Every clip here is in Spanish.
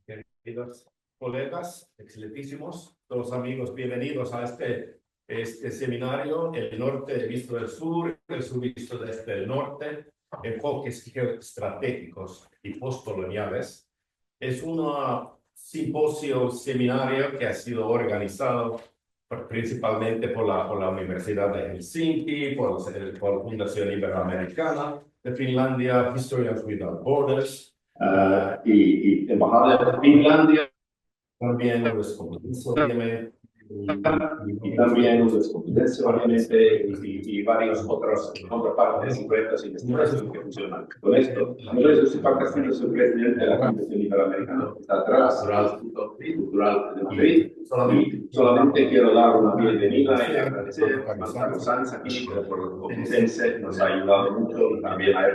queridos colegas, excelentísimos, todos amigos, bienvenidos a este seminario, el norte visto del sur, el sur visto desde el norte, enfoques geoestratégicos y postcoloniales. Es un simposio, seminario que ha sido organizado principalmente por la Universidad de Helsinki, por la Fundación Iberoamericana de Finlandia, Historians Without Borders, y Embajada de Finlandia, también los competencias, obviamente, y también los competencias, obviamente, y varios otros contrapartes y proyectos de investigación que funcionan con esto. Entonces, soy Parte, soy presidente de la Fundación Iberoamericana, que está atrás del Instituto Cultural de Madrid. Y solamente quiero dar una bienvenida y agradecer a Gonzalo Sanz aquí por el competencia, nos ha ayudado mucho, y también a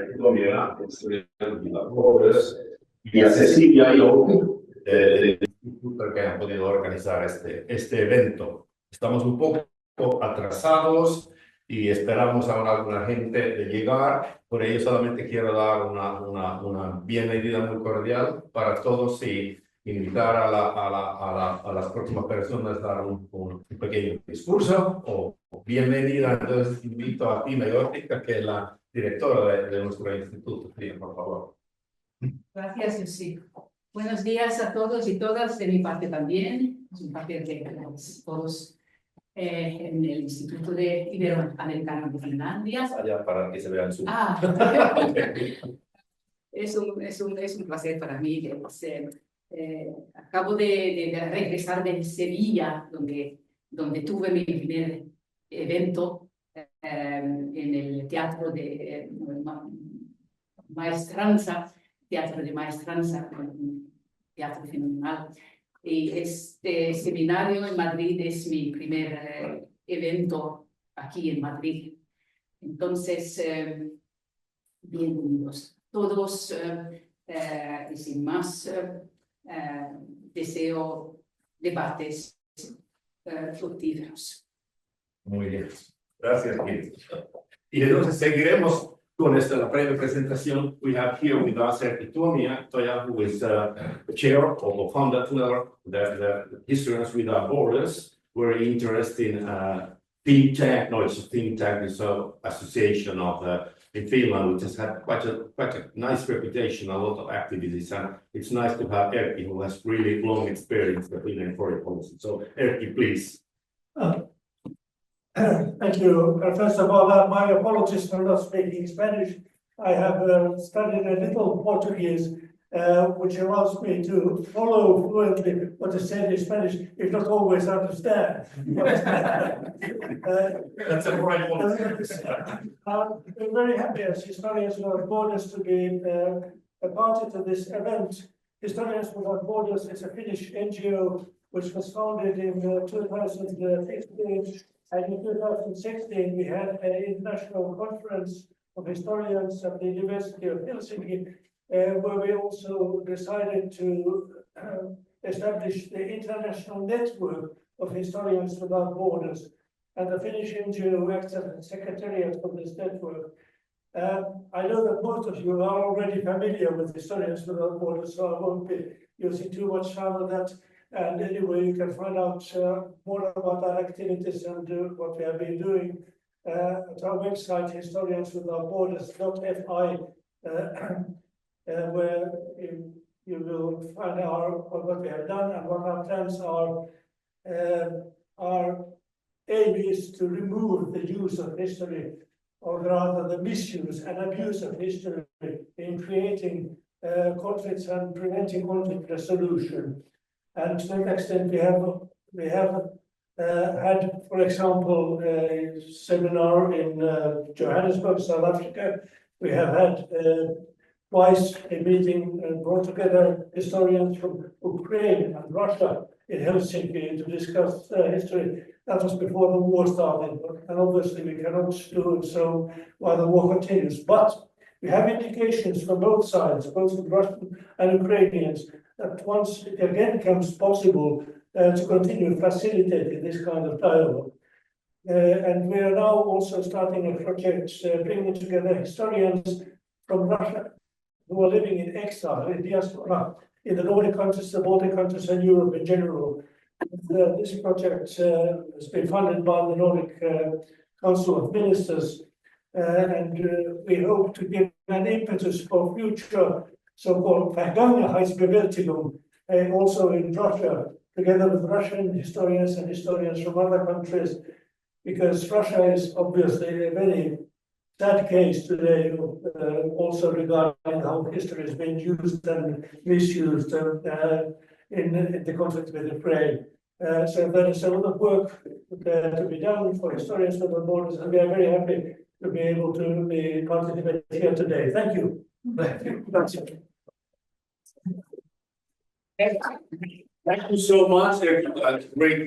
Enfoques, y a Cecilia y Octubre del Instituto que han podido organizar este evento. Estamos un poco atrasados y esperamos a alguna gente de llegar. Por ello solamente quiero dar una bienvenida muy cordial para todos y invitar a las próximas personas a dar un pequeño discurso o bienvenida. Entonces invito a Tina Yortica, que es la directora de nuestro instituto. Tina, por favor. Gracias, Lucy. Buenos días a todos y todas, de mi parte también. Es un placer tenerlos todos en el Instituto de Iberoamericano de Finlandia. Allá para que se vean su... Es un placer para mí. Acabo de regresar de Sevilla, donde tuve mi primer evento en el teatro de maestranza. Teatro de maestranza, un teatro fenomenal. Y este seminario en Madrid es mi primer evento aquí en Madrid. Entonces, bienvenidos todos y sin más, deseo debates fructíferos. Muy bien, gracias. Y entonces seguiremos con la breve presentación. We have here with us Erkki Tuomioja, who is the chair or founder of the Historians Without Borders. Very interested in think tank. No, it's a think tank. It's an association in Finland, which has had quite a nice reputation, a lot of activities, and it's nice to have Erkki, who has really long experience in Finland foreign policy. So, Erkki, please. Thank you. First of all, my apologies for not speaking Spanish. I have studied a little Portuguese, which allows me to follow fluently what is said in Spanish, if not always understand. That's a right one. I'm very happy as Historians Without Borders to be a party to this event. Historians Without Borders is a Finnish NGO which was founded in 2015. And in 2016, we had an international conference of historians at the University of Helsinki, where we also decided to establish the international network of Historians Without Borders. And the Finnish NGO acts as a secretariat for this network. I know that most of you are already familiar with Historians Without Borders, so I won't be using too much time on that. And anyway, you can find out more about our activities and what we have been doing at our website, historianswithoutborders.fi, where you will find out what we have done and what our plans are. Our aim is to remove the use of history, or rather the misuse and abuse of history in creating conflicts and preventing conflict resolution. And to that extent, we have had, for example, a seminar in Johannesburg, South Africa. We have had twice a meeting and brought together historians from Ukraine and Russia in Helsinki to discuss history. That was before the war started, and obviously we cannot do so while the war continues. But we have indications from both sides, both the Russian and Ukrainians, that once it again becomes possible to continue facilitating this kind of dialogue. And we are now also starting a project bringing together historians from Russia who are living in exile, in diaspora in the Nordic countries, the Baltic countries, and Europe in general. This project has been funded by the Nordic Council of Ministers, and we hope to give an impetus for future so-called Vergangenheitsbewältigung, also in Russia, together with Russian historians and historians from other countries, because Russia is obviously a very sad case today, also regarding how history has been used and misused in the conflict with Ukraine. So there is a lot of work to be done for historians without borders, and we are very happy to be able to be participating here today. Thank you. Thank you. That's it. Thank you so much. Great.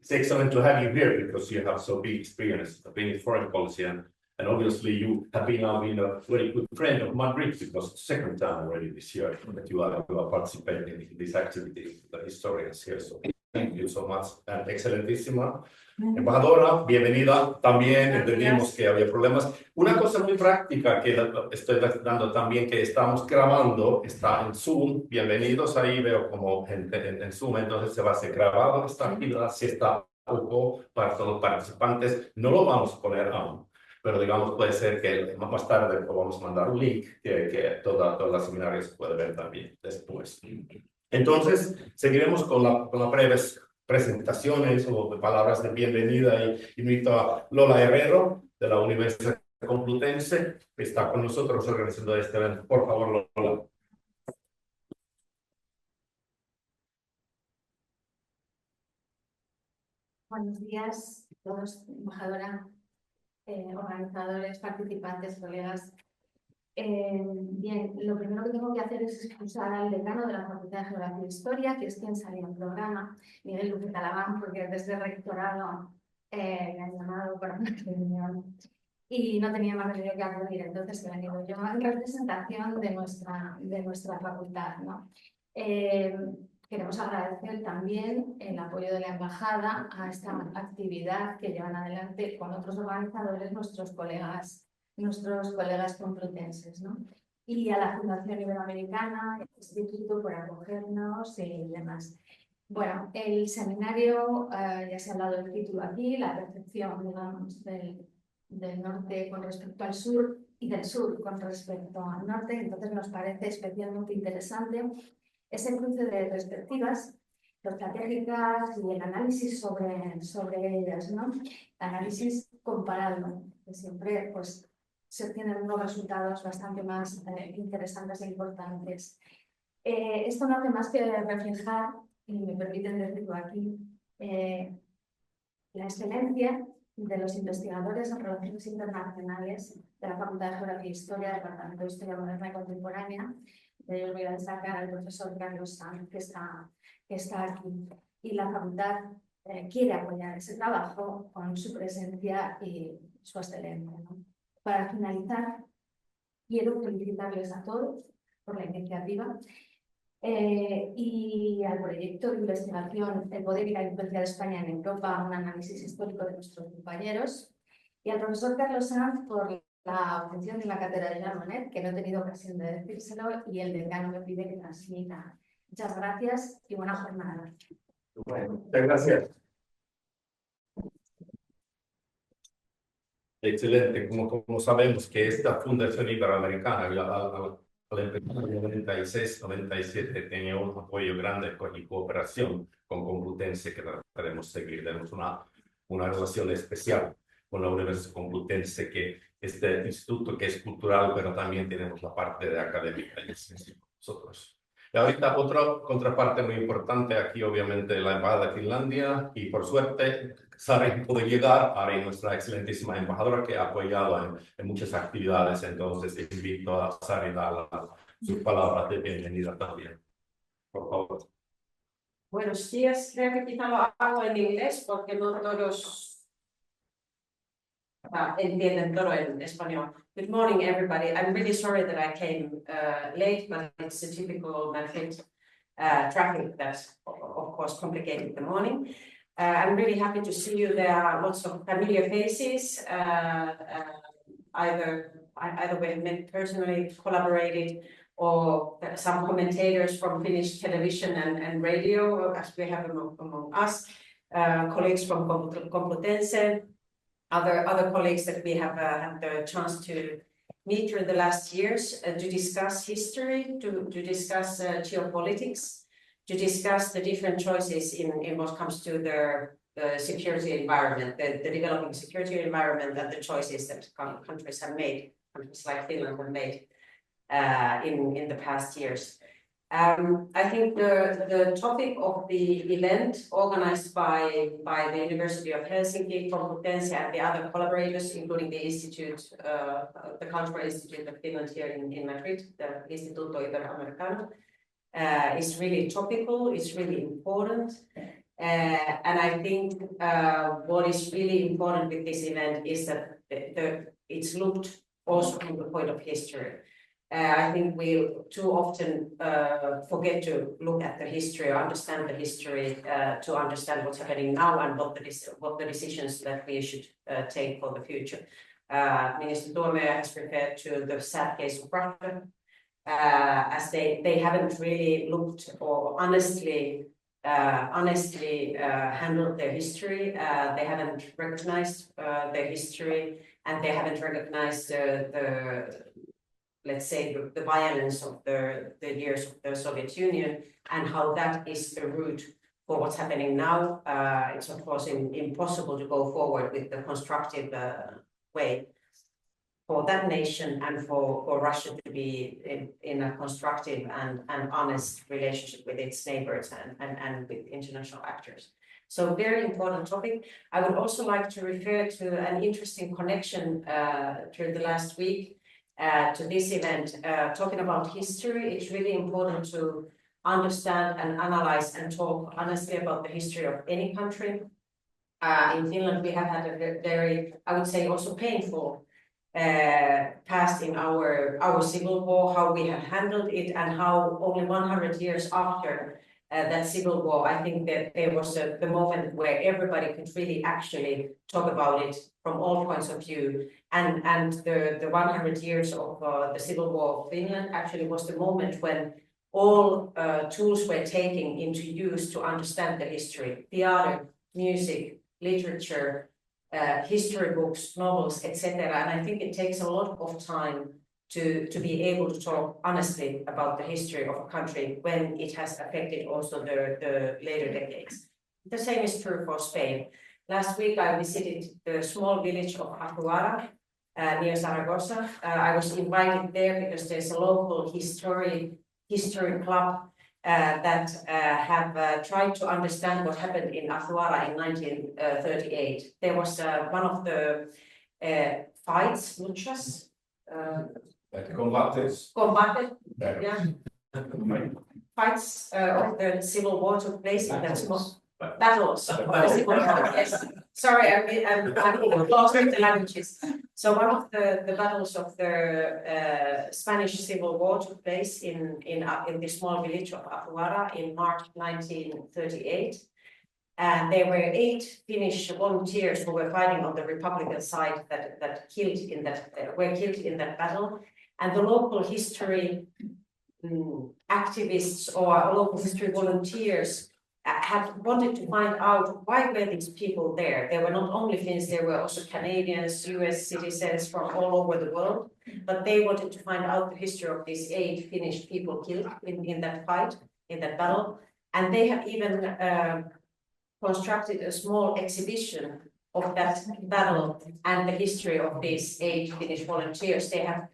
It's excellent to have you here because you have so big experience of being in foreign policy, and obviously you have been now been a very good friend of Madrid because it's the second time already this year that you are participating in this activity, the historians here. So thank you so much, and excelentísima. Embajadora, bienvenida. También entendimos que había problemas. Una cosa muy práctica que estoy dando también, que estamos grabando, está en Zoom. Bienvenidos, ahí veo como gente en Zoom, entonces se va a ser grabado esta actividad. Si está poco para todos los participantes, no lo vamos a poner aún, pero digamos puede ser que más tarde podamos mandar un link que toda la seminario se puede ver también después. Entonces, seguiremos con las breves presentaciones o palabras de bienvenida, y invito a Lola Herrero de la Universidad Complutense, que está con nosotros organizando este evento. Por favor, Lola. Buenos días a todos, embajadora, organizadores, participantes, colegas. Bien, lo primero que tengo que hacer es excusar al decano de la Facultad de Geografía e Historia, que es quien salía en programa, Miguel Luque Talaván, porque desde el rectorado me han llamado para una reunión y no tenía más remedio que acudir, entonces he venido yo en representación de nuestra facultad, ¿no? Queremos agradecer también el apoyo de la embajada a esta actividad que llevan adelante con otros organizadores, nuestros colegas complutenses, ¿no? Y a la Fundación Iberoamericana, el Instituto, por acogernos y demás. Bueno, el seminario, ya se ha hablado del título aquí, la percepción, digamos, del norte con respecto al sur y del sur con respecto al norte. Entonces nos parece especialmente interesante ese cruce de perspectivas geoestratégicas y el análisis sobre ellas, ¿no? Análisis comparado, que siempre pues se obtienen unos resultados bastante más interesantes e importantes. Esto no hace más que reflejar, y me permiten decirlo aquí, la excelencia de los investigadores en relaciones internacionales de la Facultad de Geografía e Historia, Departamento de Historia Moderna y Contemporánea. De ellos voy a destacar al profesor Carlos Sanz, que está aquí. Y la facultad quiere apoyar ese trabajo con su presencia y su excelencia, ¿no? Para finalizar, quiero felicitarles a todos por la iniciativa y al proyecto de investigación El poder y la influencia de España en Europa, un análisis histórico de nuestros compañeros, y al profesor Carlos Sanz por la obtención de la cátedra de Jean Monnet, que no he tenido ocasión de decírselo, y el decano me pide que transmita. Muchas gracias y buena jornada. Bueno, muchas gracias. Excelente. Como sabemos que esta Fundación Iberoamericana, al empezar en 96, 97, tenía un apoyo grande y cooperación con Complutense, que queremos seguir. Tenemos una relación especial con la Universidad Complutense, que este instituto que es cultural, pero también tenemos la parte de académica y nosotros. Y ahorita otra contraparte muy importante aquí, obviamente, la Embajada de Finlandia, y por suerte Sari pudo llegar, Ari, nuestra excelentísima embajadora, que ha apoyado en muchas actividades. Entonces invito a Sari a dar sus palabras de bienvenida también. Por favor. Buenos días, creo que quizá lo hago en inglés porque no todos entienden todo en español. Good morning, everybody. I'm really sorry that I came late, but it's the typical Madrid traffic that, of course, complicated the morning. I'm really happy to see you. There are lots of familiar faces. Either we have met personally, collaborated, or some commentators from Finnish television and radio, as we have among us, colleagues from Complutense, other colleagues that we have had the chance to meet during the last years to discuss history, to discuss geopolitics, to discuss the different choices in what comes to the security environment, the developing security environment, and the choices that countries have made, countries like Finland have made in the past years. I think the topic of the event organized by the University of Helsinki, Complutense, and the other collaborators, including the Institute, the Cultural Institute of Finland here in Madrid, the Instituto Iberoamericano, is really topical, it's really important. And I think what is really important with this event is that it's looked also from the point of history. I think we too often forget to look at the history or understand the history to understand what's happening now and what the decisions that we should take for the future. Minister Tuomioja has referred to the sad case of Russia, as they haven't really looked or honestly handled their history. They haven't recognized their history, and they haven't recognized let's say, the violence of the years of the Soviet Union and how that is the root for what's happening now. It's of course impossible to go forward with the constructive way for that nation and for Russia to be in a constructive and honest relationship with its neighbors and with international actors. So very important topic. I would also like to refer to an interesting connection during the last week to this event, talking about history. It's really important to understand and analyze and talk honestly about the history of any country. In Finland, we have had a very, I would say, also painful past in our civil war, how we have handled it, and how only 100 years after that civil war, I think that there was the moment where everybody could really actually talk about it from all points of view. And the 100 years of the civil war of Finland actually was the moment when all tools were taken into use to understand the history: theater, music, literature, history books, novels, etc. And I think it takes a lot of time to be able to talk honestly about the history of a country when it has affected also the later decades. The same is true for Spain. Last week I visited the small village of Azuara near Zaragoza. I was invited there because there's a local history club that have tried to understand what happened in Azuara in 1938. There was one of the fights, luchas, combates. Yeah. Fights of the civil war took place in that small battles. Yes. Sorry, I'm lost with the languages. So one of the battles of the Spanish Civil War took place in the small village of Azuara in March 1938. And there were 8 Finnish volunteers who were fighting on the Republican side that were killed in that battle. And the local history activists or local history volunteers had wanted to find out why were these people there. They were not only Finns, there were also Canadians, US citizens from all over the world, but they wanted to find out the history of these 8 Finnish people killed in that fight, in that battle. And they have even constructed a small exhibition of that battle and the history of these 8 Finnish volunteers. They have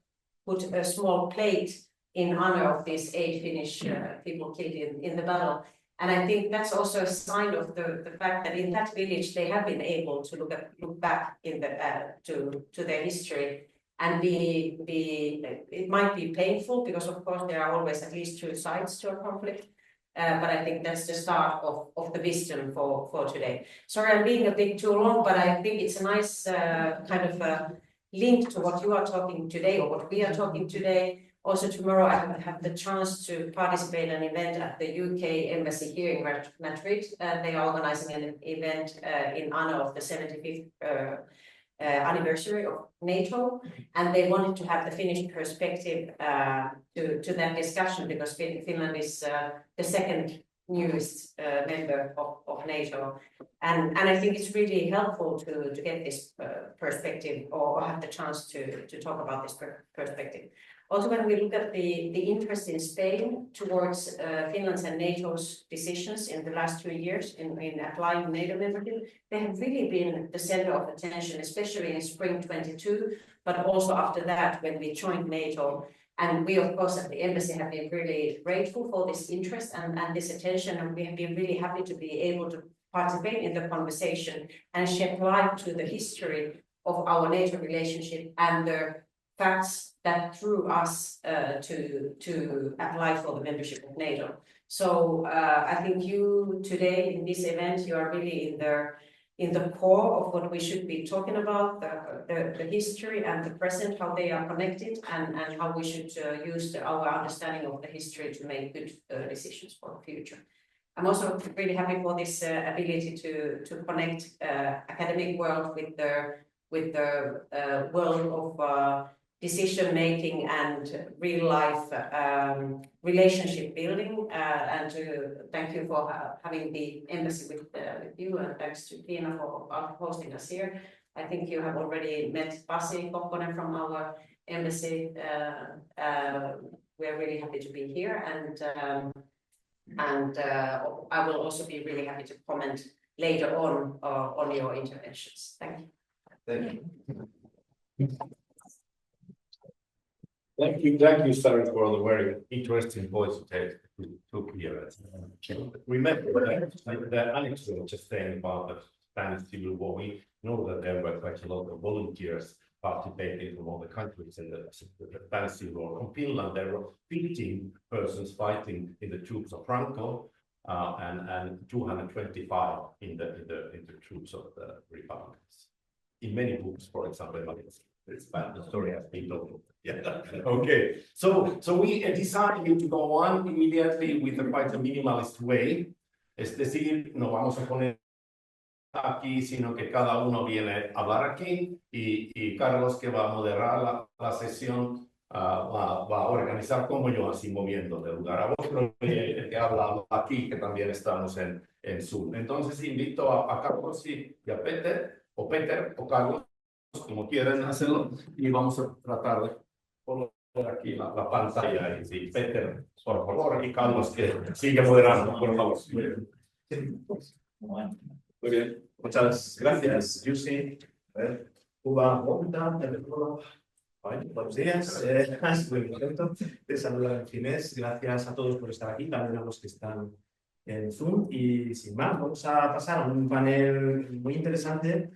put a small plate in honor of these 8 Finnish people killed in the battle. And I think that's also a sign of the fact that in that village they have been able to look back in to their history and it might be painful because of course there are always at least 2 sides to a conflict. But I think that's the start of the wisdom for today. Sorry, I'm being a bit too long, but I think it's a nice kind of link to what you are talking today or what we are talking today. Also tomorrow I have the chance to participate in an event at the UK Embassy here in Madrid. They are organizing an event in honor of the 75th anniversary of NATO, and they wanted to have the Finnish perspective to that discussion because Finland is the second newest member of NATO, and I think it's really helpful to get this perspective or have the chance to talk about this perspective. Also, when we look at the interest in Spain towards Finland's and NATO's decisions in the last 2 years in applying NATO membership, they have really been the center of attention, especially in spring 22, but also after that when we joined NATO. And we, of course, at the embassy have been really grateful for this interest and this attention, and we have been really happy to be able to participate in the conversation and shed light to the history of our NATO relationship and the facts that drew us to apply for the membership of NATO. So I think you today in this event, you are really in the core of what we should be talking about, the history and the present, how they are connected, and how we should use our understanding of the history to make good decisions for the future. I'm also really happy for this ability to connect academic world with the world of decision making and real life relationship building, and to thank you for having the embassy with you, and thanks to Tiina for hosting us here. I think you have already met Pasi Kokkonen from our embassy. We're really happy to be here, and I will also be really happy to comment later on your interventions. Thank you. Thank you. Thank you, Sarah, for the very interesting voice you took here. Remember the anecdote just saying about the Spanish Civil War. We know that there were quite a lot of volunteers participating from all the countries in the Spanish Civil War. From Finland, there were 15 persons fighting in the troops of Franco, and 225 in the troops of the Republicans. In many books, for example, the story has been told. Yeah. Okay. So we decided to go on immediately with quite a minimalist way. Es decir, no vamos a poner aquí, sino que cada uno viene a hablar aquí y Carlos, que va a moderar la sesión, va a organizar como yo, así moviendo de lugar a otro, el que habla aquí, que también estamos en Zoom. Entonces invito a Carlos y a Peter o Carlos, como quieran hacerlo, y vamos a tratar de poner aquí la pantalla. Y sí, Peter, por favor, y Carlos, que sigue moderando, por favor. Muy bien, muchas gracias, Yusi. Buenos días, muy contento de saludar en finés. Gracias a todos por estar aquí, también a los que están en Zoom. Y sin más, vamos a pasar a un panel muy interesante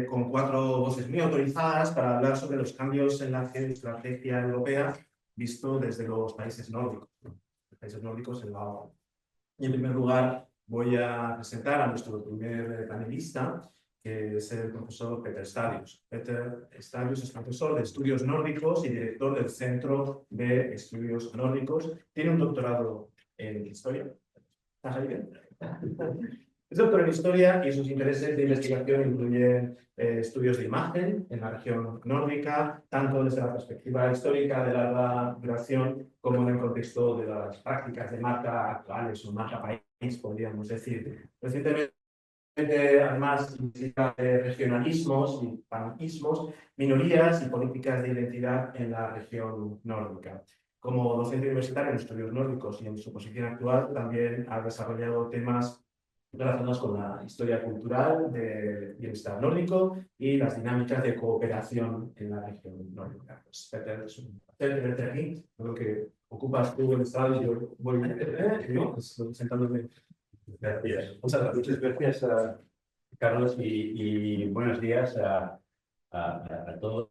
con 4 voces muy autorizadas para hablar sobre los cambios en la geoestrategia europea visto desde los países nórdicos. Los países nórdicos en la OTAN. Y en primer lugar voy a presentar a nuestro primer panelista, que es el profesor Peter Stadius. Peter Stadius es profesor de estudios nórdicos y director del Centro de Estudios Nórdicos. Tiene un doctorado en historia. ¿Estás ahí bien? Es doctor en historia y sus intereses de investigación incluyen estudios de imagen en la región nórdica, tanto desde la perspectiva histórica de larga duración como en el contexto de las prácticas de marca actuales o marca país, podríamos decir. Recientemente, además, investiga regionalismos y panismos, minorías y políticas de identidad en la región nórdica. Como docente universitario en estudios nórdicos y en su posición actual, también ha desarrollado temas relacionados con la historia cultural del bienestar nórdico y las dinámicas de cooperación en la región nórdica. Pues, Peter, es un placer tenerte aquí. Creo que ocupas tú el estado y yo voy sentándome. Gracias. Muchas gracias, Carlos, y buenos días a todos.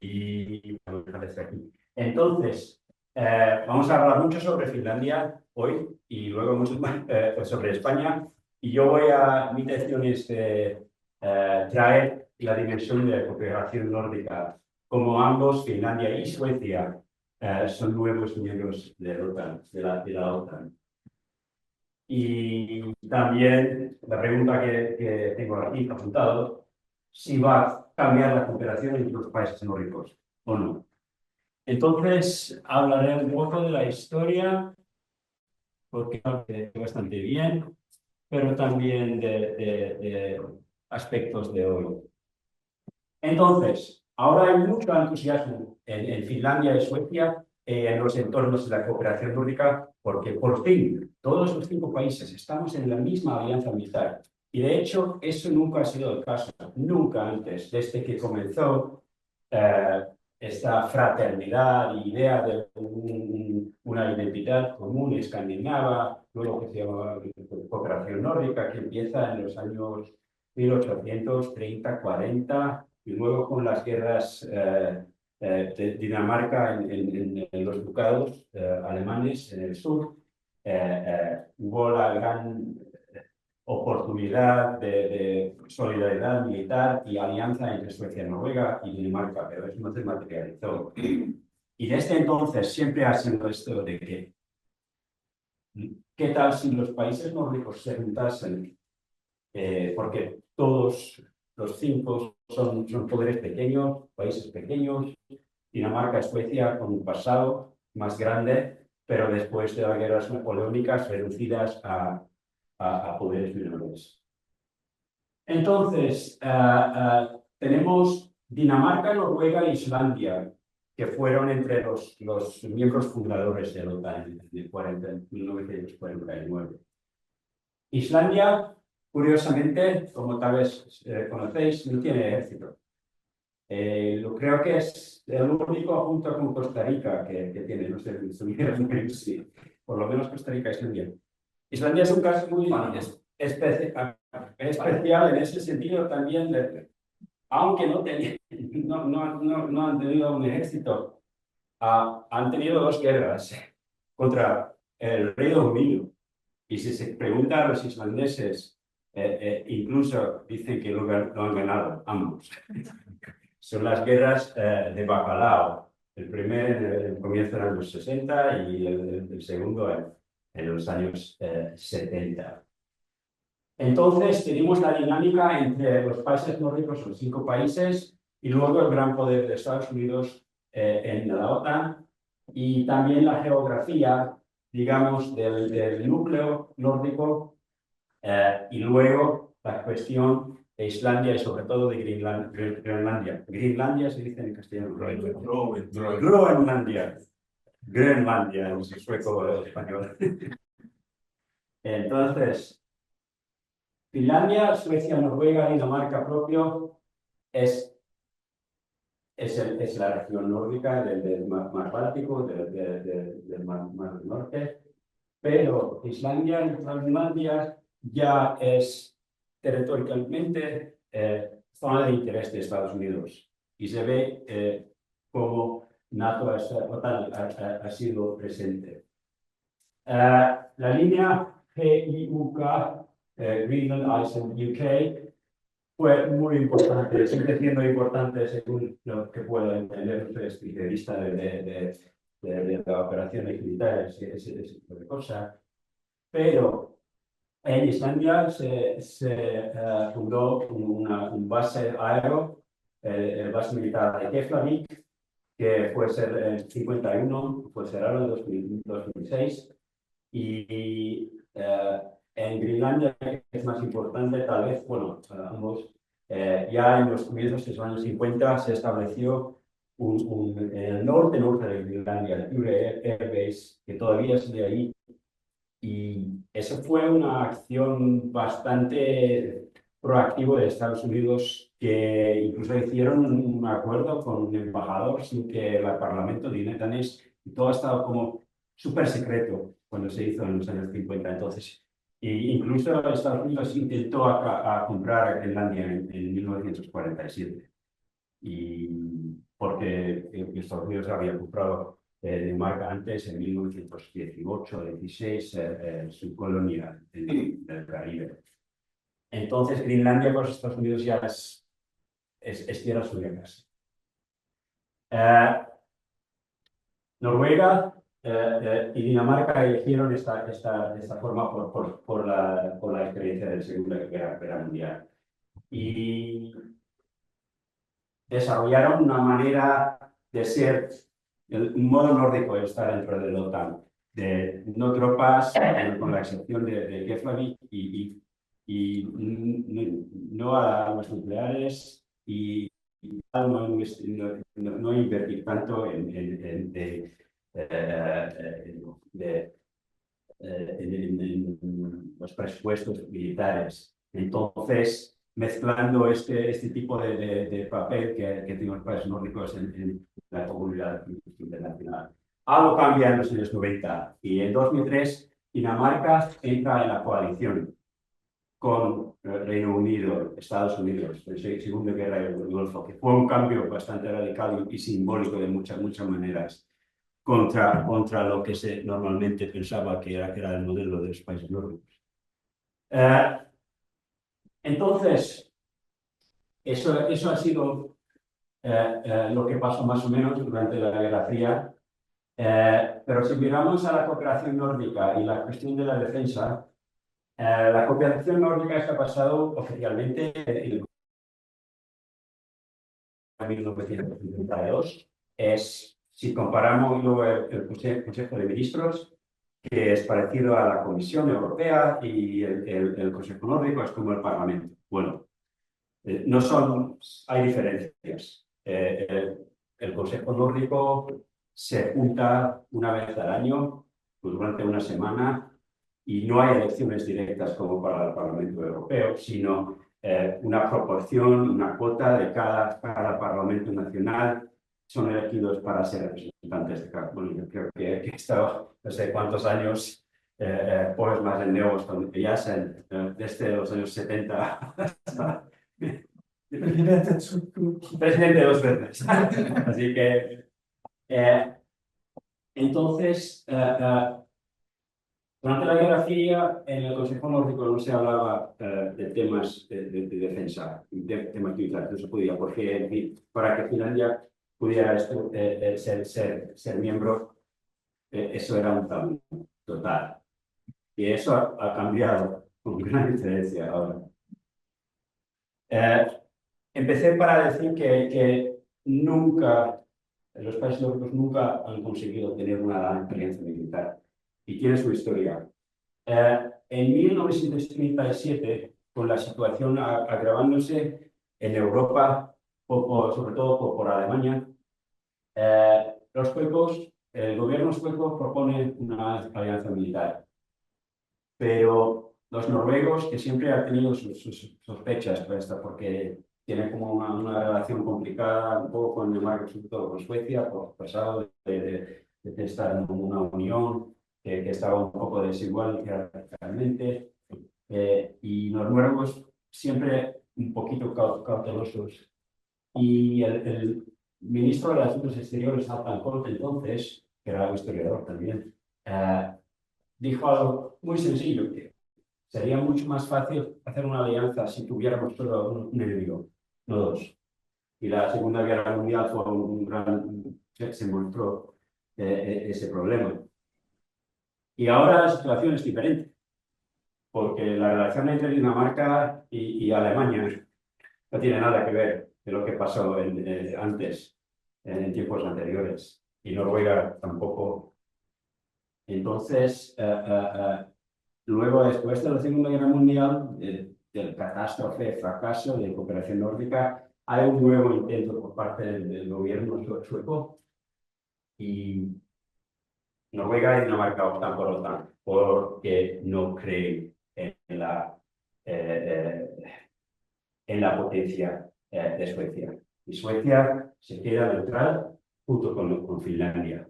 Y desde aquí. Entonces, vamos a hablar mucho sobre Finlandia hoy y luego mucho más sobre España. Y mi intención es traer la dimensión de la cooperación nórdica. Como ambos, Finlandia y Suecia, son nuevos miembros de la OTAN. Y también la pregunta que tengo aquí apuntado si va a cambiar la cooperación entre los países nórdicos o no. Entonces, hablaré un poco de la historia, porque es bastante bien, pero también de aspectos de hoy. Entonces, ahora hay mucho entusiasmo en Finlandia y Suecia en los entornos de la cooperación nórdica, porque por fin todos los 5 países estamos en la misma alianza militar. Y de hecho, eso nunca ha sido el caso, nunca antes, desde que comenzó esta fraternidad, idea de una identidad común escandinava, luego que se llama cooperación nórdica, que empieza en los años 1830, 40, y luego con las guerras de Dinamarca en los ducados alemanes en el sur, hubo la gran oportunidad de solidaridad militar y alianza entre Suecia, Noruega y Dinamarca, pero eso no se materializó. Y desde entonces siempre ha sido esto de que, ¿qué tal si los países nórdicos se juntasen? Porque todos los 5 son poderes pequeños, países pequeños, Dinamarca, Suecia con un pasado más grande, pero después de las guerras napoleónicas reducidas a poderes menores. Entonces, tenemos Dinamarca, Noruega e Islandia, que fueron entre los miembros fundadores de la OTAN en 1949. Islandia, curiosamente, como tal vez conocéis, no tiene ejército. Creo que es el único junto con Costa Rica que tiene, no sé, sí, por lo menos Costa Rica es bien. Islandia es un caso muy especial en ese sentido también, aunque no han tenido un ejército, han tenido 2 guerras contra el Reino Unido. Y si se pregunta a los islandeses, incluso dicen que lo han ganado ambos. Son las guerras de bacalao. El primero en el comienzo de los años 60 y el segundo en los años 70. Entonces, tenemos la dinámica entre los países nórdicos, los 5 países, y luego el gran poder de Estados Unidos en la OTAN, y también la geografía, digamos, del núcleo nórdico, y luego la cuestión de Islandia y sobre todo de Groenlandia. Groenlandia se dice en castellano. Groenlandia. Groenlandia, en sueco o español. Entonces, Finlandia, Suecia, Noruega, Dinamarca propio es la región nórdica del mar Báltico, del mar del Norte, pero Islandia y Groenlandia ya es territorialmente zona de interés de Estados Unidos y se ve cómo NATO ha sido presente. La línea GIUK, Greenland, Iceland, UK, fue muy importante, sigue siendo importante según lo que puedo entender, soy especialista de operaciones militares y ese tipo de cosas, pero en Islandia se fundó un base aéreo, el base militar de Keflavik, que fue ser en 51, fue cerrado en 2006, y en Groenlandia, que es más importante, tal vez, bueno, ambos, ya en los comienzos de los años 50 se estableció en el norte de Groenlandia, el Octubre Air Base, que todavía sigue ahí. Y eso fue una acción bastante proactiva de Estados Unidos, que incluso hicieron un acuerdo con un embajador sin que el Parlamento danés, y todo ha estado como súper secreto cuando se hizo en los años 50. Entonces, incluso Estados Unidos intentó a comprar a Finlandia en 1947. Y porque Estados Unidos había comprado Dinamarca antes, en 1918-16, su colonia del Caribe. Entonces, Finlandia con los Estados Unidos ya es tierra suya casi. Noruega y Dinamarca eligieron esta forma por la experiencia de la Segunda Guerra Mundial. Y desarrollaron una manera de ser, un modo nórdico de estar dentro de la OTAN, de no tropas, con la excepción de Keflavik, y no a armas nucleares, y no invertir tanto en los presupuestos militares. Entonces, mezclando este tipo de papel que tienen los países nórdicos en la comunidad internacional. Algo cambia en los años 90 y en 2003 Dinamarca entra en la coalición con el Reino Unido, Estados Unidos, en la Segunda Guerra del Golfo, que fue un cambio bastante radical y simbólico de muchas maneras contra lo que se normalmente pensaba que era el modelo de los países nórdicos. Entonces, eso ha sido lo que pasó más o menos durante la Guerra Fría. Pero si miramos a la cooperación nórdica y la cuestión de la defensa, la cooperación nórdica está basada oficialmente en 1952. Si comparamos luego el Consejo de Ministros, que es parecido a la Comisión Europea, y el Consejo Nórdico es como el Parlamento. Bueno, no son, hay diferencias. El Consejo Nórdico se junta una vez al año, pues durante una semana, y no hay elecciones directas como para el Parlamento Europeo, sino una proporción, una cuota de cada Parlamento nacional son elegidos para ser representantes de cada. Bueno, yo creo que he estado no sé cuántos años, pues más en nuevos, ya sean desde los años 70 hasta presidente dos veces. Así que, entonces, durante la Guerra Fría, en el Consejo Nórdico no se hablaba de temas de defensa, de temas militares, no se podía, porque en fin, para que Finlandia pudiera ser miembro, eso era un tabú total. Y eso ha cambiado con gran diferencia ahora. Empecé para decir que nunca, los países nórdicos nunca han conseguido tener una gran experiencia militar. Y tiene su historia. En 1937, con la situación agravándose en Europa, sobre todo por Alemania, los suecos, el gobierno sueco propone una alianza militar. Pero los noruegos, que siempre han tenido sus sospechas por esto, porque tienen como una relación complicada un poco con Dinamarca, sobre todo con Suecia, por el pasado de estar en una unión que estaba un poco desigual realmente, y los noruegos siempre un poquito cautelosos. Y el ministro de Asuntos Exteriores, Altan Kolt, entonces, que era un historiador también, dijo algo muy sencillo, que sería mucho más fácil hacer una alianza si tuviéramos solo un enemigo, no dos. Y la Segunda Guerra Mundial fue un gran... se mostró ese problema. Y ahora la situación es diferente, porque la relación entre Dinamarca y Alemania no tiene nada que ver de lo que pasó antes, en tiempos anteriores, y Noruega tampoco. Entonces, luego, después de la Segunda Guerra Mundial, del catástrofe, fracaso de cooperación nórdica, hay un nuevo intento por parte del gobierno sueco, y Noruega y Dinamarca optan por OTAN porque no creen en la potencia de Suecia. Y Suecia se queda neutral junto con Finlandia,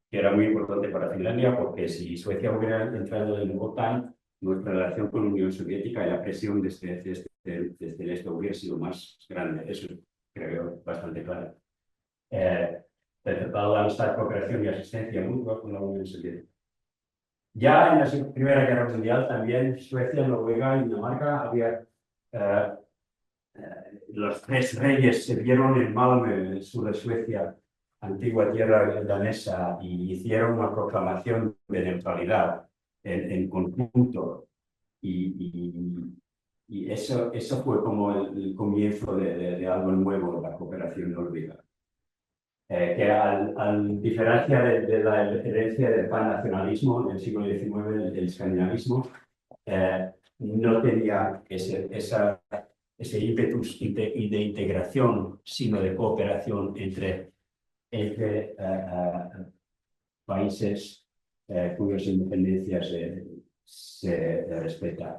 que era muy importante para Finlandia, porque si Suecia hubiera entrado en OTAN, nuestra relación con la Unión Soviética y la presión desde el este hubiera sido más grande. Eso creo bastante claro. El Tratado de Amistad, Cooperación y Asistencia Mutua con la Unión Soviética. Ya en la Primera Guerra Mundial también Suecia, Noruega y Dinamarca había... los tres reyes se vieron en Malmö, en el sur de Suecia, antigua tierra danesa, y hicieron una proclamación de neutralidad en conjunto. Y Y eso fue como el comienzo de algo nuevo, la cooperación nórdica. Que al diferencia de la herencia del pannacionalismo del siglo XIX, el escandinavismo, no tenía ese ímpetus de integración, sino de cooperación entre países cuyas independencias se respetan.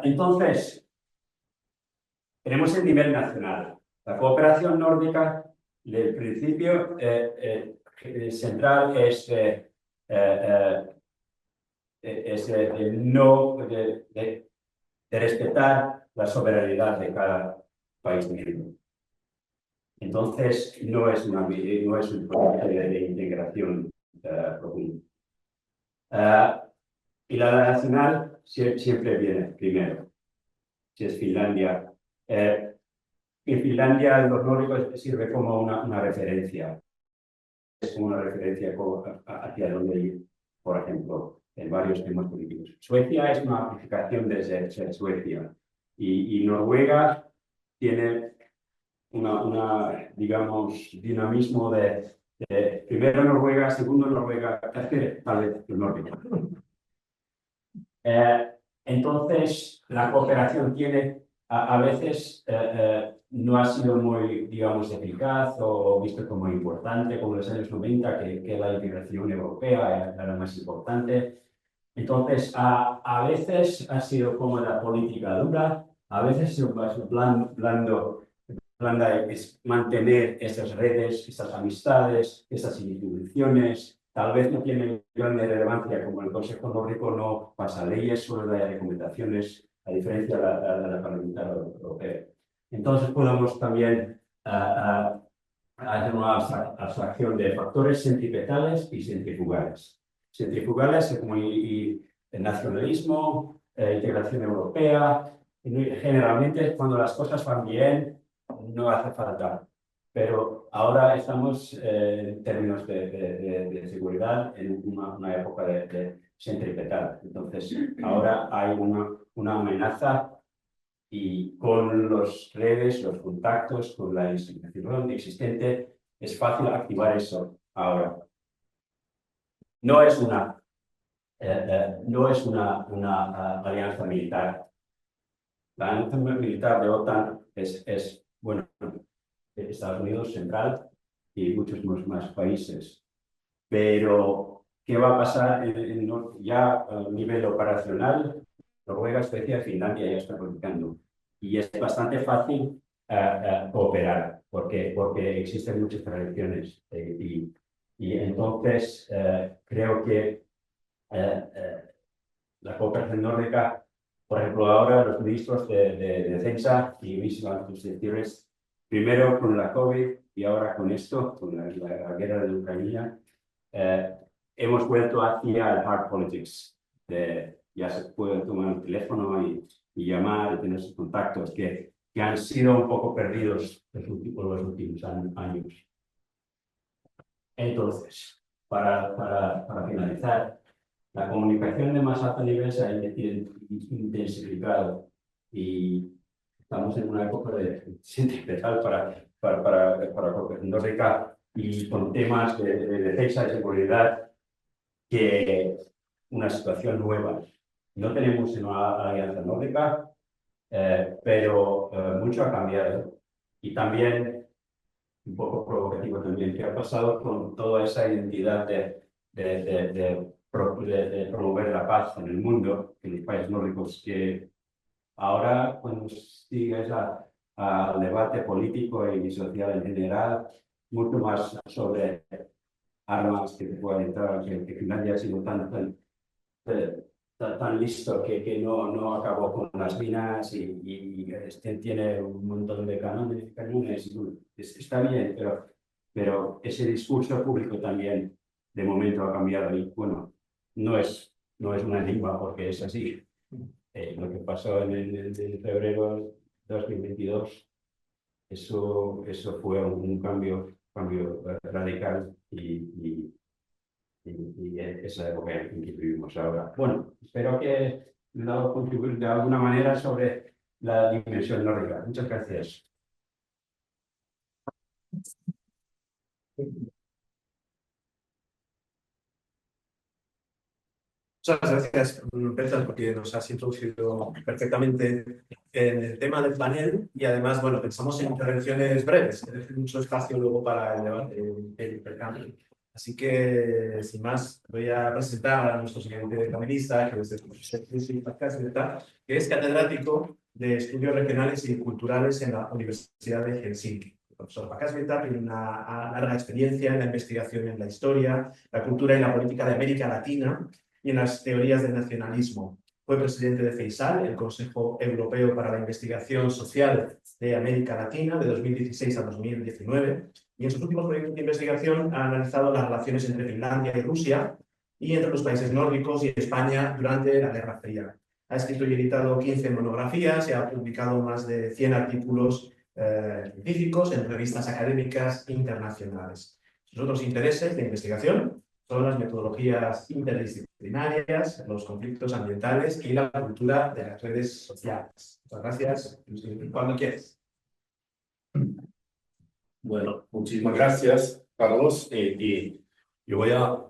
Entonces, tenemos el nivel nacional. La cooperación nórdica, del principio central es el no de respetar la soberanidad de cada país miembro. Entonces, no es un proyecto de integración profundo. Y la nacional siempre viene primero. Si es Finlandia. En Finlandia, los nórdicos sirve como una referencia. Es como una referencia hacia dónde ir, por ejemplo, en varios temas políticos. Suecia es una amplificación de Suecia. Y Noruega tiene digamos, dinamismo de primero Noruega, segundo Noruega, tercero tal vez el nórdico. Entonces, la cooperación tiene, a veces, no ha sido muy, digamos, eficaz o visto como importante, como en los años 90, que la integración europea era más importante. Entonces, a veces ha sido como la política dura, a veces ha sido blanda es mantener esas redes, esas amistades, esas instituciones. Tal vez no tienen gran relevancia, como el Consejo Nórdico no pasa leyes, solo da recomendaciones, a diferencia de la parlamentaria europea. Entonces podemos también hacer una abstracción de factores centripetales y centrifugales. Centrifugales como el nacionalismo, integración europea. Generalmente cuando las cosas van bien, no hace falta. Pero ahora estamos en términos de seguridad en una época de centripetal. Entonces, ahora hay una amenaza y con las redes, los contactos, con la institución existente, es fácil activar eso ahora. No es una alianza militar. La alianza militar de OTAN es bueno, Estados Unidos central y muchos más países. Pero, ¿qué va a pasar ya a nivel operacional? Noruega, Suecia, Finlandia ya están practicando. Y es bastante fácil cooperar, porque existen muchas tradiciones. Y entonces, creo que la cooperación nórdica, por ejemplo, ahora los ministros de defensa y ministros de exteriores, primero con la COVID y ahora con esto, con la guerra de Ucrania, hemos vuelto hacia el hard politics. Ya se puede tomar el teléfono y llamar y tener sus contactos que han sido un poco perdidos los últimos años. Entonces, para finalizar, la comunicación de más alto nivel se ha intensificado y estamos en una época de centripetal para cooperación nórdica y con temas de defensa y seguridad que una situación nueva. No tenemos una alianza nórdica, pero mucho ha cambiado. Y también, un poco provocativo también, ¿qué ha pasado con toda esa identidad de promover la paz en el mundo, en los países nórdicos, que ahora cuando sigues al debate político y social en general, mucho más sobre armas que te puedan entrar, que Finlandia ha sido tan listo que no acabó con las minas y tiene un montón de cañones. Está bien, pero ese discurso público también de momento ha cambiado y bueno, no es una enigma porque es así. Lo que pasó en febrero de 2022, eso fue un cambio radical y esa época en que vivimos ahora. Bueno, espero que intentado contribuir de alguna manera sobre la dimensión nórdica. Muchas gracias. Muchas gracias, Berta, porque nos has introducido perfectamente en el tema del panel y además, bueno, pensamos en intervenciones breves, que dejen mucho espacio luego para el debate, el intercambio. Así que, sin más, voy a presentar a nuestro siguiente panelista, que es el profesor que es catedrático de Estudios Regionales y Culturales en la Universidad de Helsinki. El profesor Pakasveta tiene una larga experiencia en la investigación en la historia, la cultura y la política de América Latina y en las teorías del nacionalismo. Fue presidente de CEISAL, el Consejo Europeo para la Investigación Social de América Latina, de 2016 a 2019, y en sus últimos proyectos de investigación ha analizado las relaciones entre Finlandia y Rusia y entre los países nórdicos y España durante la Guerra Fría. Ha escrito y editado 15 monografías y ha publicado más de 100 artículos científicos en revistas académicas internacionales. Sus otros intereses de investigación son las metodologías interdisciplinarias, los conflictos ambientales y la cultura de las redes sociales. Muchas gracias. Cuando quieres. Bueno, muchísimas gracias, Carlos. Y yo voy a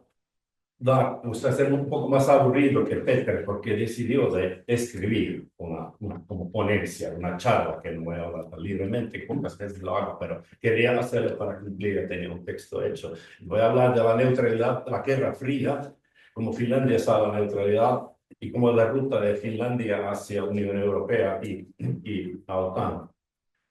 hacer un poco más aburrido que Peter, porque decidió de escribir una como ponencia, una charla, que no voy a hablar libremente, pocas veces lo hago, pero quería hacerlo para cumplir, tenía un texto hecho. Voy a hablar de la neutralidad, de la Guerra Fría, cómo Finlandia está a la neutralidad y cómo la ruta de Finlandia hacia la Unión Europea y la OTAN.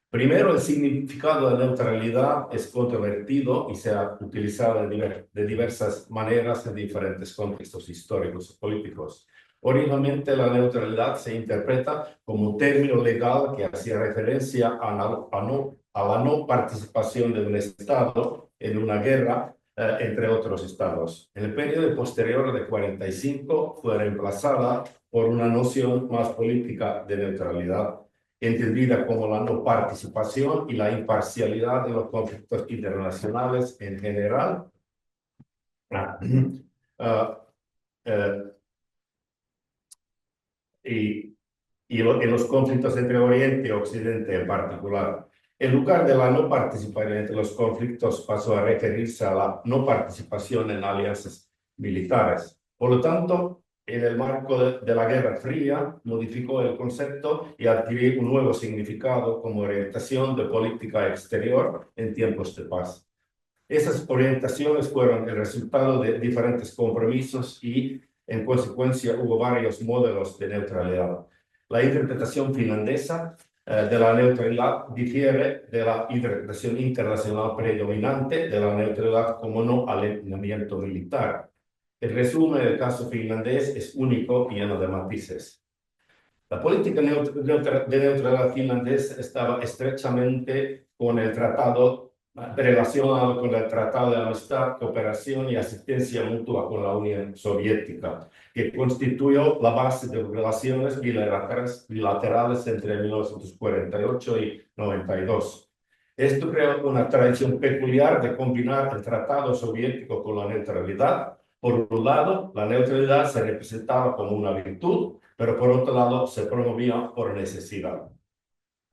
Primero, el significado de neutralidad es controvertido y se ha utilizado de diversas maneras en diferentes contextos históricos y políticos. Originalmente, la neutralidad se interpreta como un término legal que hacía referencia a la no participación de un Estado en una guerra entre otros Estados. En el periodo posterior de 45 fue reemplazada por una noción más política de neutralidad, entendida como la no participación y la imparcialidad de los conflictos internacionales en general, en los conflictos entre Oriente y Occidente en particular. En lugar de la no participación entre los conflictos, pasó a referirse a la no participación en alianzas militares. Por lo tanto, en el marco de la Guerra Fría, modificó el concepto y adquirió un nuevo significado como orientación de política exterior en tiempos de paz. Esas orientaciones fueron el resultado de diferentes compromisos y, en consecuencia, hubo varios modelos de neutralidad. La interpretación finlandesa de la neutralidad difiere de la interpretación internacional predominante de la neutralidad como no alineamiento militar. El resumen del caso finlandés es único y lleno de matices. La política de neutralidad finlandesa estaba estrechamente relacionado con el Tratado de Amistad, Cooperación y Asistencia Mutua con la Unión Soviética, que constituyó la base de relaciones bilaterales entre 1948 y 92. Esto creó una tradición peculiar de combinar el Tratado Soviético con la neutralidad. Por un lado, la neutralidad se representaba como una virtud, pero por otro lado se promovía por necesidad.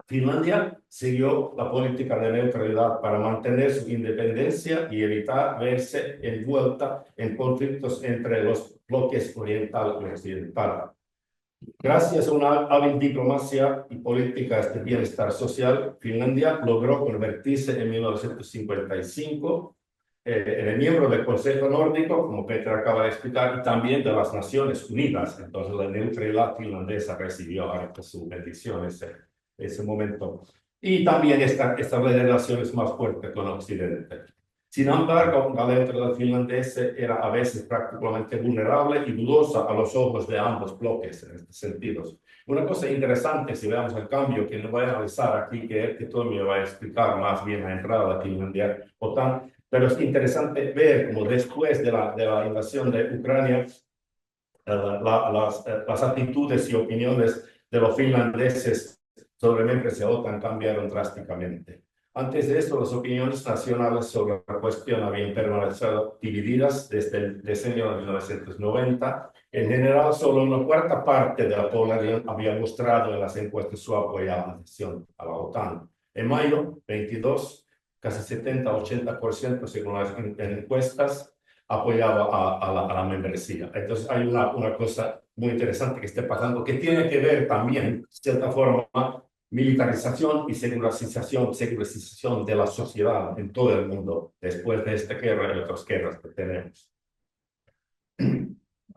Finlandia siguió la política de neutralidad para mantener su independencia y evitar verse envuelta en conflictos entre los bloques oriental y occidental. Gracias a una hábil diplomacia y políticas de bienestar social, Finlandia logró convertirse en 1955 en el miembro del Consejo Nórdico, como Peter acaba de explicar, y también de las Naciones Unidas. Entonces, la neutralidad finlandesa recibió su bendición ese momento. Y también establecer relaciones más fuertes con Occidente. Sin embargo, la neutralidad finlandesa era a veces prácticamente vulnerable y dudosa a los ojos de ambos bloques en estos sentidos. Una cosa interesante, si veamos el cambio que no voy a analizar aquí, que todo me va a explicar más bien la entrada de Finlandia OTAN, pero es interesante ver cómo después de la invasión de Ucrania, las actitudes y opiniones de los finlandeses sobre la membresía OTAN cambiaron drásticamente. Antes de esto, las opiniones nacionales sobre la cuestión habían permanecido divididas desde el diseño de 1990 En general, solo una cuarta parte de la población había mostrado en las encuestas su apoyo a la adhesión a la OTAN. En mayo 22, casi 70-80% según las encuestas, apoyaba a la membresía. Entonces hay una cosa muy interesante que está pasando, que tiene que ver también, de cierta forma, militarización y secularización de la sociedad en todo el mundo, después de esta guerra y otras guerras que tenemos.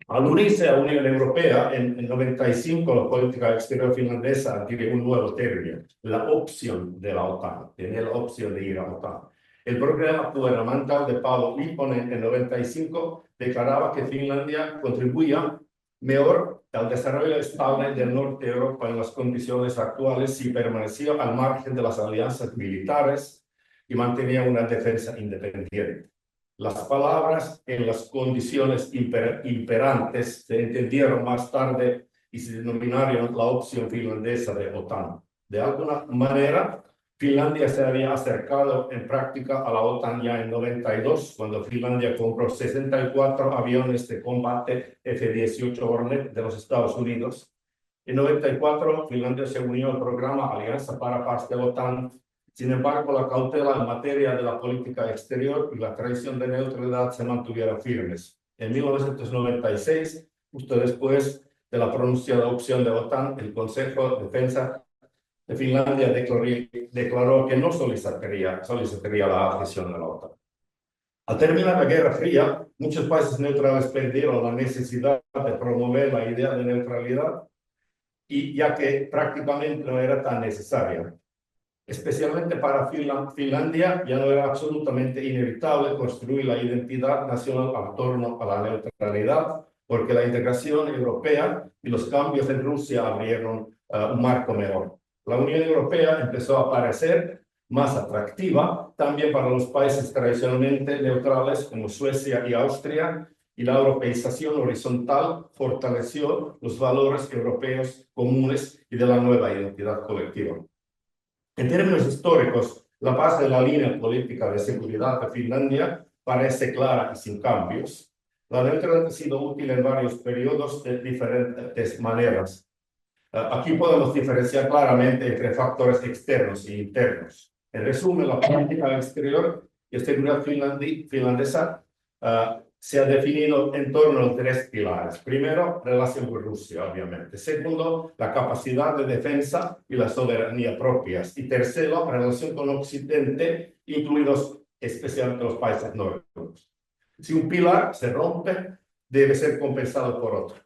Al unirse a la Unión Europea, en 95 la política exterior finlandesa adquiere un nuevo término, la opción de la OTAN. Tenía la opción de ir a la OTAN. El programa gubernamental de Paavo Lipponen en 95 declaraba que Finlandia contribuía mejor al desarrollo estable del norte de Europa en las condiciones actuales si permanecía al margen de las alianzas militares y mantenía una defensa independiente. Las palabras en las condiciones imperantes se entendieron más tarde y se denominaron la opción finlandesa de OTAN. De alguna manera, Finlandia se había acercado en práctica a la OTAN ya en 92, cuando Finlandia compró 64 aviones de combate F-18 Hornet de los Estados Unidos. En 94, Finlandia se unió al programa Alianza para Paz de la OTAN. Sin embargo, la cautela en materia de la política exterior y la tradición de neutralidad se mantuvieron firmes. En 1996, justo después de la pronunciada opción de OTAN, el Consejo de Defensa de Finlandia declaró que no solicitaría la adhesión a la OTAN. Al terminar la Guerra Fría, muchos países neutrales perdieron la necesidad de promover la idea de neutralidad, y ya que prácticamente no era tan necesaria. Especialmente para Finlandia, ya no era absolutamente inevitable construir la identidad nacional en torno a la neutralidad, porque la integración europea y los cambios en Rusia abrieron un marco mejor. La Unión Europea empezó a parecer más atractiva también para los países tradicionalmente neutrales como Suecia y Austria, y la europeización horizontal fortaleció los valores europeos comunes y de la nueva identidad colectiva. En términos históricos, la base de la línea política de seguridad de Finlandia parece clara y sin cambios. La neutralidad ha sido útil en varios periodos de diferentes maneras. Aquí podemos diferenciar claramente entre factores externos e internos. En resumen, la política exterior y seguridad finlandesa se ha definido en torno a 3 pilares. Primero, relación con Rusia, obviamente. Segundo, la capacidad de defensa y la soberanía propias. Y tercero, relación con Occidente, incluidos especialmente los países nórdicos. Si un pilar se rompe, debe ser compensado por otro.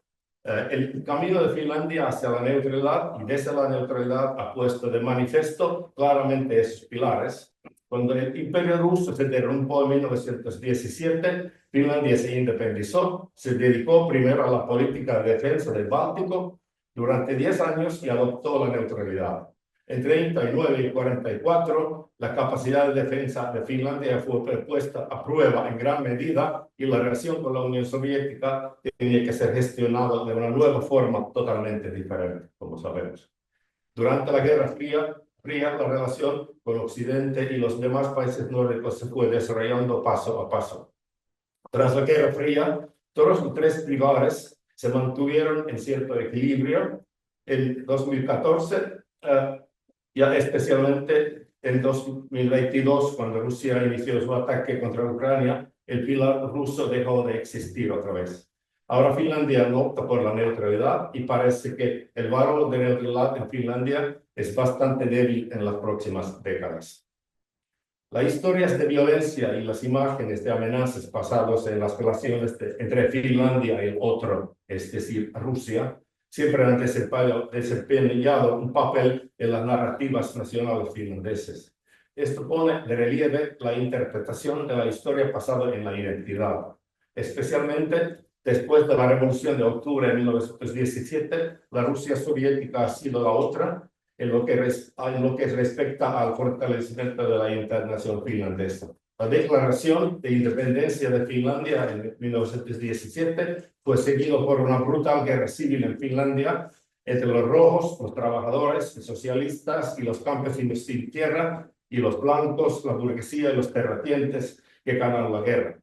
El camino de Finlandia hacia la neutralidad y desde la neutralidad ha puesto de manifiesto claramente esos pilares. Cuando el Imperio ruso se derrumbó en 1917, Finlandia se independizó, se dedicó primero a la política de defensa del Báltico durante 10 años y adoptó la neutralidad. En 39 y 44, la capacidad de defensa de Finlandia fue puesta a prueba en gran medida y la relación con la Unión Soviética tenía que ser gestionada de una nueva forma totalmente diferente, como sabemos. Durante la Guerra Fría, la relación con Occidente y los demás países nórdicos se fue desarrollando paso a paso. Tras la Guerra Fría, todos los 3 pilares se mantuvieron en cierto equilibrio. En 2014, ya especialmente en 2022, cuando Rusia inició su ataque contra Ucrania, el pilar ruso dejó de existir otra vez. Ahora Finlandia no opta por la neutralidad y parece que el valor de neutralidad en Finlandia es bastante débil en las próximas décadas. Las historias de violencia y las imágenes de amenazas basadas en las relaciones entre Finlandia y el otro, es decir, Rusia, siempre han desempeñado un papel en las narrativas nacionales finlandesas. Esto pone de relieve la interpretación de la historia basada en la identidad, especialmente después de la Revolución de Octubre de 1917, la Rusia soviética ha sido la otra en lo que respecta al fortalecimiento de la internación finlandesa. La declaración de independencia de Finlandia en 1917 fue seguido por una brutal guerra civil en Finlandia entre los rojos, los trabajadores, los socialistas y los campesinos sin tierra, y los blancos, la burguesía y los terratenientes que ganaron la guerra.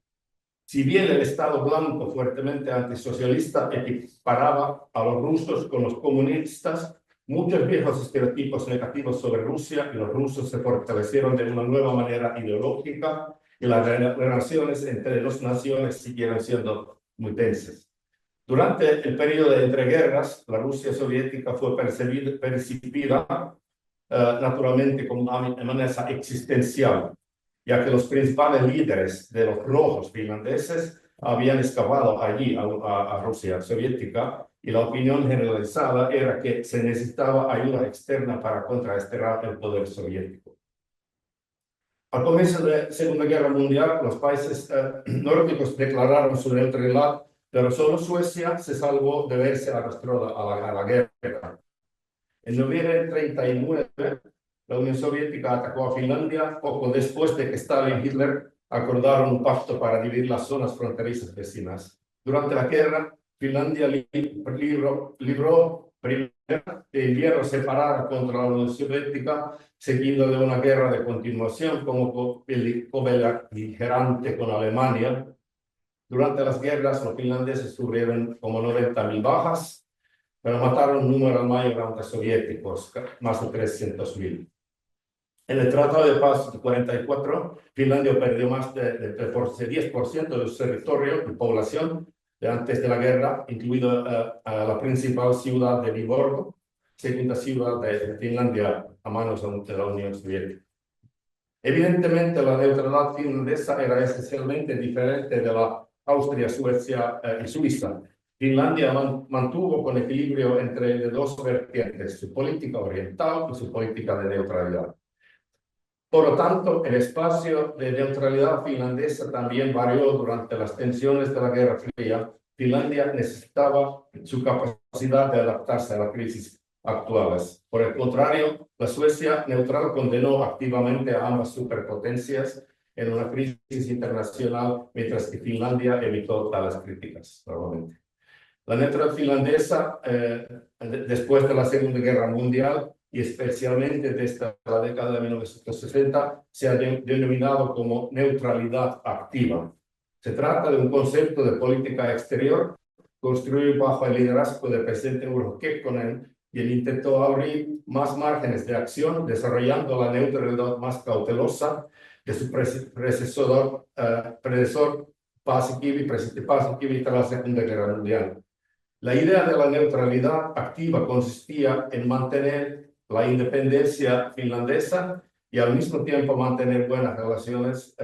Si bien el Estado blanco fuertemente antisocialista equiparaba a los rusos con los comunistas, muchos viejos estereotipos negativos sobre Rusia y los rusos se fortalecieron de una nueva manera ideológica y las relaciones entre las naciones siguieron siendo muy tensas. Durante el periodo de entreguerras, la Rusia soviética fue percibida naturalmente como una amenaza existencial, ya que los principales líderes de los rojos finlandeses habían escapado allí a Rusia soviética y la opinión generalizada era que se necesitaba ayuda externa para contrarrestar el poder soviético. Al comienzo de la Segunda Guerra Mundial, los países nórdicos declararon su neutralidad, pero solo Suecia se salvó de verse arrastrada a la guerra. En noviembre de 1939, la Unión Soviética atacó a Finlandia poco después de que Stalin y Hitler acordaron un pacto para dividir las zonas fronterizas vecinas. Durante la guerra, Finlandia libró primero de invierno separada contra la Unión Soviética, seguido de una guerra de continuación como cobeligerante con Alemania. Durante las guerras, los finlandeses sufrieron como 90.000 bajas, pero mataron un número mayor a los soviéticos, más de 300.000. En el Tratado de Paz de 1944, Finlandia perdió más de 10% de su territorio y población de antes de la guerra, incluido la principal ciudad de Viborgo, segunda ciudad de Finlandia a manos de la Unión Soviética. Evidentemente, la neutralidad finlandesa era esencialmente diferente de la Austria, Suecia y Suiza. Finlandia mantuvo con equilibrio entre dos vertientes, su política oriental y su política de neutralidad. Por lo tanto, el espacio de neutralidad finlandesa también varió durante las tensiones de la Guerra Fría. Finlandia necesitaba su capacidad de adaptarse a las crisis actuales. Por el contrario, la Suecia neutral condenó activamente a ambas superpotencias en una crisis internacional, mientras que Finlandia evitó tales críticas, normalmente. La neutralidad finlandesa, después de la Segunda Guerra Mundial, y especialmente desde la década de 1960, se ha denominado como neutralidad activa. Se trata de un concepto de política exterior construido bajo el liderazgo del presidente Urho Kekkonen y el intento abrir más márgenes de acción, desarrollando la neutralidad más cautelosa de su predecesor presidente Paasikivi tras la Segunda Guerra Mundial. La idea de la neutralidad activa consistía en mantener la independencia finlandesa y al mismo tiempo mantener buenas relaciones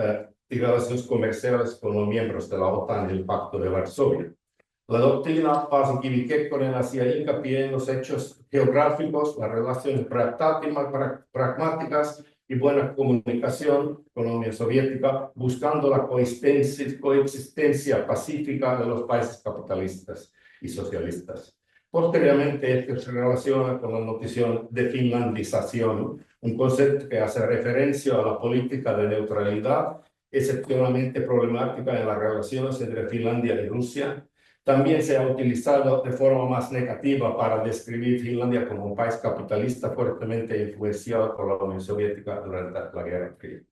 y relaciones comerciales con los miembros de la OTAN y el Pacto de Varsovia. La doctrina Paasikivi-Kekkonen hacía hincapié en los hechos geográficos, las relaciones pragmáticas y buena comunicación con la Unión Soviética, buscando la coexistencia pacífica de los países capitalistas y socialistas. Posteriormente, esto se relaciona con la noción de finlandización, un concepto que hace referencia a la política de neutralidad, excepcionalmente problemática en las relaciones entre Finlandia y Rusia. También se ha utilizado de forma más negativa para describir Finlandia como un país capitalista fuertemente influenciado por la Unión Soviética durante la Guerra Fría.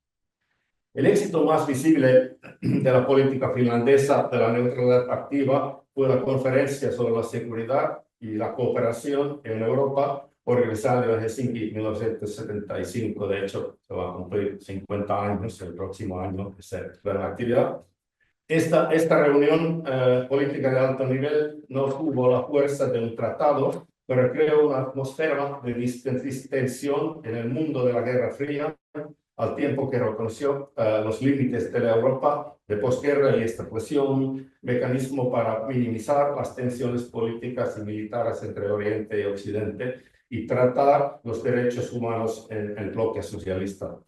El éxito más visible de la política finlandesa de la neutralidad activa fue la Conferencia sobre la Seguridad y la Cooperación en Europa, organizada en Helsinki en 1975. De hecho, se va a cumplir 50 años el próximo año de ser la actividad. Esta reunión política de alto nivel no tuvo la fuerza de un tratado, pero creó una atmósfera de distensión en el mundo de la Guerra Fría, al tiempo que reconoció los límites de la Europa de posguerra y estableció un mecanismo para minimizar las tensiones políticas y militares entre Oriente y Occidente y tratar los derechos humanos en el bloque socialista.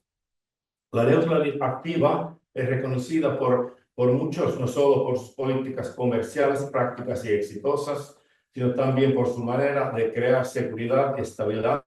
La neutralidad activa es reconocida por muchos, no solo por sus políticas comerciales prácticas y exitosas, sino también por su manera de crear seguridad y estabilidad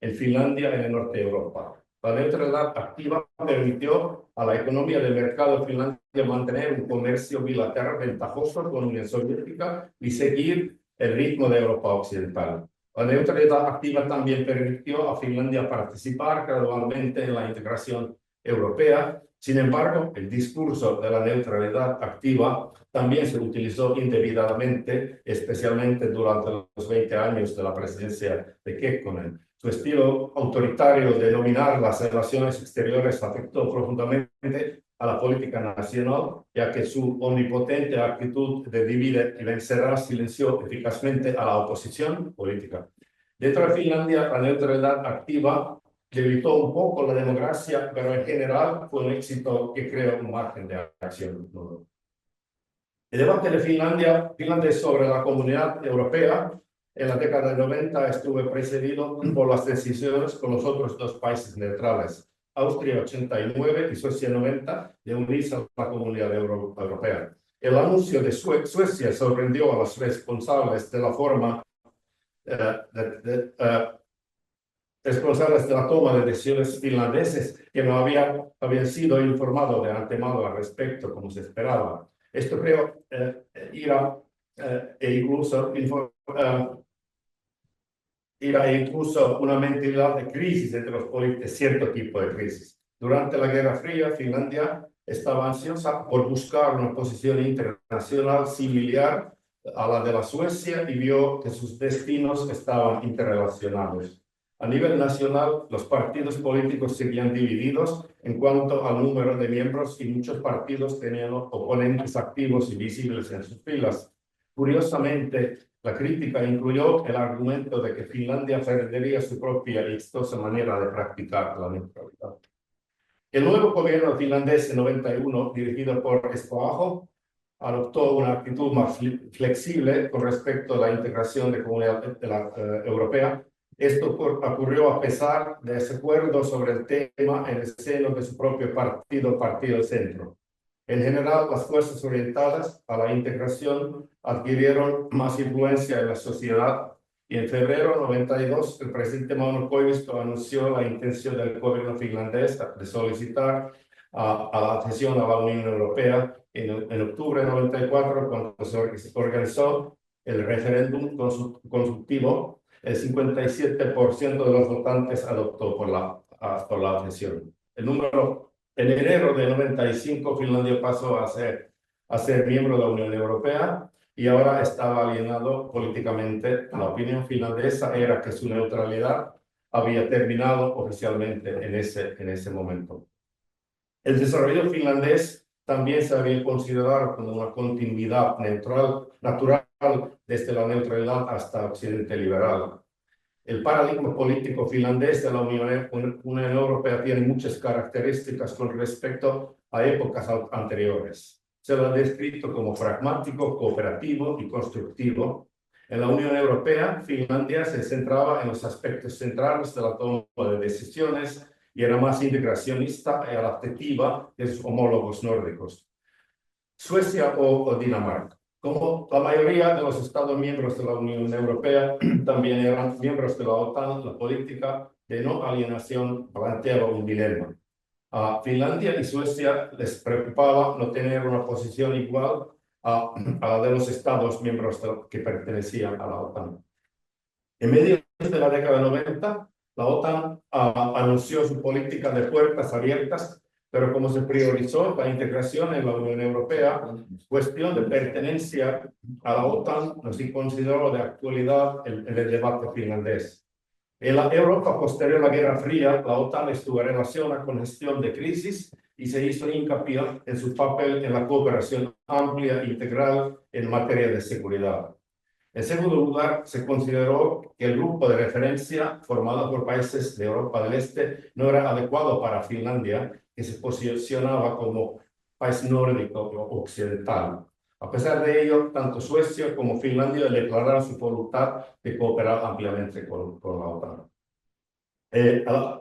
en Finlandia y en el norte de Europa. La neutralidad activa permitió a la economía del mercado de Finlandia mantener un comercio bilateral ventajoso con la Unión Soviética y seguir el ritmo de Europa Occidental. La neutralidad activa también permitió a Finlandia participar gradualmente en la integración Europea. Sin embargo, el discurso de la neutralidad activa también se utilizó indebidamente, especialmente durante los 20 años de la presidencia de Kekkonen. Su estilo autoritario de dominar las relaciones exteriores afectó profundamente a la política nacional, ya que su omnipotente actitud de divide y vencerá silenció eficazmente a la oposición política. Dentro de Finlandia, la neutralidad activa debilitó un poco la democracia, pero en general fue un éxito que creó un margen de acción. El debate de finlandés sobre la Comunidad Europea en la década de 90 estuvo precedido por las decisiones con los otros dos países neutrales, Austria 89 y Suecia 90, de unirse a la Comunidad Europea. El anuncio de Suecia sorprendió a los responsables de la forma responsables de la toma de decisiones finlandeses que no habían sido informados de antemano al respecto como se esperaba. Esto creo incluso una mentalidad de crisis entre los políticos, cierto tipo de crisis. Durante la Guerra Fría, Finlandia estaba ansiosa por buscar una posición internacional similar a la de la Suecia y vio que sus destinos estaban interrelacionados. A nivel nacional, los partidos políticos seguían divididos en cuanto al número de miembros y muchos partidos tenían oponentes activos y visibles en sus filas. Curiosamente, la crítica incluyó el argumento de que Finlandia perdería su propia y exitosa manera de practicar la neutralidad. El nuevo gobierno finlandés en 91, dirigido por Espoo, adoptó una actitud más flexible con respecto a la integración de la Comunidad Europea. Esto ocurrió a pesar de desacuerdos sobre el tema en el seno de su propio partido, Partido Centro. En general, las fuerzas orientadas a la integración adquirieron más influencia en la sociedad y en febrero de 92 el presidente Mauno Koivisto anunció la intención del gobierno finlandés de solicitar a la adhesión a la Unión Europea en octubre de 94, cuando se organizó el referéndum consultivo. El 57% de los votantes adoptó por la adhesión. En enero de 95, Finlandia pasó a ser miembro de la Unión Europea y ahora estaba alienado políticamente. La opinión finlandesa era que su neutralidad había terminado oficialmente en ese momento. El desarrollo finlandés también se había considerado como una continuidad natural desde la neutralidad hasta Occidente liberal. El paradigma político finlandés de la Unión Europea tiene muchas características con respecto a épocas anteriores. Se lo ha descrito como pragmático, cooperativo y constructivo. En la Unión Europea, Finlandia se centraba en los aspectos centrales de la toma de decisiones y era más integracionista y adaptativa que sus homólogos nórdicos. Suecia o Dinamarca. Como la mayoría de los Estados miembros de la Unión Europea también eran miembros de la OTAN, la política de no alienación planteaba un dilema. A Finlandia y Suecia les preocupaba no tener una posición igual a la de los Estados miembros que pertenecían a la OTAN. En medio de la década de 90, la OTAN anunció su política de puertas abiertas, pero como se priorizó la integración en la Unión Europea, cuestión de pertenencia a la OTAN no se consideró de actualidad en el debate finlandés. En la Europa posterior a la Guerra Fría, la OTAN estuvo relacionada con gestión de crisis y se hizo hincapié en su papel en la cooperación amplia e integral en materia de seguridad. En segundo lugar, se consideró que el grupo de referencia formado por países de Europa del Este no era adecuado para Finlandia, que se posicionaba como país nórdico o occidental. A pesar de ello, tanto Suecia como Finlandia declararon su voluntad de cooperar ampliamente con la OTAN.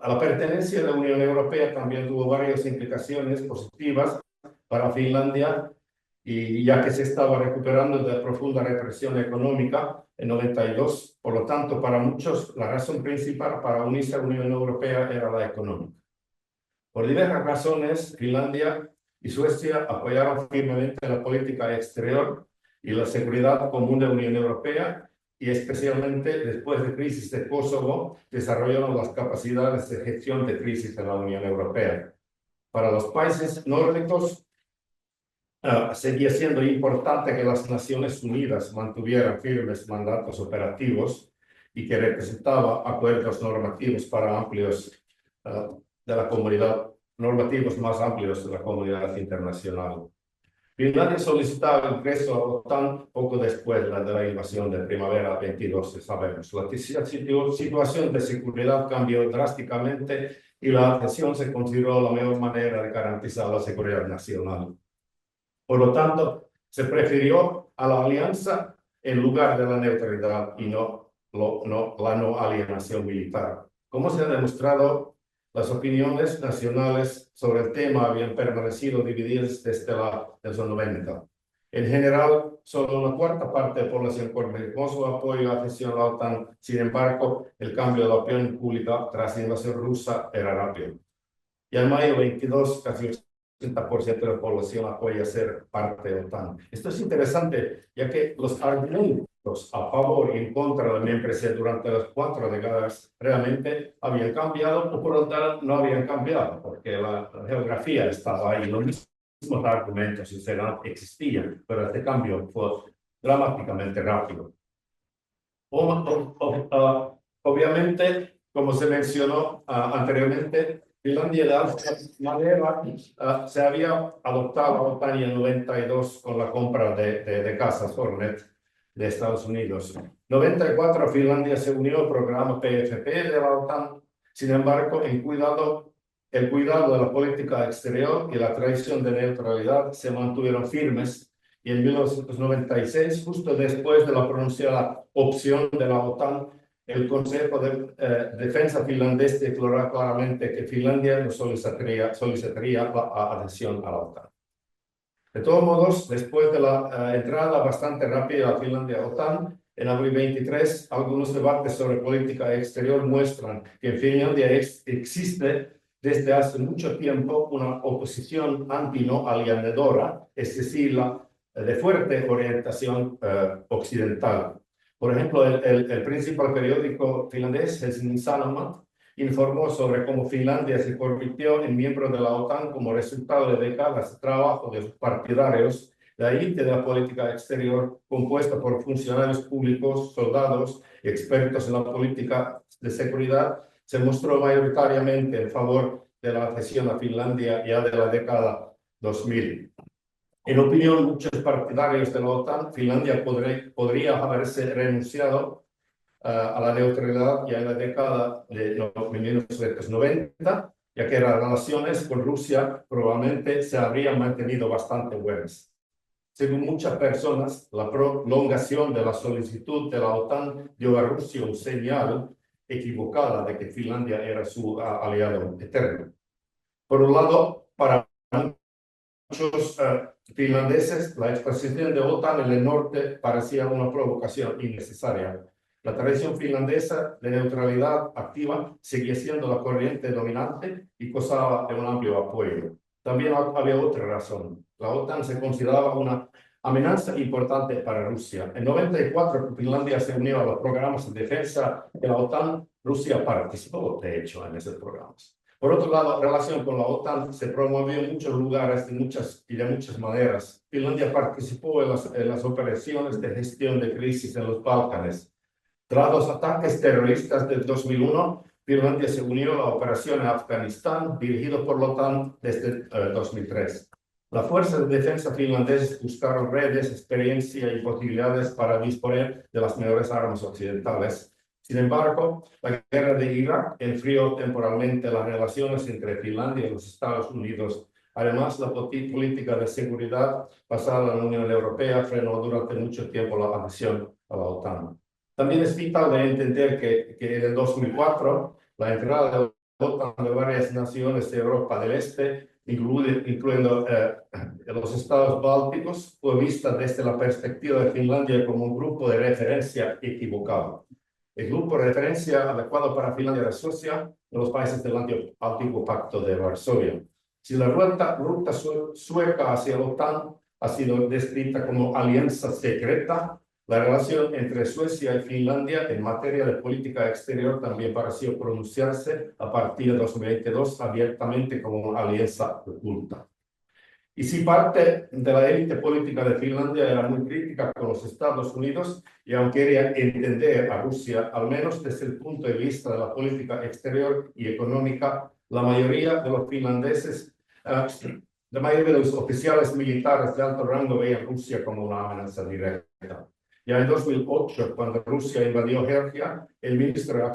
A la pertenencia de la Unión Europea también tuvo varias implicaciones positivas para Finlandia, y ya que se estaba recuperando de la profunda represión económica en 92, por lo tanto, para muchos la razón principal para unirse a la Unión Europea era la económica. Por diversas razones, Finlandia y Suecia apoyaron firmemente la política exterior y la seguridad común de la Unión Europea, y especialmente después de la crisis de Kosovo, desarrollaron las capacidades de gestión de crisis en la Unión Europea. Para los países nórdicos, seguía siendo importante que las Naciones Unidas mantuvieran firmes mandatos operativos y que representaba acuerdos normativos para amplios de la comunidad, normativos más amplios de la comunidad internacional. Finlandia solicitaba el ingreso a la OTAN poco después de la invasión de primavera 22, sabemos. La situación de seguridad cambió drásticamente y la adhesión se consideró la mejor manera de garantizar la seguridad nacional. Por lo tanto, se prefirió a la alianza en lugar de la neutralidad y la no alienación militar. Como se ha demostrado, las opiniones nacionales sobre el tema habían permanecido divididas desde los 90. En general, solo una cuarta parte de la población confirmó su apoyo a la adhesión a la OTAN. Sin embargo, el cambio de la opinión pública tras la invasión rusa era rápido. Y en mayo 22, casi 80% de la población apoya ser parte de la OTAN. Esto es interesante, ya que los argumentos a favor y en contra de la membresía durante las 4 décadas realmente habían cambiado, o por lo tanto no habían cambiado, porque la geografía estaba ahí, los mismos argumentos sinceramente existían, pero este cambio fue dramáticamente rápido. Obviamente, como se mencionó anteriormente, Finlandia de alguna manera se había adoptado a la OTAN en 92 con la compra de casas Hornet de Estados Unidos. En 94 Finlandia se unió al programa PFP de la OTAN. Sin embargo, el cuidado de la política exterior y la tradición de neutralidad se mantuvieron firmes. Y en 1996, justo después de la pronunciada opción de la OTAN, el Consejo de Defensa finlandés declaró claramente que Finlandia no solicitaría la adhesión a la OTAN. De todos modos, después de la entrada bastante rápida de Finlandia a la OTAN, en abril 23, algunos debates sobre política exterior muestran que en Finlandia existe desde hace mucho tiempo una oposición anti-no alienadora, es decir, de fuerte orientación occidental. Por ejemplo, el principal periódico finlandés, Helsingin Sanomat, informó sobre cómo Finlandia se convirtió en miembro de la OTAN como resultado de décadas de trabajo de sus partidarios. La élite de la política exterior, compuesta por funcionarios públicos, soldados y expertos en la política de seguridad, se mostró mayoritariamente en favor de la adhesión a Finlandia ya de la década 2000. En opinión de muchos partidarios de la OTAN, Finlandia podría haberse renunciado a la neutralidad ya en la década de 1990, ya que las relaciones con Rusia probablemente se habrían mantenido bastante buenas. Según muchas personas, la prolongación de la solicitud de la OTAN dio a Rusia una señal equivocada de que Finlandia era su aliado eterno. Por un lado, para muchos finlandeses, la exposición de OTAN en el norte parecía una provocación innecesaria. La tradición finlandesa de neutralidad activa seguía siendo la corriente dominante y gozaba de un amplio apoyo. También había otra razón. La OTAN se consideraba una amenaza importante para Rusia. En 94, Finlandia se unió a los programas de defensa de la OTAN. Rusia participó, de hecho, en esos programas. Por otro lado, la relación con la OTAN se promovió en muchos lugares de muchas maneras. Finlandia participó en las operaciones de gestión de crisis en los Balcanes. Tras los ataques terroristas del 2001, Finlandia se unió a la operación en Afganistán, dirigido por la OTAN desde 2003. Las fuerzas de defensa finlandesas buscaron redes, experiencia y posibilidades para disponer de las mejores armas occidentales. Sin embargo, la guerra de Irak enfrió temporalmente las relaciones entre Finlandia y los Estados Unidos. Además, la política de seguridad basada en la Unión Europea frenó durante mucho tiempo la adhesión a la OTAN. También es vital de entender que en el 2004 la entrada de la OTAN de varias naciones de Europa del Este, incluyendo los estados bálticos, fue vista desde la perspectiva de Finlandia como un grupo de referencia equivocado. El grupo de referencia adecuado para Finlandia era Suecia y los países del antiguo Pacto de Varsovia. Si la ruta sueca hacia la OTAN ha sido descrita como alianza secreta, La relación entre Suecia y Finlandia en materia de política exterior también pareció pronunciarse a partir de 2022 abiertamente como una alianza oculta. Y si parte de la élite política de Finlandia era muy crítica con los Estados Unidos y aún quería entender a Rusia, al menos desde el punto de vista de la política exterior y económica, la mayoría de los finlandeses, la mayoría de los oficiales militares de alto rango veían a Rusia como una amenaza directa. Ya en 2008, cuando Rusia invadió Georgia, el ministro de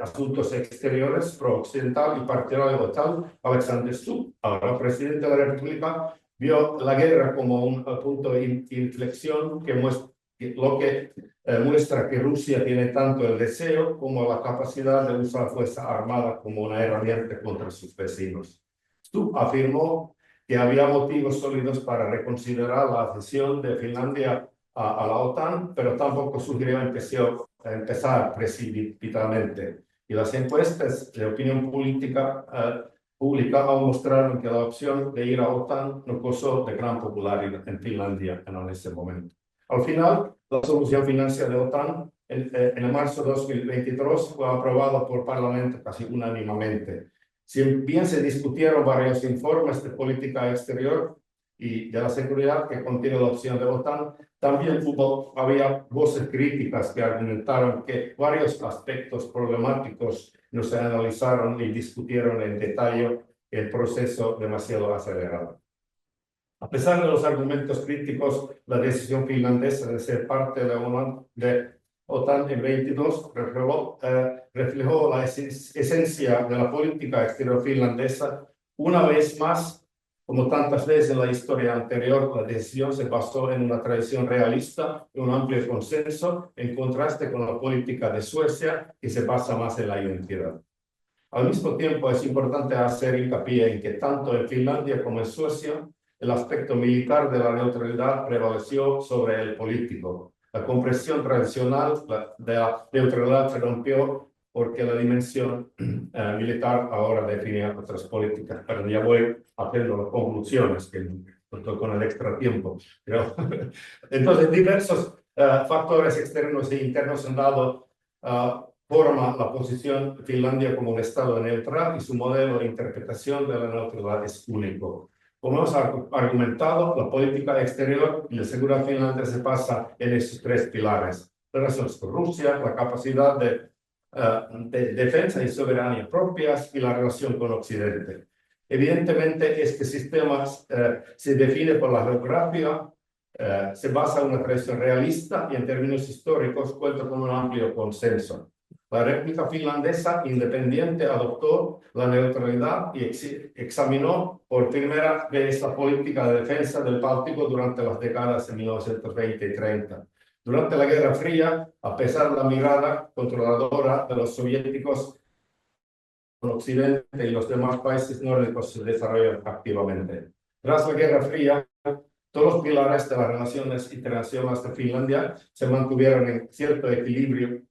Asuntos Exteriores pro-occidental y partidario de OTAN, Alexander Stubb, ahora presidente de la República, vio la guerra como un punto de inflexión que muestra que Rusia tiene tanto el deseo como la capacidad de usar la fuerza armada como una herramienta contra sus vecinos. Stubb afirmó que había motivos sólidos para reconsiderar la adhesión de Finlandia a la OTAN, pero tampoco sugirió empezar precipitadamente. Y las encuestas de opinión pública aún mostraron que la opción de ir a OTAN no gozó de gran popularidad en Finlandia en ese momento. Al final, la solución financiera de OTAN en el marzo de 2022 fue aprobada por el Parlamento casi unánimemente. Si bien se discutieron varios informes de política exterior y de la seguridad que contiene la opción de OTAN, también había voces críticas que argumentaron que varios aspectos problemáticos no se analizaron y discutieron en detalle el proceso demasiado acelerado. A pesar de los argumentos críticos, la decisión finlandesa de ser parte de OTAN en 22 reflejó la esencia de la política exterior finlandesa. Una vez más, como tantas veces en la historia anterior, la decisión se basó en una tradición realista y un amplio consenso, en contraste con la política de Suecia, que se basa más en la identidad. Al mismo tiempo, es importante hacer hincapié en que tanto en Finlandia como en Suecia, el aspecto militar de la neutralidad prevaleció sobre el político. La comprensión tradicional de la neutralidad se rompió porque la dimensión militar ahora definía otras políticas. Pero ya voy haciendo las conclusiones, que estoy con el extra tiempo. Pero, entonces, diversos factores externos e internos han dado forma la posición de Finlandia como un estado neutral y su modelo de interpretación de la neutralidad es único. Como hemos argumentado, la política exterior y la seguridad finlandesa se basa en esos tres pilares: relaciones con Rusia, la capacidad de defensa y soberanía propias y la relación con Occidente. Evidentemente, este sistema se define por la geografía, se basa en una tradición realista y en términos históricos cuenta con un amplio consenso. La República Finlandesa independiente adoptó la neutralidad y examinó por primera vez la política de defensa del Báltico durante las décadas de 1920 y 30. Durante la Guerra Fría, a pesar de la mirada controladora de los soviéticos, el Occidente y los demás países nórdicos se desarrollaron activamente. Tras la Guerra Fría, todos los pilares de las relaciones internacionales de Finlandia se mantuvieron en cierto equilibrio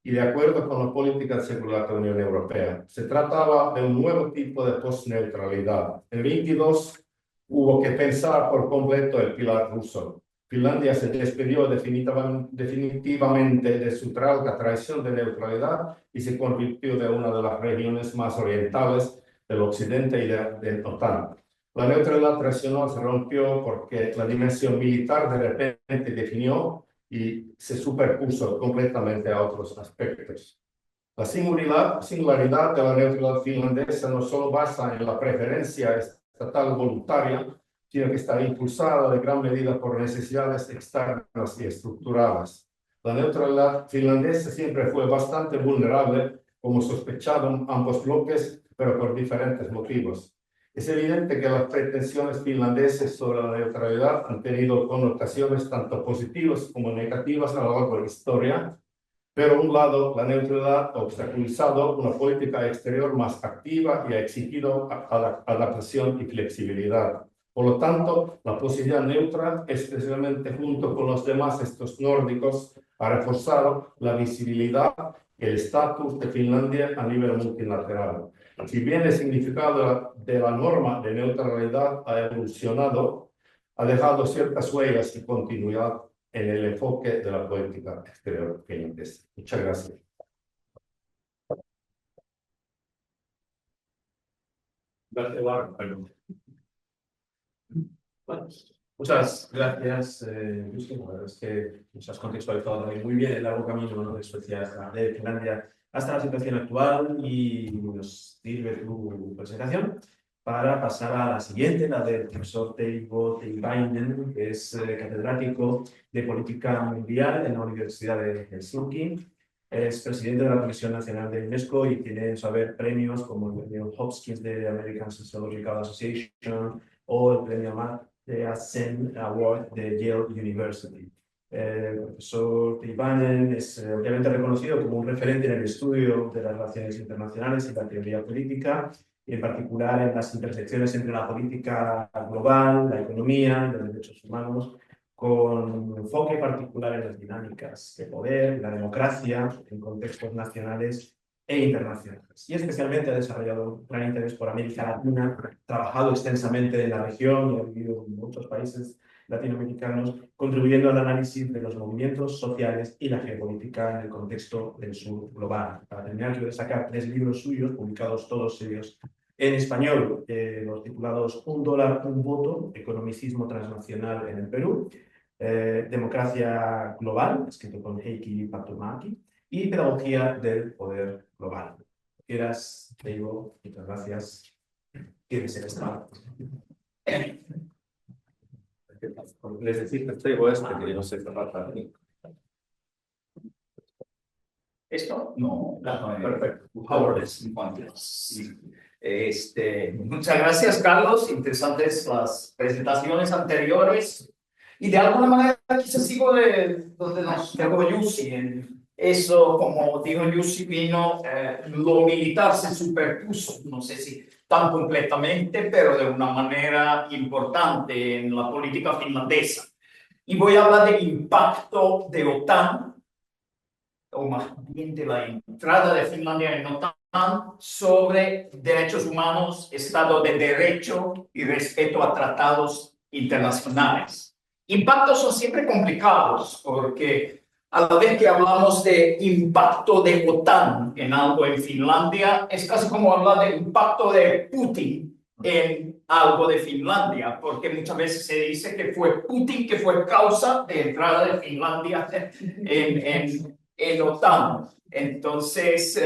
y de acuerdo con la política de seguridad de la Unión Europea. Se trataba de un nuevo tipo de postneutralidad. En 22 hubo que pensar por completo el pilar ruso. Finlandia se despidió definitivamente de su trauca tradición de neutralidad y se convirtió en una de las regiones más orientales del occidente y de OTAN. La neutralidad tradicional se rompió porque la dimensión militar de repente definió y se superpuso completamente a otros aspectos. La singularidad de la neutralidad finlandesa no solo basa en la preferencia estatal voluntaria, sino que está impulsada de gran medida por necesidades externas y estructurales. La neutralidad finlandesa siempre fue bastante vulnerable, como sospechaban ambos bloques, pero por diferentes motivos. Es evidente que las pretensiones finlandesas sobre la neutralidad han tenido connotaciones tanto positivas como negativas a lo largo de la historia, pero por un lado, la neutralidad ha obstaculizado una política exterior más activa y ha exigido adaptación y flexibilidad. Por lo tanto, la posición neutra, especialmente junto con los demás estos nórdicos, ha reforzado la visibilidad y el estatus de Finlandia a nivel multilateral. Si bien el significado de la norma de neutralidad ha evolucionado, ha dejado ciertas huellas y continuidad en el enfoque de la política exterior finlandesa. Muchas gracias. Bueno, muchas gracias, Luis. La verdad es que nos has contextualizado también muy bien el largo camino, ¿no?, de Suecia, de Finlandia hasta la situación actual, y nos sirve tu presentación para pasar a la siguiente, la del profesor Teivo Teivainen, que es catedrático de Política Mundial en la Universidad de Helsinki. Es presidente de la Comisión Nacional de UNESCO y tiene en su haber premios como el premio Hopkins de American Sociological Association o el premio Sen Award de Yale University. El profesor Teivainen es obviamente reconocido como un referente en el estudio de las relaciones internacionales y la teoría política, y en particular en las intersecciones entre la política global, la economía y los derechos humanos, con un enfoque particular en las dinámicas de poder, la democracia en contextos nacionales e internacionales. Y especialmente ha desarrollado un gran interés por América Latina, ha trabajado extensamente en la región y ha vivido en muchos países latinoamericanos, contribuyendo al análisis de los movimientos sociales y la geopolítica en el contexto del sur global. Para terminar, quiero destacar 3 libros suyos, publicados todos ellos en español, los titulados Un dólar, un voto, economicismo transnacional en el Perú, Democracia global, escrito con Heikki Patomäki, y Pedagogía del poder global. Quieras, Teivo, muchas gracias. Tienes el estado. Les decir que Teivo que no se trata de... ¿Esto? No, Perfecto. Powerless. Muchas gracias, Carlos. Interesantes las presentaciones anteriores. Y de alguna manera quizás sigo de donde nos dejó Jussi. En eso, como dijo Jussi, vino lo militar se superpuso, no sé si tan completamente, pero de una manera importante en la política finlandesa. Y voy a hablar del impacto de OTAN, o más bien de la entrada de Finlandia en OTAN, sobre derechos humanos, Estado de Derecho y respeto a tratados internacionales. Impactos son siempre complicados porque a la vez que hablamos de impacto de OTAN en algo en Finlandia, es casi como hablar de impacto de Putin en algo de Finlandia, porque muchas veces se dice que fue Putin que fue causa de entrada de Finlandia en OTAN. Entonces,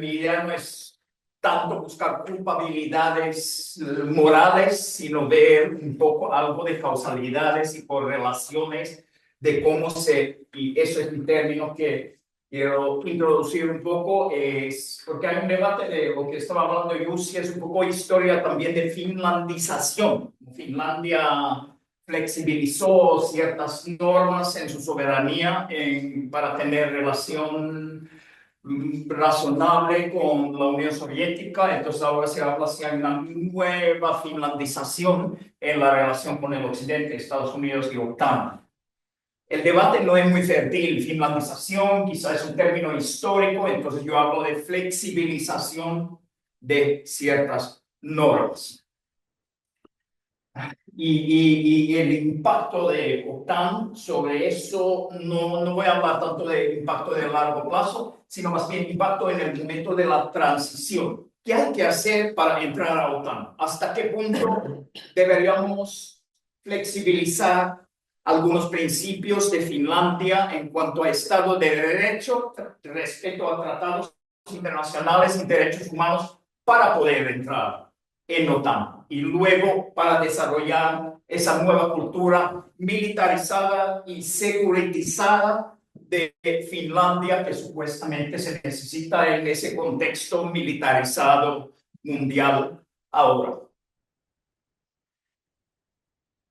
mi idea no es tanto buscar culpabilidades morales, sino ver un poco algo de causalidades y correlaciones de cómo y eso es un término que quiero introducir un poco, es porque hay un debate de lo que estaba hablando Jussi, es un poco historia también de finlandización. Finlandia flexibilizó ciertas normas en su soberanía para tener relación razonable con la Unión Soviética, entonces ahora se habla si hay una nueva finlandización en la relación con el Occidente, Estados Unidos y OTAN. El debate no es muy fértil, finlandización quizás es un término histórico, entonces yo hablo de flexibilización de ciertas normas. Y el impacto de OTAN sobre eso, no voy a hablar tanto de impacto de largo plazo, sino más bien impacto en el momento de la transición. ¿Qué hay que hacer para entrar a OTAN? ¿Hasta qué punto deberíamos flexibilizar algunos principios de Finlandia en cuanto a Estado de Derecho, respeto a tratados internacionales y derechos humanos para poder entrar en OTAN? Y luego para desarrollar esa nueva cultura militarizada y securitizada de Finlandia que supuestamente se necesita en ese contexto militarizado mundial ahora.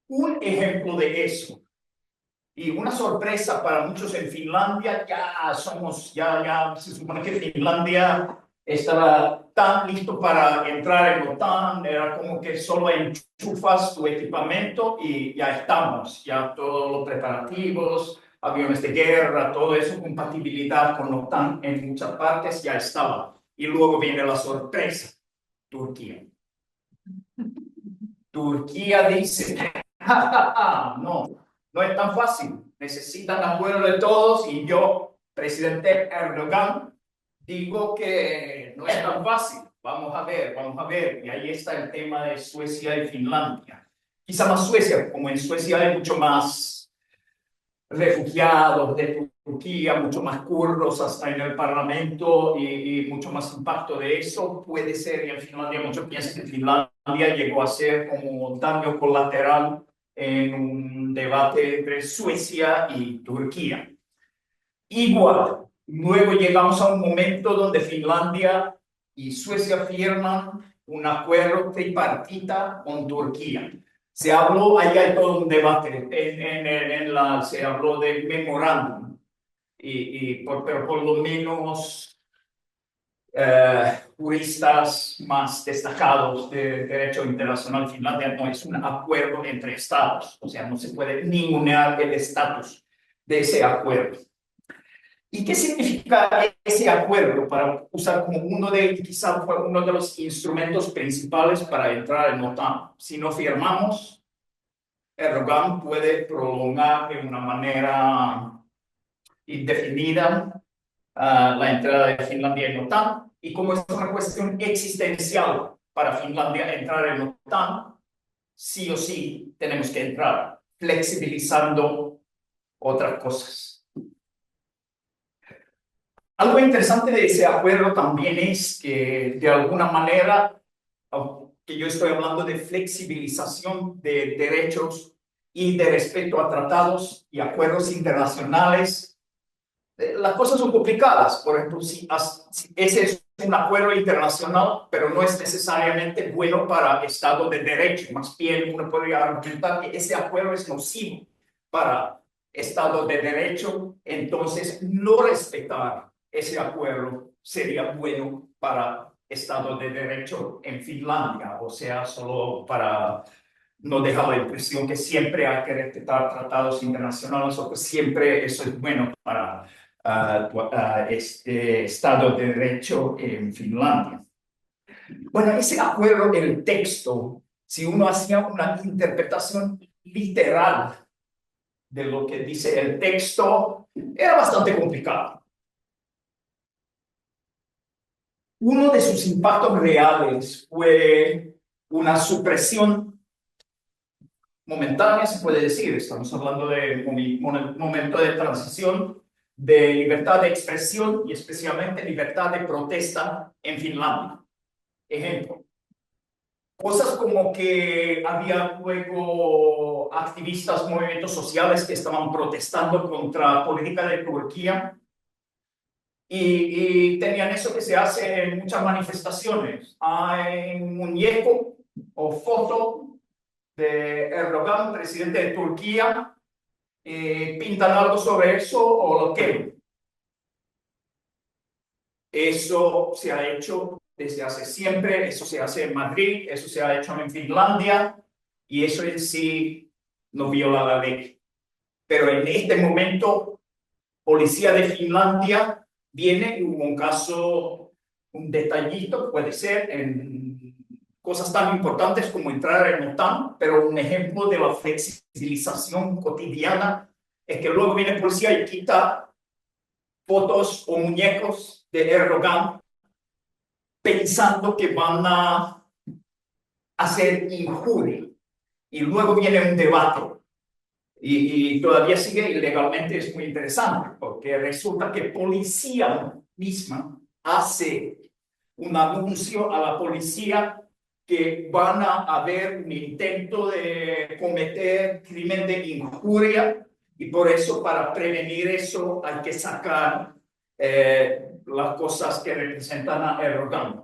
Un ejemplo de eso y una sorpresa para muchos en Finlandia, ya se supone que Finlandia estaba tan listo para entrar en OTAN, era como que solo enchufas tu equipamiento y ya estamos, ya todos los preparativos, aviones de guerra, todo eso, compatibilidad con OTAN en muchas partes ya estaba. Y luego viene la sorpresa, Turquía. Turquía dice, no, no es tan fácil. Necesitan acuerdo de todos y yo, presidente Erdogan, digo que no es tan fácil. Vamos a ver, vamos a ver. Y ahí está el tema de Suecia y Finlandia. Quizá más Suecia, como en Suecia hay mucho más refugiados de Turquía, mucho más kurdos hasta en el Parlamento y mucho más impacto de eso. Puede ser, y en Finlandia muchos piensan que Finlandia llegó a ser como un daño colateral en un debate entre Suecia y Turquía. Igual, luego llegamos a un momento donde Finlandia y Suecia firman un acuerdo tripartita con Turquía. Se habló, ahí hay todo un debate, se habló del memorándum, pero por lo menos juristas más destacados de derecho internacional, Finlandia no es un acuerdo entre estados, o sea, no se puede ningunear el estatus de ese acuerdo. ¿Y qué significa ese acuerdo? Para usar como quizá fue uno de los instrumentos principales para entrar en la OTAN. Si no firmamos, Erdogan puede prolongar de una manera indefinida la entrada de Finlandia en la OTAN. Y como es una cuestión existencial para Finlandia entrar en la OTAN, sí o sí tenemos que entrar, flexibilizando otras cosas. Algo interesante de ese acuerdo también es que, de alguna manera, que yo estoy hablando de flexibilización de derechos y de respeto a tratados y acuerdos internacionales, las cosas son complicadas. Por ejemplo, si ese es un acuerdo internacional, pero no es necesariamente bueno para Estado de Derecho. Más bien, uno podría argumentar que ese acuerdo es nocivo para Estado de Derecho, entonces no respetar ese acuerdo sería bueno para Estado de Derecho en Finlandia, o sea, solo para no dejar la impresión que siempre hay que respetar tratados internacionales o que siempre eso es bueno para este Estado de Derecho en Finlandia. Bueno, ese acuerdo, el texto, si uno hacía una interpretación literal de lo que dice el texto, era bastante complicado. Uno de sus impactos reales fue una supresión momentánea, se puede decir. Estamos hablando de un momento de transición de libertad de expresión y especialmente libertad de protesta en Finlandia. Ejemplo, cosas como que había luego activistas, movimientos sociales que estaban protestando contra la política de Turquía. Y tenían eso que se hace en muchas manifestaciones. Hay un muñeco o foto de Erdogan, presidente de Turquía, pintan algo sobre eso o lo queman. Eso se ha hecho desde hace siempre, eso se hace en Madrid, eso se ha hecho en Finlandia y eso en sí no viola la ley. Pero en este momento, policía de Finlandia viene y hubo un caso, un detallito, puede ser en cosas tan importantes como entrar en OTAN, pero un ejemplo de la flexibilización cotidiana es que luego viene policía y quita fotos o muñecos de Erdogan pensando que van a hacer injuria. Y luego viene un debate. Y todavía sigue ilegalmente, es muy interesante, porque resulta que policía misma hace un anuncio a la policía que van a haber un intento de cometer crimen de injuria y por eso para prevenir eso hay que sacar las cosas que representan a Erdogan.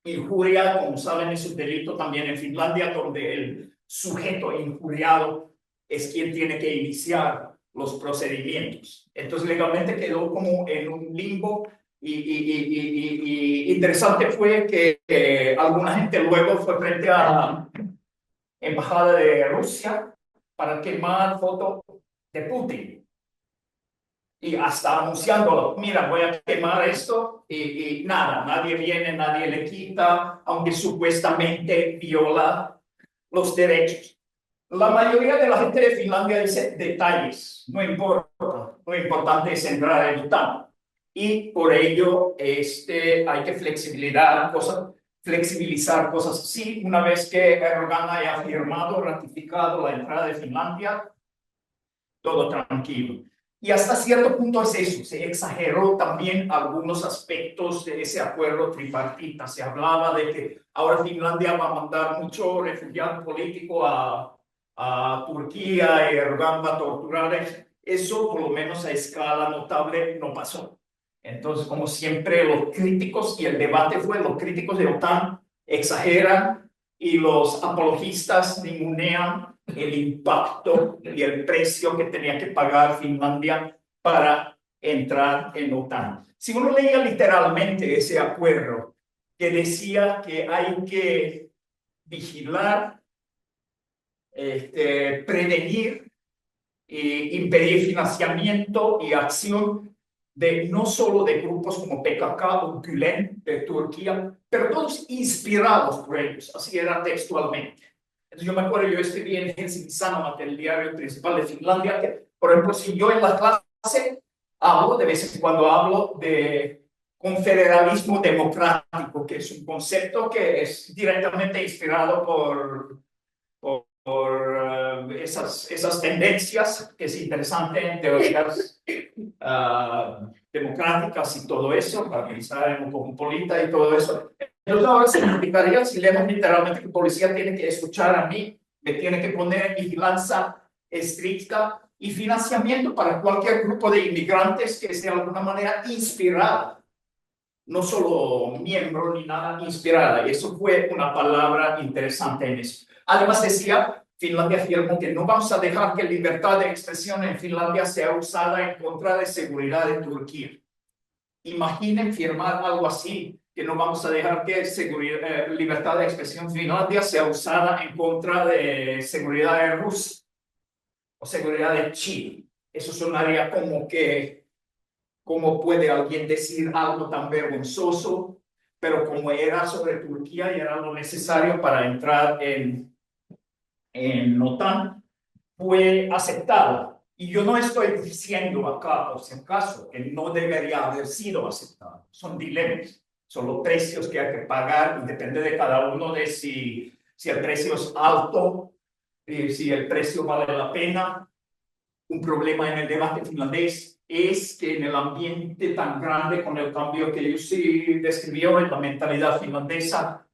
Injuria, como saben, es un delito también en Finlandia, donde el sujeto injuriado es quien tiene que iniciar los procedimientos. Entonces, legalmente quedó como en un limbo y interesante fue que alguna gente luego fue frente a la embajada de Rusia para quemar fotos de Putin. Y hasta anunciándolo, mira, voy a quemar esto y nada, nadie viene, nadie le quita, aunque supuestamente viola los derechos. La mayoría de la gente de Finlandia dice detalles, no importa, lo importante es entrar en OTAN. Y por ello hay que flexibilizar cosas así. Una vez que Erdogan haya firmado, ratificado la entrada de Finlandia, todo tranquilo. Y hasta cierto punto es eso, se exageró también algunos aspectos de ese acuerdo tripartita. Se hablaba de que ahora Finlandia va a mandar mucho refugiado político a Turquía y Erdogan va a torturar. Eso, por lo menos a escala notable, no pasó. Entonces, como siempre, los críticos, y el debate fue, los críticos de OTAN exageran y los apologistas ningunean el impacto y el precio que tenía que pagar Finlandia para entrar en OTAN. Si uno leía literalmente ese acuerdo que decía que hay que vigilar, prevenir e impedir financiamiento y acción de no solo de grupos como PKK o Gülen de Turquía, pero todos inspirados por ellos, así era textualmente. Entonces yo me acuerdo, yo escribí en Helsingin Sanomat, el diario principal de Finlandia, que por ejemplo si yo en la clase hablo, de vez en cuando hablo de confederalismo democrático, que es un concepto que es directamente inspirado por esas tendencias, que es interesante en teorías democráticas y todo eso, para pensar en un cosmopolita y todo eso. Entonces ahora significaría, si leemos literalmente, que la policía tiene que escuchar a mí, me tiene que poner vigilancia estricta y financiamiento para cualquier grupo de inmigrantes que sea de alguna manera inspirada, no solo miembro ni nada, inspirada. Y eso fue una palabra interesante en eso. Además decía, Finlandia afirmó que no vamos a dejar que libertad de expresión en Finlandia sea usada en contra de seguridad de Turquía. Imaginen firmar algo así, que no vamos a dejar que libertad de expresión en Finlandia sea usada en contra de seguridad de Rusia o seguridad de Chile. Eso sonaría como que, ¿cómo puede alguien decir algo tan vergonzoso? Pero como era sobre Turquía y era lo necesario para entrar en OTAN, fue aceptado. Y yo no estoy diciendo acá, por si acaso, que no debería haber sido aceptado. Son dilemas, son los precios que hay que pagar y depende de cada uno de si el precio es alto, si el precio vale la pena. Un problema en el debate finlandés es que en el ambiente tan grande, con el cambio que yo sí describió en la mentalidad finlandesa,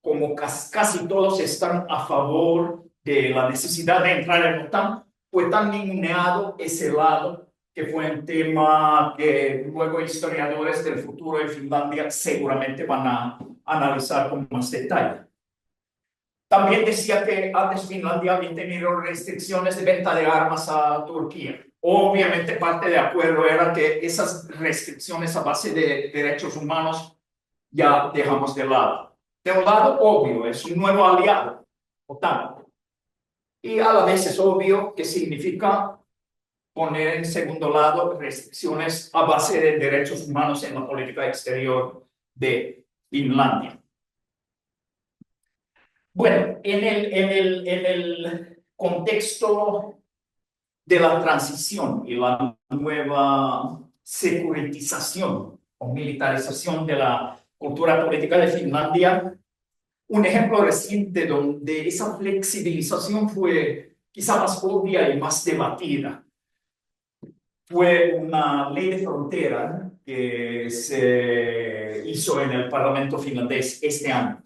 como casi todos están a favor de la necesidad de entrar en OTAN, fue tan ninguneado ese lado que fue un tema que luego historiadores del futuro de Finlandia seguramente van a analizar con más detalle. También decía que antes Finlandia había tenido restricciones de venta de armas a Turquía. Obviamente parte de acuerdo era que esas restricciones a base de derechos humanos ya dejamos de lado. De un lado, obvio, es un nuevo aliado, OTAN. Y a la vez es obvio que significa poner en segundo lado restricciones a base de derechos humanos en la política exterior de Finlandia. Bueno, en el contexto de la transición y la nueva securitización o militarización de la cultura política de Finlandia, un ejemplo reciente donde esa flexibilización fue quizá más obvia y más debatida fue una ley de frontera que se hizo en el Parlamento finlandés este año.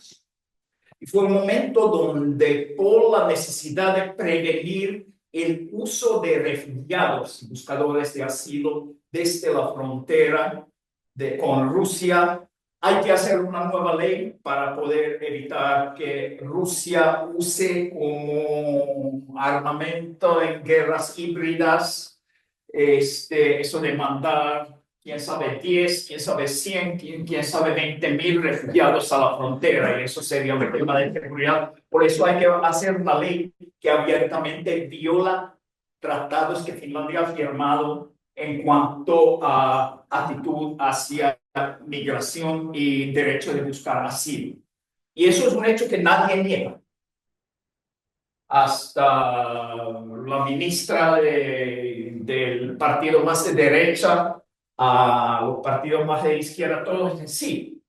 Y fue un momento donde, por la necesidad de prevenir el uso de refugiados y buscadores de asilo desde la frontera con Rusia, hay que hacer una nueva ley para poder evitar que Rusia use como armamento en guerras híbridas eso de mandar, quién sabe, 10, quién sabe, 100, quién sabe, 20.000 refugiados a la frontera, y eso sería un tema de seguridad. Por eso hay que hacer una ley que abiertamente viola tratados que Finlandia ha firmado en cuanto a actitud hacia migración y derecho de buscar asilo. Y eso es un hecho que nadie niega. hasta la ministra del partido más de derecha a los partidos más de izquierda, todos dicen sí,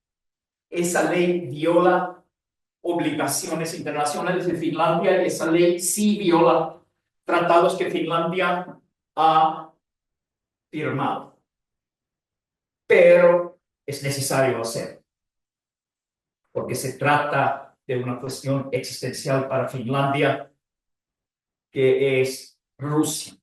esa ley viola obligaciones internacionales de Finlandia y esa ley sí viola tratados que Finlandia ha firmado. Pero es necesario hacer, porque se trata de una cuestión existencial para Finlandia, que es Rusia.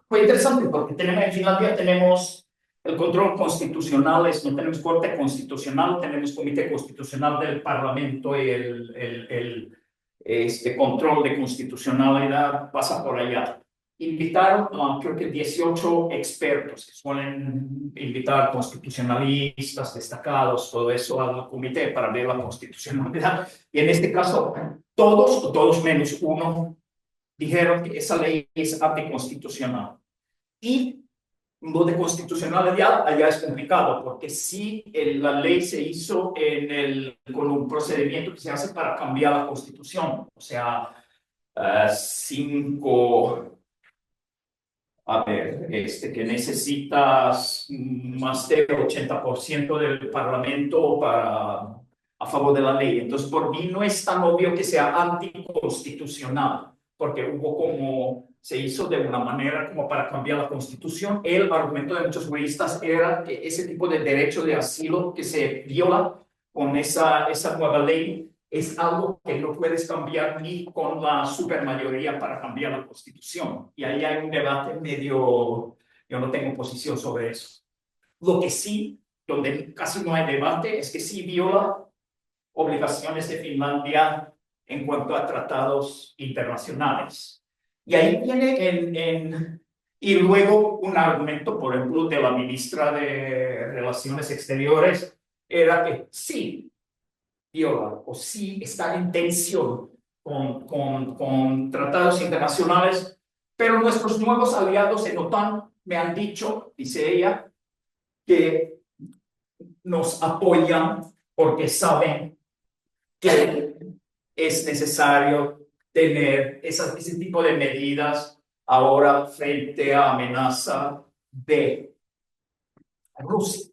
Fue interesante porque en Finlandia tenemos el control constitucional, no tenemos corte constitucional, tenemos comité constitucional del parlamento y este control de constitucionalidad pasa por allá. Invitaron a creo que 18 expertos que suelen invitar constitucionalistas destacados, todo eso al comité para ver la constitucionalidad. Y en este caso, todos menos uno, dijeron que esa ley es anticonstitucional. Y lo de constitucionalidad allá es complicado, porque si la ley se hizo con un procedimiento que se hace para cambiar la constitución, o sea, que necesitas más del 80% del parlamento a favor de la ley. Entonces, por mí no es tan obvio que sea anticonstitucional, porque se hizo de una manera como para cambiar la constitución. El argumento de muchos juristas era que ese tipo de derecho de asilo que se viola con esa nueva ley es algo que no puedes cambiar ni con la supermayoría para cambiar la Constitución. Y ahí hay un debate medio, yo no tengo posición sobre eso. Lo que sí, donde casi no hay debate, es que sí viola obligaciones de Finlandia en cuanto a tratados internacionales. Y ahí viene y luego un argumento, por ejemplo, de la ministra de Relaciones Exteriores, era que sí viola o sí está en tensión con tratados internacionales, pero nuestros nuevos aliados en OTAN me han dicho, dice ella, que nos apoyan porque saben que es necesario tener ese tipo de medidas ahora frente a amenaza de Rusia.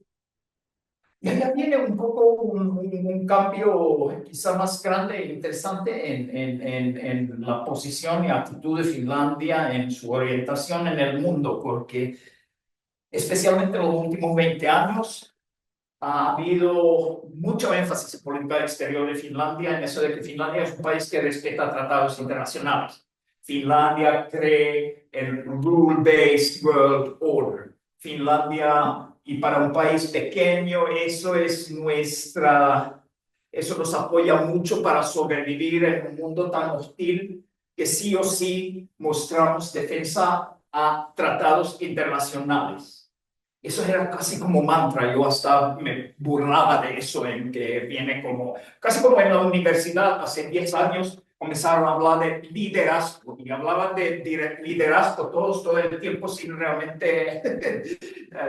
Y allá viene un poco un cambio quizá más grande e interesante en la posición y actitud de Finlandia en su orientación en el mundo, porque especialmente en los últimos 20 años ha habido mucho énfasis en política exterior de Finlandia, en eso de que Finlandia es un país que respeta tratados internacionales. Finlandia cree en Rule-Based World Order. Finlandia, y para un país pequeño, eso nos apoya mucho para sobrevivir en un mundo tan hostil que sí o sí mostramos defensa a tratados internacionales. Eso era casi como mantra, yo hasta me burlaba de eso, en que viene casi como en la universidad hace 10 años comenzaron a hablar de liderazgo y hablaban de liderazgo todo el tiempo sin realmente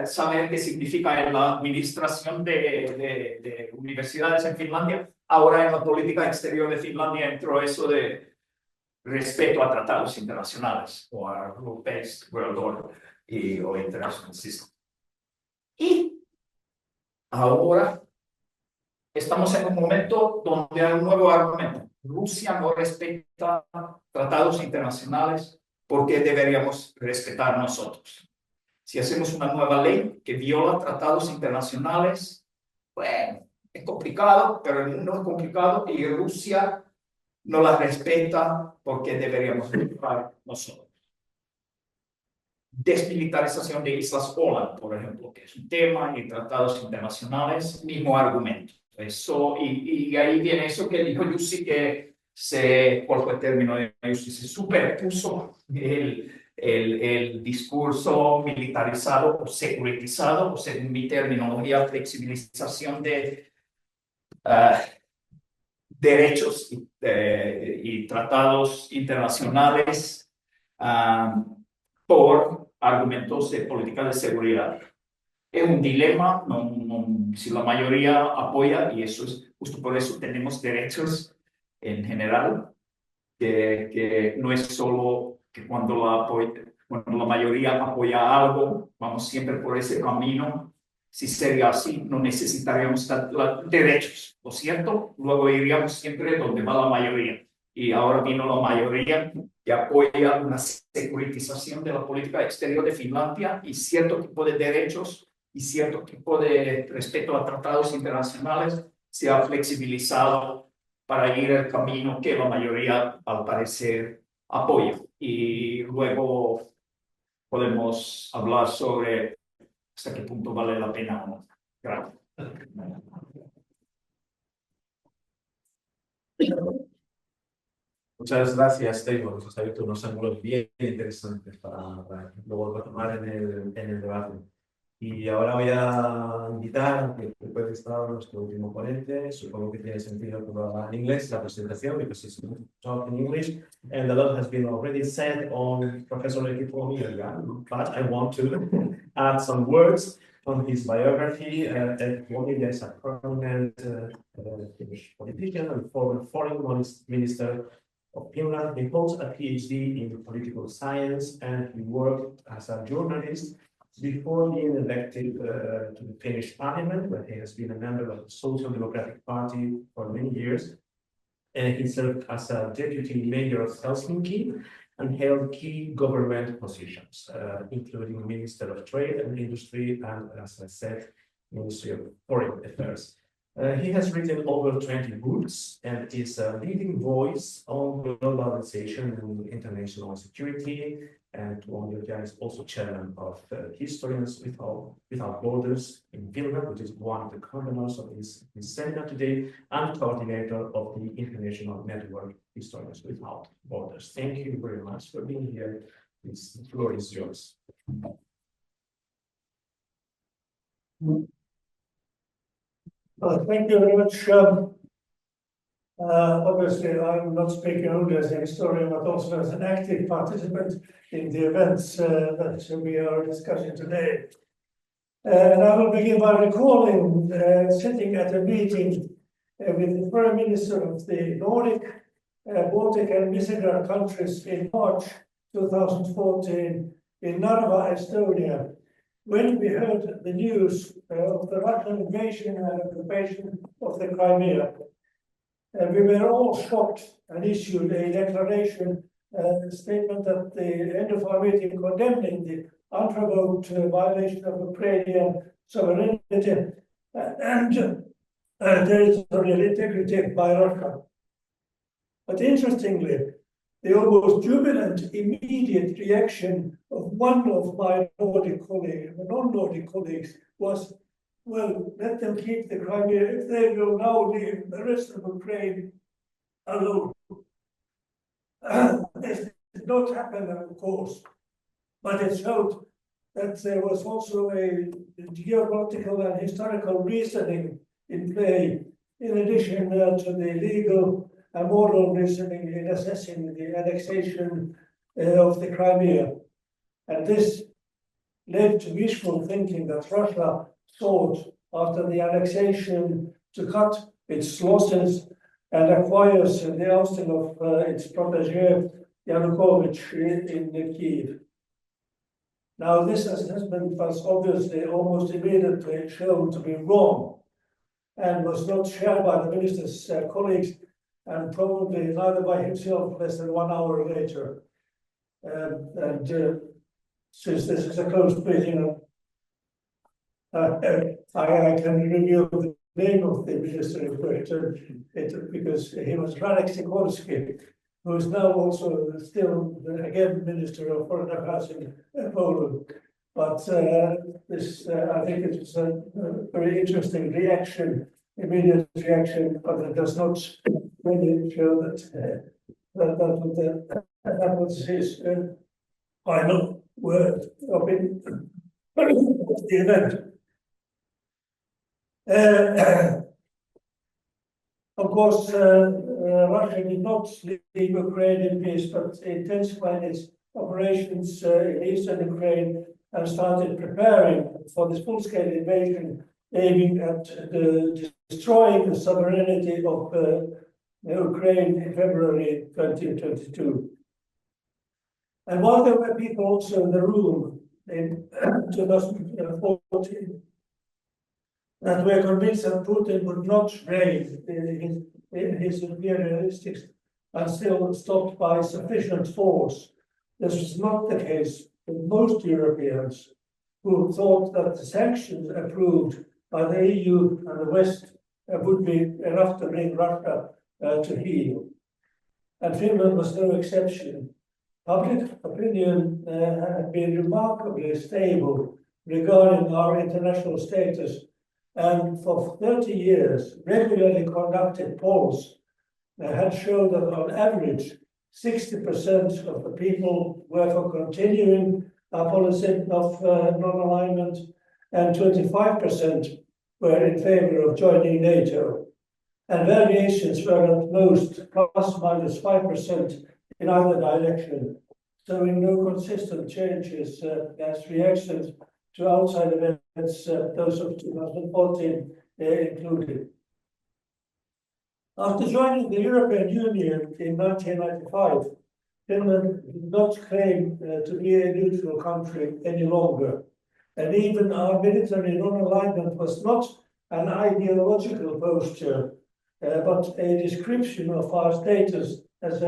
saber qué significa en la administración de universidades en Finlandia. Ahora en la política exterior de Finlandia entró eso de respeto a tratados internacionales o a Rule-Based World Order o International System. Y ahora estamos en un momento donde hay un nuevo argumento. Rusia no respeta tratados internacionales, ¿por qué deberíamos respetar nosotros? Si hacemos una nueva ley que viola tratados internacionales, bueno, es complicado, pero el mundo es complicado y Rusia no la respeta, ¿por qué deberíamos respetar nosotros? Desmilitarización de Islas Åland, por ejemplo, que es un tema, y tratados internacionales, mismo argumento. Eso, y ahí viene eso que dijo Jussi, que ¿cuál fue el término de Jussi? Se superpuso el discurso militarizado o securitizado, o según mi terminología, flexibilización de derechos y tratados internacionales por argumentos de política de seguridad. es un dilema, si la mayoría apoya, y eso es justo por eso tenemos derechos en general, que no es solo que cuando la mayoría apoya algo, vamos siempre por ese camino. Si sería así, no necesitaríamos derechos, ¿lo cierto? Luego iríamos siempre donde va la mayoría. Y ahora vino la mayoría que apoya una securitización de la política exterior de Finlandia y cierto tipo de derechos y cierto tipo de respeto a tratados internacionales se ha flexibilizado para ir el camino que la mayoría, al parecer, apoya. Y luego podemos hablar sobre hasta qué punto vale la pena o no. Gracias. Muchas gracias, Taylor. Nos has abierto unos ángulos bien interesantes para luego retomar en el debate. Y ahora voy a invitar a que puede estar nuestro último ponente. Supongo que tiene sentido que lo haga en inglés la presentación, because it's going to talk in English. And a lot has been already said on Professor Enrico, but I want to add some words on his biography. Enrico is a prominent Finnish politician and former foreign minister of Finland. He holds a PhD in political science, and he worked as a journalist before being elected to the Finnish parliament, where he has been a member of the Social Democratic Party for many years. And he served as a deputy mayor of Helsinki and held key government positions, including Minister of Trade and Industry, and, as I said, Ministry of Foreign Affairs. He has written over 20 books and is a leading voice on globalization and international security. And Tuomioja is also chairman of Historians Without Borders in Finland, which is one of the conveners of this seminar today, and coordinator of the International Network Historians Without Borders. Thank you very much for being here. The floor is yours. Well, thank you very much. Obviously, I'm not speaking only as a historian, but also as an active participant in the events that we are discussing today. And I will begin by recalling sitting at a meeting with the Prime Minister of the Nordic, Baltic and Visegrad countries in March 2014 in Narva, Estonia, when we heard the news of the Russian invasion and occupation of the Crimea. We were all shocked and issued a declaration statement at the end of our meeting condemning the unprovoked violation of Ukrainian sovereignty and territorial integrity by Russia. But interestingly, the almost jubilant immediate reaction of one of my Nordic colleagues, non-Nordic colleagues, was, well, let them keep the Crimea if they will now leave the rest of Ukraine alone. This did not happen, of course, but it showed that there was also a geopolitical and historical reasoning in play, in addition to the legal and moral reasoning in assessing the annexation of the Crimea. And this led to wishful thinking that Russia sought, after the annexation, to cut its losses and acquires the ousting of its protege, Yanukovych, in Kyiv. Now, this assessment was obviously almost immediately shown to be wrong and was not shared by the minister's colleagues, and probably neither by himself less than 1 hour later. Since this is a closed meeting, I can reveal the name of the minister in question because he was Radek Sikorski, who is now also still, again, Minister of Foreign Affairs in Poland. But this, I think it was a very interesting reaction, immediate reaction, but it does not really show that that was his final word of the event. Of course, Russia did not leave Ukraine in peace, but intensified its operations in eastern Ukraine and started preparing for this full-scale invasion, aiming at destroying the sovereignty of Ukraine in February 2022. And while there were people also in the room in 2014 that were convinced that Putin would not reign in his imperialistic until stopped by sufficient force, this was not the case with most Europeans who thought that the sanctions approved by the EU and the West would be enough to bring Russia to heel. And Finland was no exception. Public opinion had been remarkably stable regarding our international status, and for 30 years, regularly conducted polls had shown that on average, 60% of the people were for continuing our policy of non-alignment, and 25% were in favor of joining NATO. And variations were at most plus minus 5% in either direction, showing no consistent changes as reactions to outside events, those of 2014 included. After joining the European Union in 1995, Finland did not claim to be a neutral country any longer. And even our military non-alignment was not an ideological posture, but a description of our status as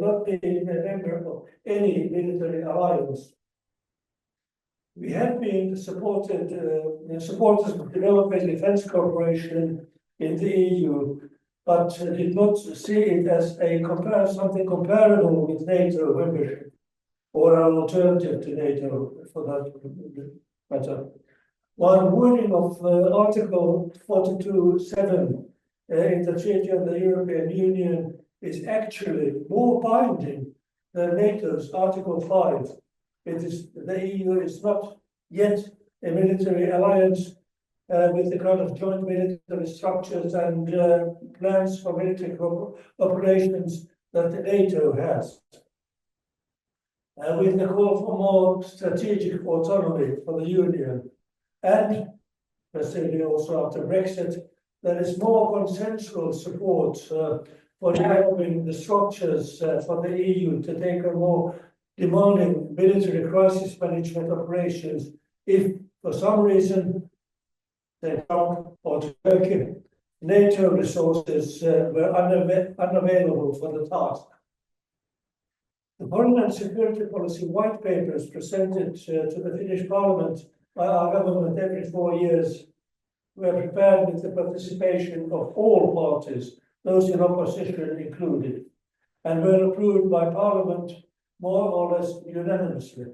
not being a member of any military alliance. We had been supporters of developing defense cooperation in the EU, but did not see it as something comparable with NATO membership, or an alternative to NATO, for that matter. While wording of Article 42.7 in the Treaty of the European Union is actually more binding than NATO's Article 5. The EU is not yet a military alliance with the kind of joint military structures and plans for military operations that NATO has. With the call for more strategic autonomy for the Union, and especially also after Brexit, there is more consensual support for developing the structures for the EU to take a more demanding military crisis management operations if, for some reason, they Trump or Turkey, NATO resources were unavailable for the task. The Foreign and Security Policy white papers presented to the Finnish Parliament by our government every 4 years were prepared with the participation of all parties, those in opposition included, and were approved by Parliament more or less unanimously.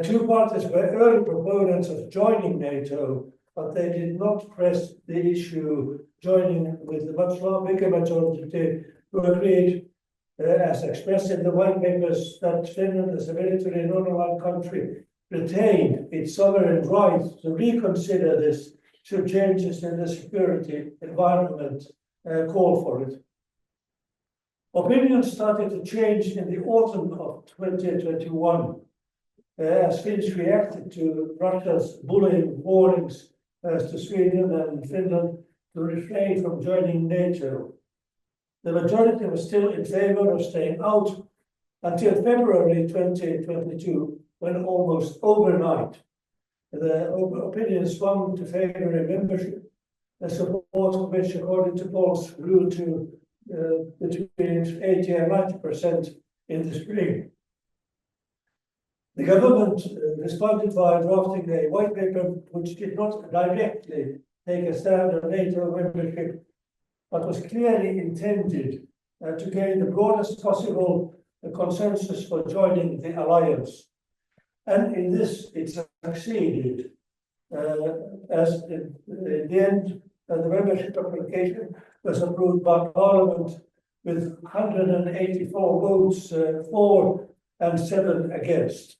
Two parties were early proponents of joining NATO, but they did not press the issue, joining with the much bigger majority who agreed, as expressed in the white papers, that Finland, as a military non-aligned country, retained its sovereign right to reconsider this should changes in the security environment call for it. Opinions started to change in the autumn of 2021 as Finns reacted to Russia's bullying warnings to Sweden and Finland to refrain from joining NATO. The majority was still in favor of staying out until February 2022, when almost overnight the opinion swung to favoring membership, the support of which, according to polls, grew to between 80 and 90% in the spring. The government responded by drafting a white paper which did not directly take a stand on NATO membership, but was clearly intended to gain the broadest possible consensus for joining the alliance. And in this, it succeeded, as in the end, the membership application was approved by Parliament with 184 votes for and 7 against.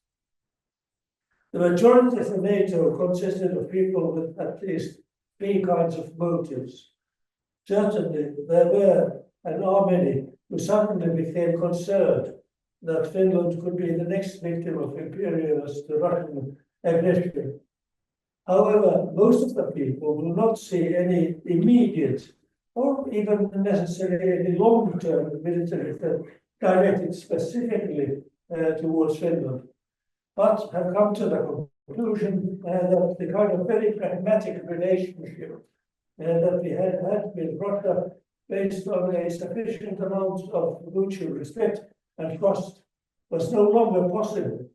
The majority of NATO consisted of people with at least 3 kinds of motives. Certainly, there were and are many who suddenly became concerned that Finland could be the next victim of imperialist Russian aggression. However, most of the people do not see any immediate or even necessarily any long-term military threat directed specifically towards Finland, but have come to the conclusion that the kind of very pragmatic relationship that we had with Russia, based on a sufficient amount of mutual respect and trust, was no longer possible,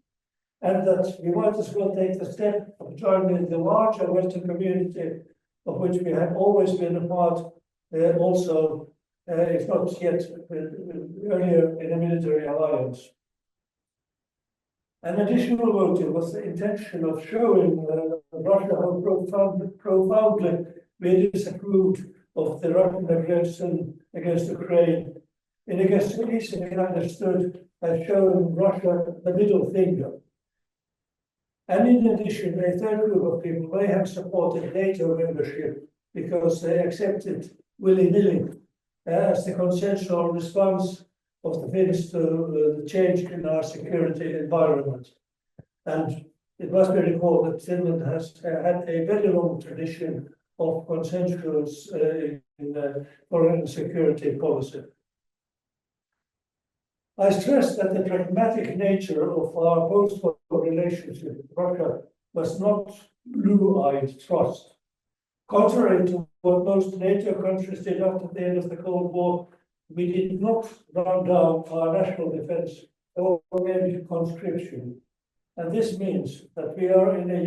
and that we might as well take the step of joining the larger Western community of which we have always been a part, also, if not yet earlier in a military alliance. An additional motive was the intention of showing Russia how profoundly we disapproved of the Russian aggression against Ukraine, in a guess easily understood as showing Russia the middle finger. And in addition, a third group of people may have supported NATO membership because they accepted willy-nilly as the consensual response of the Finns to the change in our security environment. And it must be recalled that Finland has had a very long tradition of consensus in foreign security policy. I stress that the pragmatic nature of our post-war relationship with Russia was not blue-eyed trust. Contrary to what most NATO countries did after the end of the Cold War, we did not run down our national defense or end conscription. And this means that we are in a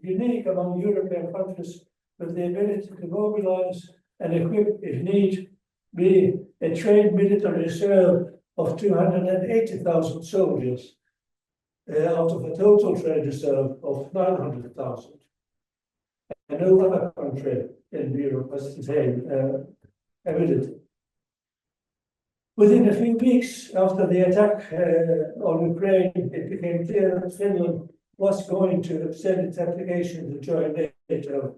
unique among European countries with the ability to mobilize and equip, if need be, a trained military reserve of 280,000 soldiers out of a total trained reserve of 900,000. And no other country in Europe has the same ability. Within a few weeks after the attack on Ukraine, it became clear that Finland was going to send its application to join NATO.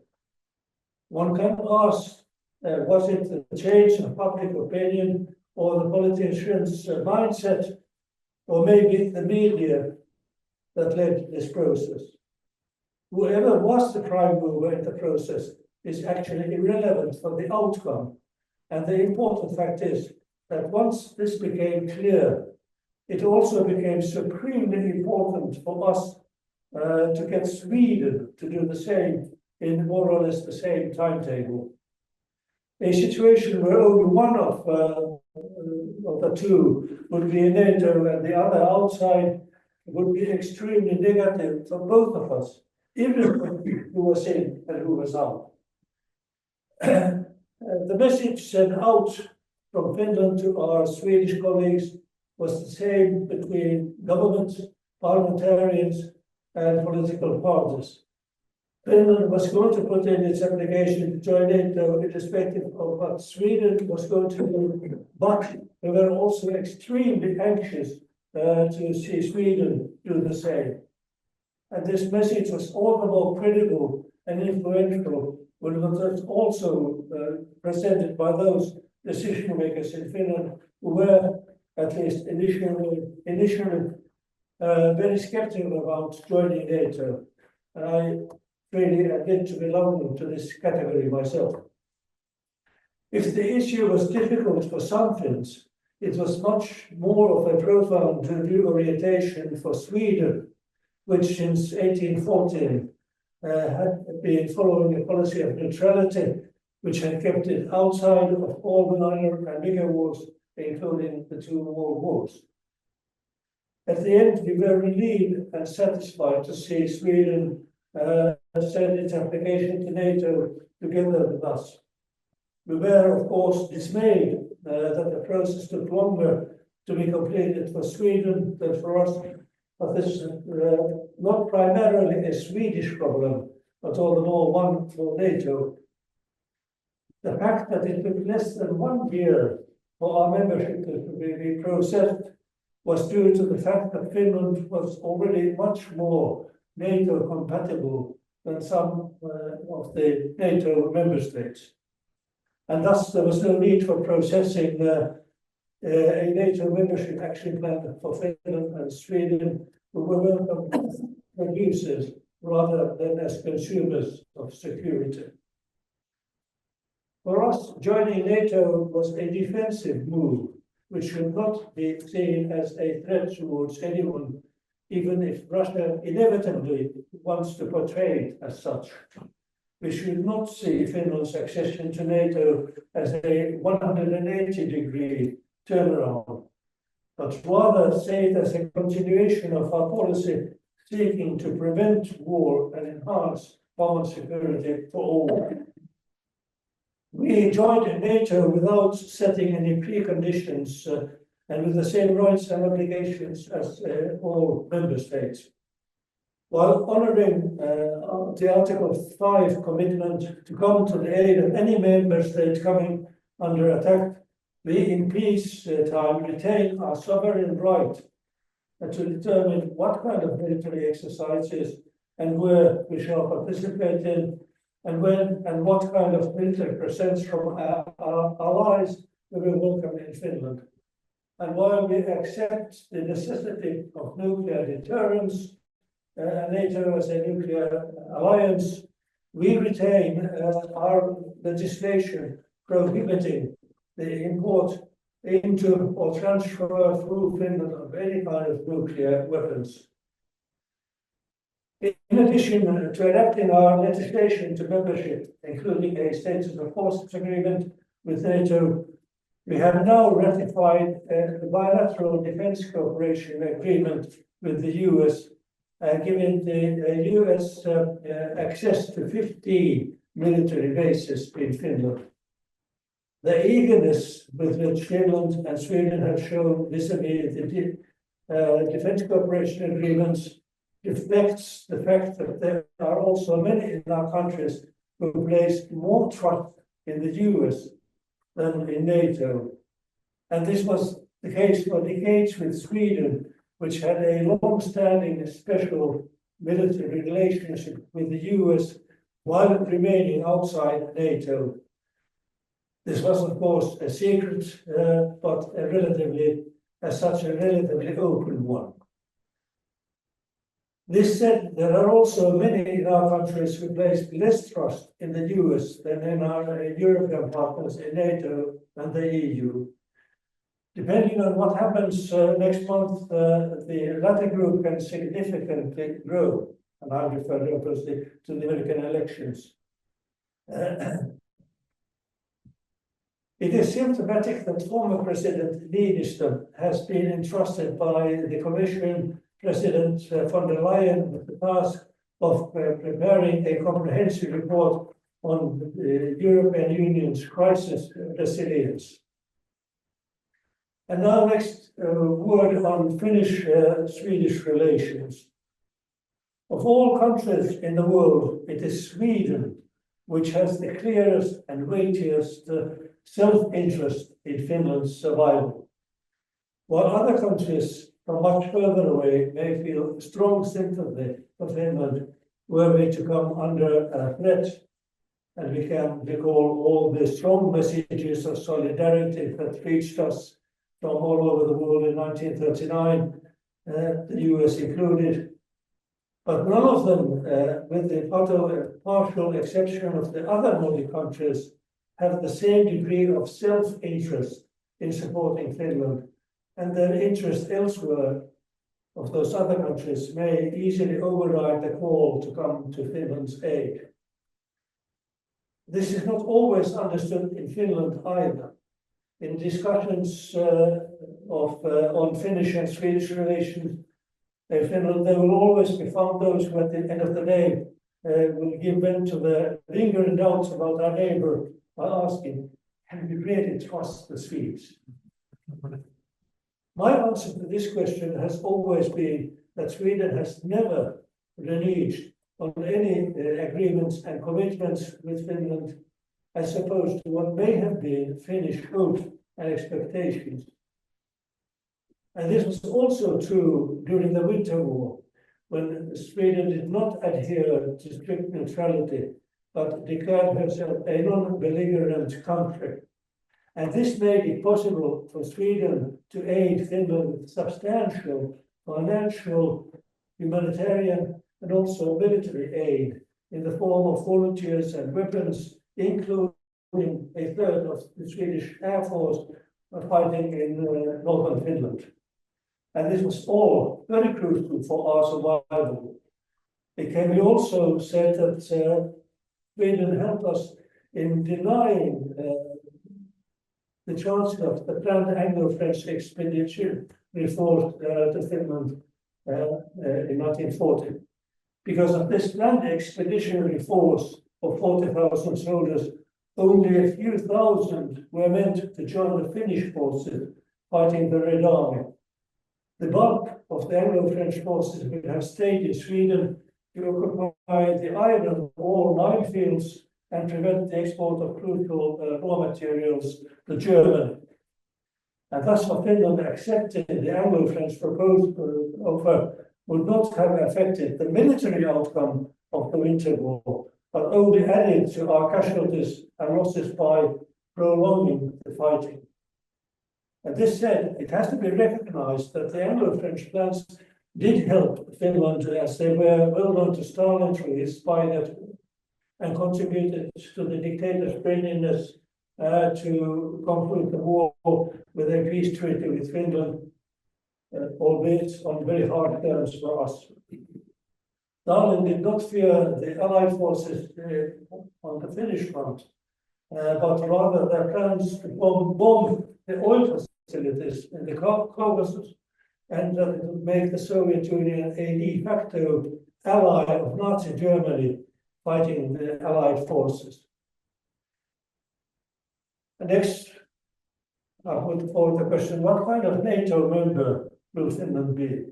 One can ask, was it the change of public opinion or the politicians' mindset, or maybe the media that led to this process? Whoever was the prime mover in the process is actually irrelevant for the outcome. And the important fact is that once this became clear, it also became supremely important for us to get Sweden to do the same in more or less the same timetable. A situation where only one of the two would be in NATO and the other outside would be extremely negative for both of us, even who was in and who was out. The message sent out from Finland to our Swedish colleagues was the same between governments, parliamentarians, and political parties. Finland was going to put in its application to join NATO irrespective of what Sweden was going to do, but we were also extremely anxious to see Sweden do the same. And this message was all the more credible and influential when it was also presented by those decision makers in Finland who were, at least initially very skeptical about joining NATO. And I really admit to belonging to this category myself. If the issue was difficult for some Finns, it was much more of a profound reorientation for Sweden, which since 1814 had been following a policy of neutrality, which had kept it outside of all minor and bigger wars, including the two world wars. At the end, we were relieved and satisfied to see Sweden send its application to NATO together with us. We were, of course, dismayed that the process took longer to be completed for Sweden than for us, but this is not primarily a Swedish problem, but all the more one for NATO. The fact that it took less than 1 year for our membership to be processed was due to the fact that Finland was already much more NATO compatible than some of the NATO member states. And thus there was no need for processing a NATO membership action plan for Finland and Sweden, who were welcome producers rather than as consumers of security. For us, joining NATO was a defensive move, which should not be seen as a threat towards anyone, even if Russia inevitably wants to portray it as such. We should not see Finland's accession to NATO as a 180-degree turnaround, but rather see it as a continuation of our policy seeking to prevent war and enhance common security for all. We joined NATO without setting any preconditions and with the same rights and obligations as all member states. While honouring the Article 5 commitment to come to the aid of any member state coming under attack, we in peace time retain our sovereign right to determine what kind of military exercises and where we shall participate in, and when and what kind of military presence from our allies we will welcome in Finland. And while we accept the necessity of nuclear deterrence, NATO as a nuclear alliance, we retain our legislation prohibiting the import into or transfer through Finland of any kind of nuclear weapons. In addition to adapting our legislation to membership, including a status of forces agreement with NATO, we have now ratified the bilateral defense cooperation agreement with the US, giving the US access to 15 military bases in Finland. The eagerness with which Finland and Sweden have shown vis-à-vis the defense cooperation agreements reflects the fact that there are also many in our countries who place more trust in the US than in NATO. And this was the case for decades with Sweden, which had a long-standing special military relationship with the US while remaining outside NATO. This was, of course, a secret, but a relatively open one. This said, there are also many in our countries who place less trust in the US than in our European partners in NATO and the EU. Depending on what happens next month, the latter group can significantly grow, and I refer obviously to the American elections. It is symptomatic that former President Niinistö has been entrusted by the Commission President von der Leyen with the task of preparing a comprehensive report on the European Union's crisis resilience. And now next word on Finnish-Swedish relations. Of all countries in the world, it is Sweden which has the clearest and weightiest self-interest in Finland's survival. While other countries from much further away may feel strong sympathy for Finland were we to come under a threat, and we can recall all the strong messages of solidarity that reached us from all over the world in 1939, the US included. But none of them, with the partial exception of the other Nordic countries, have the same degree of self-interest in supporting Finland, and their interest elsewhere of those other countries may easily override the call to come to Finland's aid. This is not always understood in Finland either. In discussions on Finnish and Swedish relations in Finland, there will always be found those who at the end of the day will give vent to their lingering doubts about our neighbour by asking, can we really trust the Swedes? My answer to this question has always been that Sweden has never reneged on any agreements and commitments with Finland as opposed to what may have been Finnish hopes and expectations. And this was also true during the Winter War, when Sweden did not adhere to strict neutrality, but declared herself a non-belligerent country. And this made it possible for Sweden to aid Finland with substantial financial, humanitarian, and also military aid in the form of volunteers and weapons, including a third of the Swedish Air Force fighting in northern Finland. And this was all very crucial for our survival. It can be also said that Sweden helped us in denying the chance of the planned Anglo-French expedition reformed to Finland in 1940. Because of this planned expeditionary force of 40,000 soldiers, only a few thousand were meant to join the Finnish forces fighting the Red Army. The bulk of the Anglo-French forces would have stayed in Sweden to occupy the iron ore minefields and prevent the export of crucial raw materials to Germany. And thus, for Finland accepting the Anglo-French proposed offer would not have affected the military outcome of the Winter War, but only added to our casualties and losses by prolonging the fighting. And this said, it has to be recognized that the Anglo-French plans did help Finland, as they were well known to Stalin through his spy network, and contributed to the dictator's readiness to conclude the war with a peace treaty with Finland, albeit on very hard terms for us. Stalin did not fear the Allied forces on the Finnish front, but rather their plans to bomb the oil facilities in the Caucasus, and that it would make the Soviet Union a de facto ally of Nazi Germany fighting the Allied forces. Next, I put forward the question, what kind of NATO member will Finland be?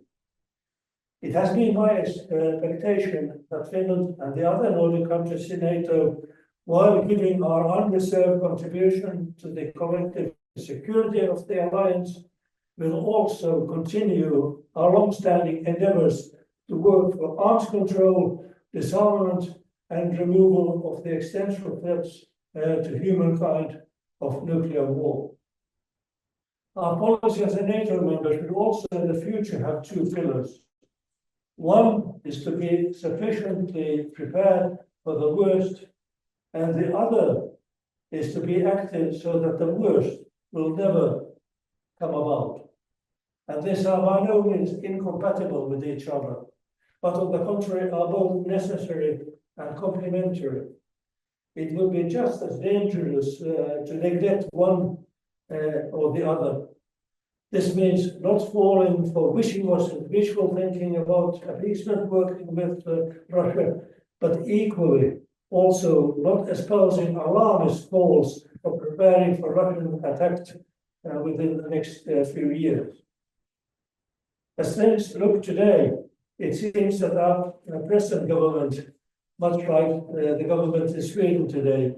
It has been my expectation that Finland and the other Nordic countries in NATO, while giving our unreserved contribution to the collective security of the alliance, will also continue our long-standing endeavors to work for arms control, disarmament, and removal of the existential threats to humankind of nuclear war. Our policy as a NATO member should also in the future have two pillars. One is to be sufficiently prepared for the worst, and the other is to be active so that the worst will never come about. And these are by no means incompatible with each other, but on the contrary are both necessary and complementary. It will be just as dangerous to neglect one or the other. This means not falling for wishy-washy wishful thinking about appeasement working with Russia, but equally also not espousing alarmist calls for preparing for Russian attack within the next few years. As things look today, it seems that our present government, much like the government in Sweden today,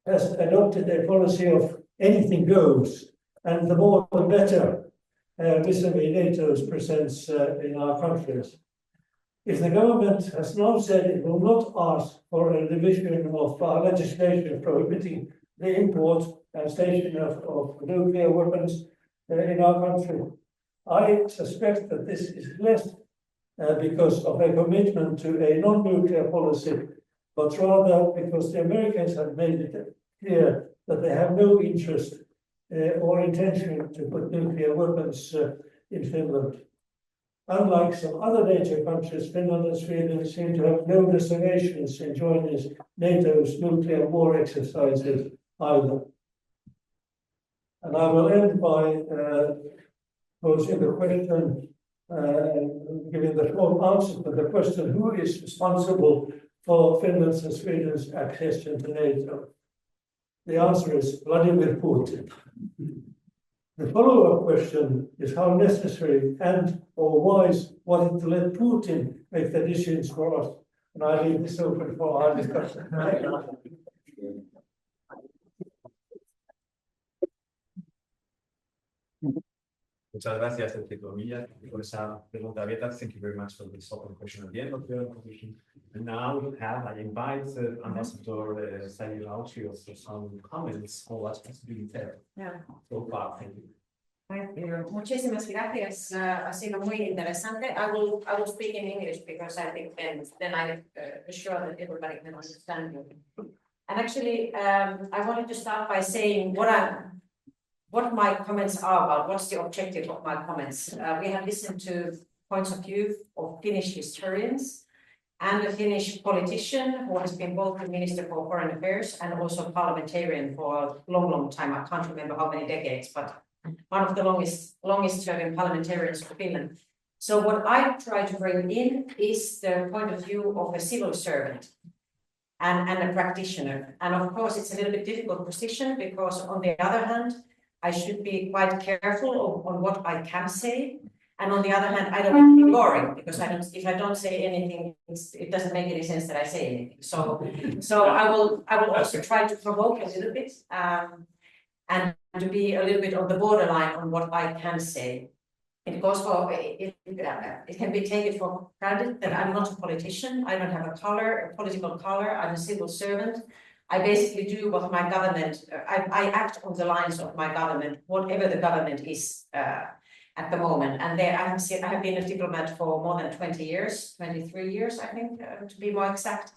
has adopted a policy of anything goes, and the more the better vis-a-vis NATO's presence in our countries. If the government has now said it will not ask for a revision of legislation prohibiting the import and station of nuclear weapons in our country, I suspect that this is less because of a commitment to a non-nuclear policy, but rather because the Americans have made it clear that they have no interest or intention to put nuclear weapons in Finland. Unlike some other NATO countries, Finland and Sweden seem to have no reservations in joining NATO's nuclear war exercises either. And I will end by posing the question, giving the short answer to the question, who is responsible for Finland's and Sweden's accession to NATO? The answer is Vladimir Putin. The follow-up question is how necessary and or wise was it to let Putin make the decisions for us? And I leave this open for our discussion. Muchas gracias, entre comillas, por esa pregunta abierta. Thank you very much for this open question at the end of the conversation. And now I invite Ambassador Sally Lauchi also some comments on what has been said so far. Thank you. Thank you. Muchísimas gracias. Ha sido muy interesante. I will speak in English because I think then I'm sure that everybody can understand you. And actually, I wanted to start by saying what my comments are about. What's the objective of my comments? We have listened to points of view of Finnish historians and a Finnish politician who has been both the Minister for Foreign Affairs and also parliamentarian for a long, long time. I can't remember how many decades, but one of the longest serving parliamentarians for Finland. So what I try to bring in is the point of view of a civil servant and a practitioner. And of course, it's a little bit difficult position because on the other hand, I should be quite careful on what I can say. And on the other hand, I don't want to be boring because if I don't say anything, it doesn't make any sense that I say anything. So I will also try to provoke a little bit and to be a little bit on the borderline on what I can say. It goes for it can be taken for granted that I'm not a politician. I don't have a political color. I'm a civil servant. I basically do what my government. I act on the lines of my government, whatever the government is. At the moment, and there I have been a diplomat for more than 20 years, 23 years, I think, to be more exact.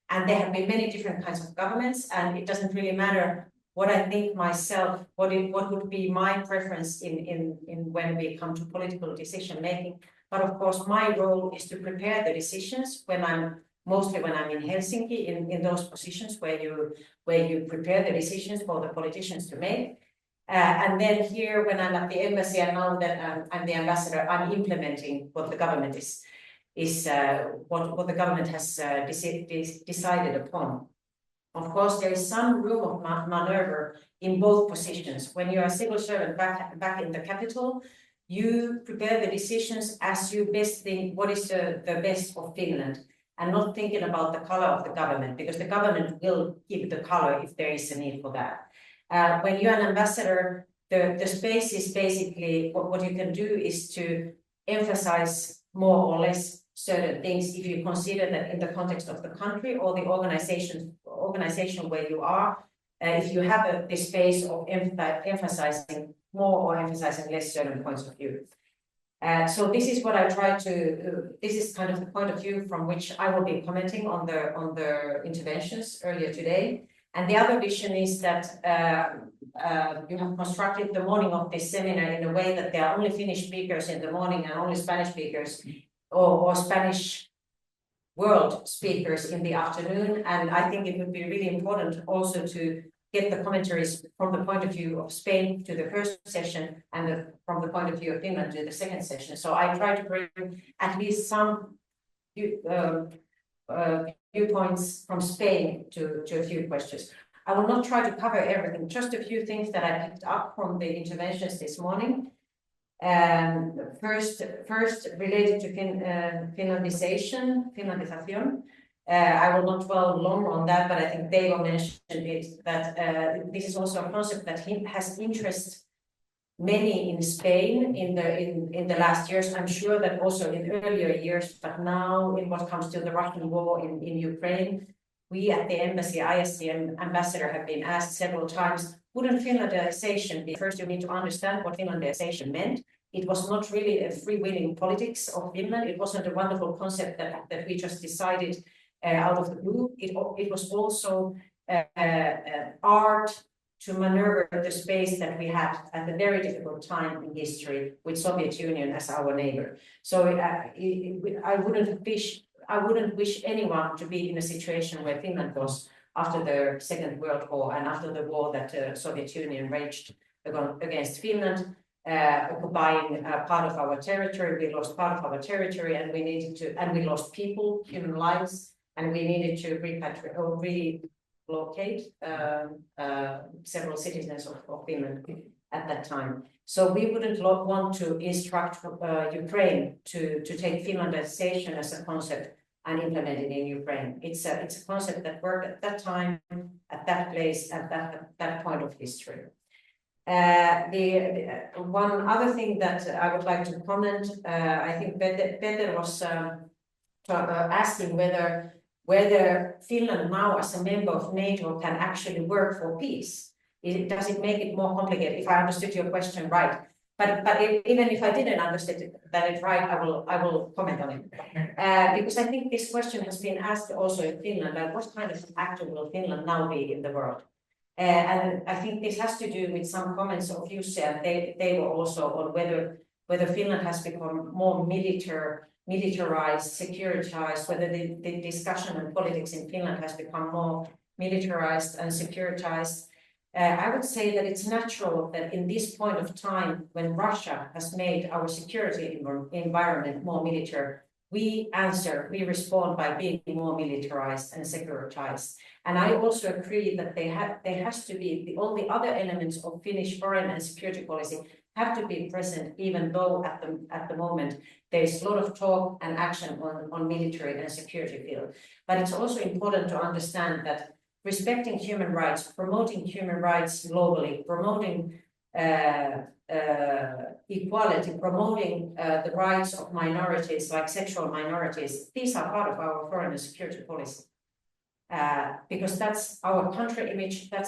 And there have been many different kinds of governments, and it doesn't really matter what I think myself, what would be my preference in when we come to political decision making. But of course, my role is to prepare the decisions when I'm in Helsinki, in those positions where you prepare the decisions for the politicians to make. And then here, when I'm at the embassy, and now that I'm the ambassador, I'm implementing what the government what the government has decided upon. Of course, there is some room of maneuver in both positions. When you're a civil servant back in the capital, you prepare the decisions as you best think what is the best for Finland, and not thinking about the color of the government, because the government will give the color if there is a need for that. When you're an ambassador, the space is basically what you can do is to emphasize more or less certain things if you consider that in the context of the country or the organization where you are, if you have the space of emphasizing more or emphasizing less certain points of view. So this is what I try to. This is kind of the point of view from which I will be commenting on the interventions earlier today. And the other vision is that you have constructed the morning of this seminar in a way that there are only Finnish speakers in the morning and only Spanish speakers or Spanish world speakers in the afternoon. And I think it would be really important also to get the commentaries from the point of view of Spain to the first session and from the point of view of Finland to the second session. So I try to bring at least some viewpoints from Spain to a few questions. I will not try to cover everything, just a few things that I picked up from the interventions this morning. First related to Finlandization. I will not dwell long on that, but I think Dave mentioned it, that this is also a concept that has interest many in Spain in the last years. I'm sure that also in earlier years, but now in what comes to the Russian war in Ukraine, we at the embassy, I as the ambassador, have been asked several times, wouldn't Finlandization be? First, you need to understand what Finlandization meant. It was not really a freewheeling politics of Finland. It wasn't a wonderful concept that we just decided out of the blue. It was also art to maneuver the space that we had at a very difficult time in history with Soviet Union as our neighbor. So I wouldn't wish anyone to be in a situation where Finland was after the Second World War and after the war that the Soviet Union waged against Finland, occupying part of our territory. We lost part of our territory, and we lost people, human lives, and we needed to relocate several citizens of Finland at that time. So we wouldn't want to instruct Ukraine to take Finlandization as a concept and implement it in Ukraine. It's a concept that worked at that time, at that place, at that point of history. The one other thing that I would like to comment, I think Peter was asking whether whether Finland now as a member of NATO can actually work for peace. Does it make it more complicated, if I understood your question right? But even if I didn't understand it right, I will comment on it. Because I think this question has been asked also in Finland, like what kind of actor will Finland now be in the world? And I think this has to do with some comments of you said, they were also on whether Finland has become more militarized, securitized, whether the discussion and politics in Finland has become more militarized and securitized. I would say that it's natural that in this point of time, when Russia has made our security environment more military, we respond by being more militarized and securitized. And I also agree that there has to be all the other elements of Finnish foreign and security policy have to be present, even though at the moment there's a lot of talk and action on military and security field. But it's also important to understand that respecting human rights, promoting human rights globally, promoting equality, promoting the rights of minorities like sexual minorities, these are part of our foreign and security policy. Because that's our country image, that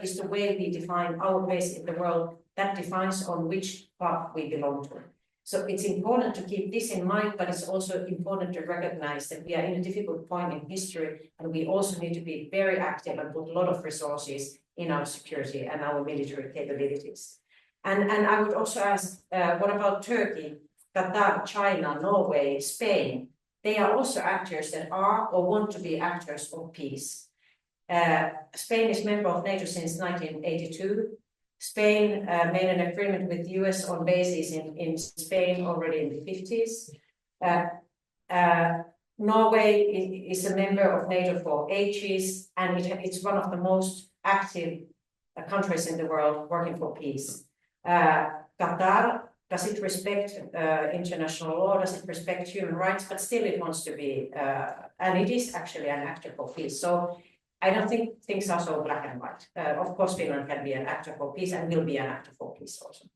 is the way we define our place in the world, that defines on which path we belong to. So it's important to keep this in mind, but it's also important to recognize that we are in a difficult point in history, and we also need to be very active and put a lot of resources in our security and our military capabilities. And I would also ask, what about Turkey, Qatar, China, Norway, Spain? They are also actors that are or want to be actors of peace. Spain is member of NATO since 1982. Spain made an agreement with the US on bases in Spain already in the 50s. Norway is a member of NATO for ages, and it's one of the most active countries in the world working for peace. Qatar, does it respect international law? Does it respect human rights? But still it wants to be, and it is actually an actor for peace. So I don't think things are so black and white. Of course, Finland can be an actor for peace and will be an actor for peace also.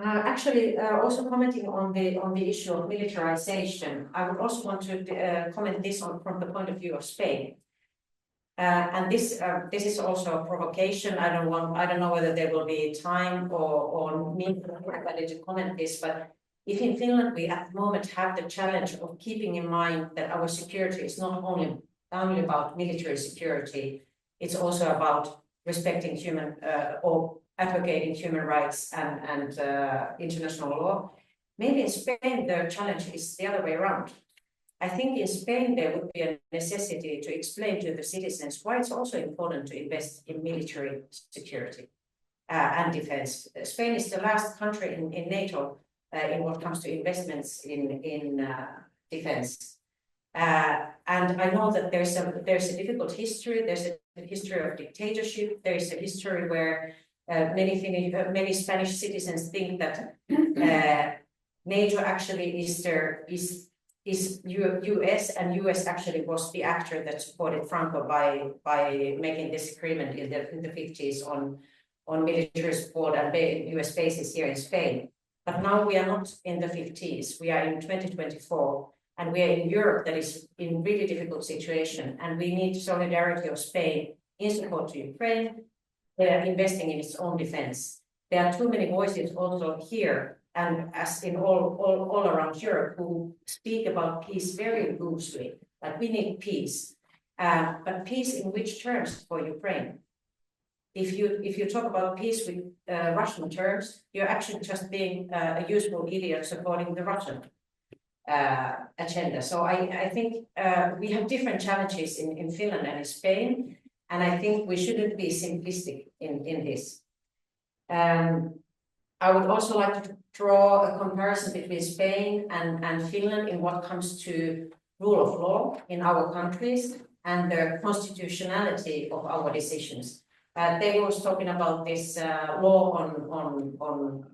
Actually, also commenting on the issue of militarization, I would also want to comment this from the point of view of Spain. And this is also a provocation. I don't know whether there will be time or need for everybody to comment this, but if in Finland we at the moment have the challenge of keeping in mind that our security is not only about military security, it's also about respecting human or advocating human rights and international law. Maybe in Spain the challenge is the other way around. I think in Spain there would be a necessity to explain to the citizens why it's also important to invest in military security and defense. Spain is the last country in NATO in what comes to investments in defense. And I know that there's a difficult history. There's a history of dictatorship. There is a history where many Spanish citizens think that NATO actually is US, and US actually was the actor that supported Franco by making this agreement in the 50s on military support and US bases here in Spain. But now we are not in the 50s, we are in 2024, and we are in Europe that is in really difficult situation, and we need solidarity of Spain in support to Ukraine. They are investing in its own defense. There are too many voices also here, and as in all around Europe, who speak about peace very loosely, like we need peace. But peace in which terms for Ukraine? If you talk about peace with Russian terms, you're actually just being a useful idiot supporting the Russian agenda. So I think we have different challenges in Finland and in Spain, and I think we shouldn't be simplistic in this. I would also like to draw a comparison between Spain and Finland in what comes to rule of law in our countries and the constitutionality of our decisions. They were talking about this law on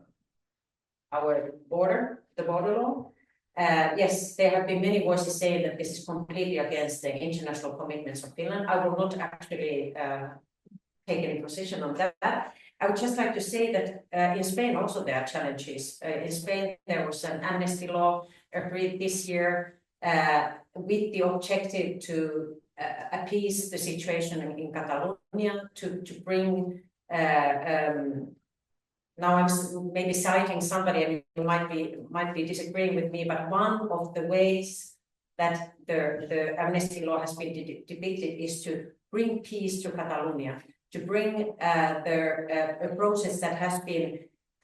our border, the border law. Yes, there have been many voices saying that this is completely against the international commitments of Finland. I will not actually take any position on that. I would just like to say that in Spain also there are challenges. In Spain there was an amnesty law agreed this year with the objective to appease the situation in Catalonia, to bring now I'm maybe citing somebody and you might be disagreeing with me, but one of the ways that the amnesty law has been depicted is to bring peace to Catalonia, to bring a process that has been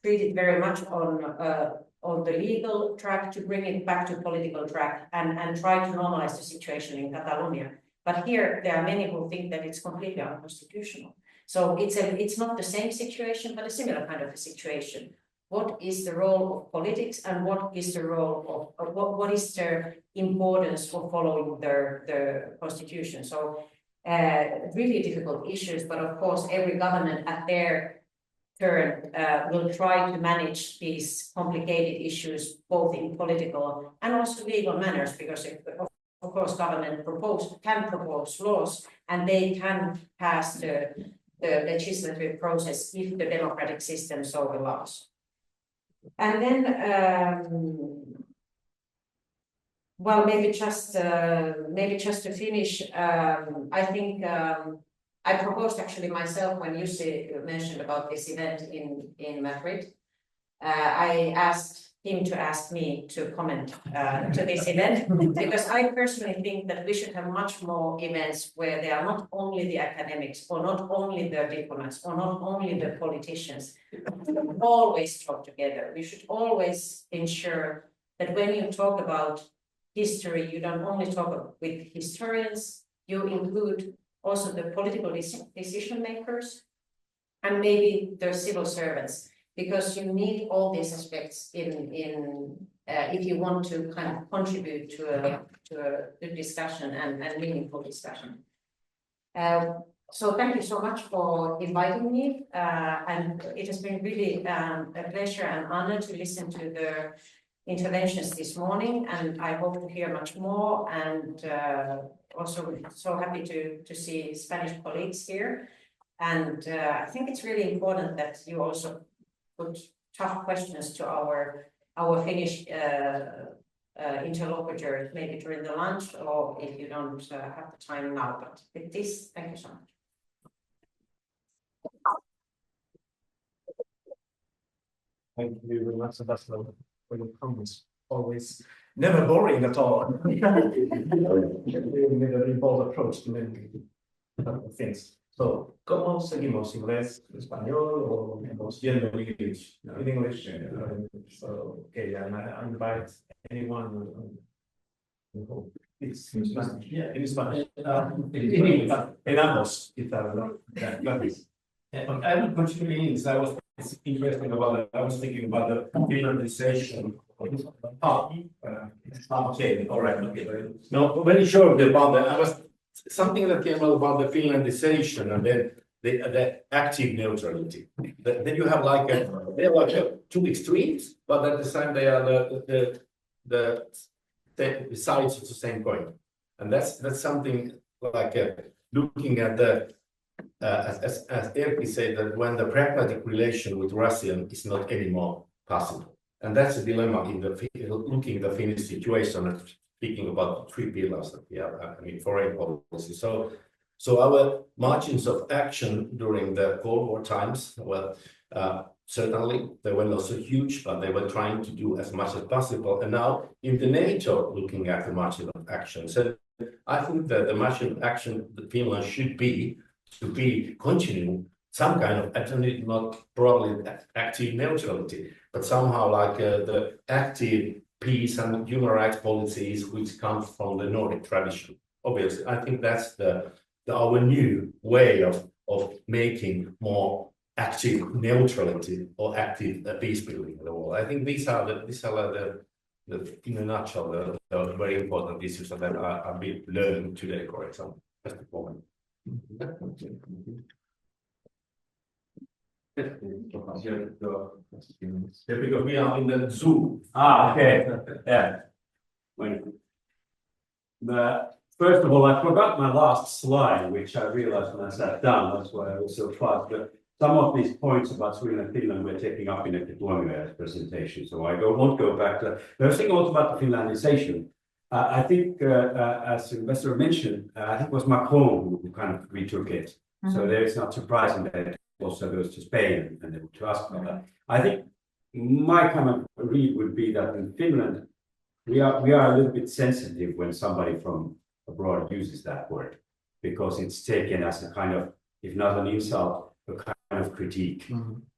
treated very much on the legal track, to bring it back to political track and try to normalize the situation in Catalonia. But here there are many who think that it's completely unconstitutional. So it's not the same situation, but a similar kind of a situation. What is the role of politics, and what is the role of what is their importance for following the constitution? So really difficult issues, but of course every government at their turn will try to manage these complicated issues both in political and also legal manners, because of course government can propose laws and they can pass the legislative process if the democratic system so allows. And then, well, maybe just to finish, I think I proposed actually myself when Jussi mentioned about this event in Madrid. I asked him to ask me to comment to this event because I personally think that we should have much more events where there are not only the academics or not only the diplomats or not only the politicians. We should always talk together. We should always ensure that when you talk about history, you don't only talk with historians, you include also the political decision makers and maybe the civil servants, because you need all these aspects if you want to kind of contribute to a good discussion and meaningful discussion. So thank you so much for inviting me, and it has been really a pleasure and honor to listen to the interventions this morning, and I hope to hear much more, and also so happy to see Spanish colleagues here. And I think it's really important that you also put tough questions to our Finnish interlocutors, maybe during the lunch, or if you don't have the time now. But with this, thank you so much. Thank you very much, Sebastian, for your comments. Always never boring at all. We made a very bold approach to many things. So, ¿cómo seguimos? ¿Inglés, español, o vamos yendo en English? In English. So, okay, I invite anyone. It's in Spanish. Yeah, in Spanish. En ambos, quizás, ¿no? Gracias. I will continue in English. It's interesting about I was thinking about the finlandization. Okay, all right. Okay. No, very shortly about that. I was something that came out about the Finlandization and then the active neutrality. Then you have they're like two extremes, but at the same they are the sides of the same coin, and that's something like looking at the. As Erkki said, that when the pragmatic relation with Russia is not anymore possible, and that's a dilemma in looking at the Finnish situation and speaking about the three pillars that we have. I mean, foreign policy. So our margins of action during the Cold War times, well, certainly they were not so huge, but they were trying to do as much as possible. And now in the NATO, looking at the margin of action, so I think that the margin of action that Finland should be continuing some kind of, not probably active neutrality, but somehow like the active peace and human rights policies which come from the Nordic tradition. Obviously, I think that's our new way of making more active neutrality or active peace building in the world. I think these are the in a nutshell the very important issues that I've been learning today, for example. Just a moment. Yeah, because we are in the Zoom. Okay. Yeah. First of all, I forgot my last slide, which I realized when I sat down. That's why I was so fast. some of these points about Sweden and Finland were taken up in a Tuomioja's presentation, so I won't go back to that. But I was thinking also about the Finlandization. I think, as the investor mentioned, I think it was Macron who kind of retook it. So there is not surprising that it also goes to Spain and then to us about that. I think my kind of read would be that in Finland, we are a little bit sensitive when somebody from abroad uses that word, because it's taken as a kind of, if not an insult, a kind of critique,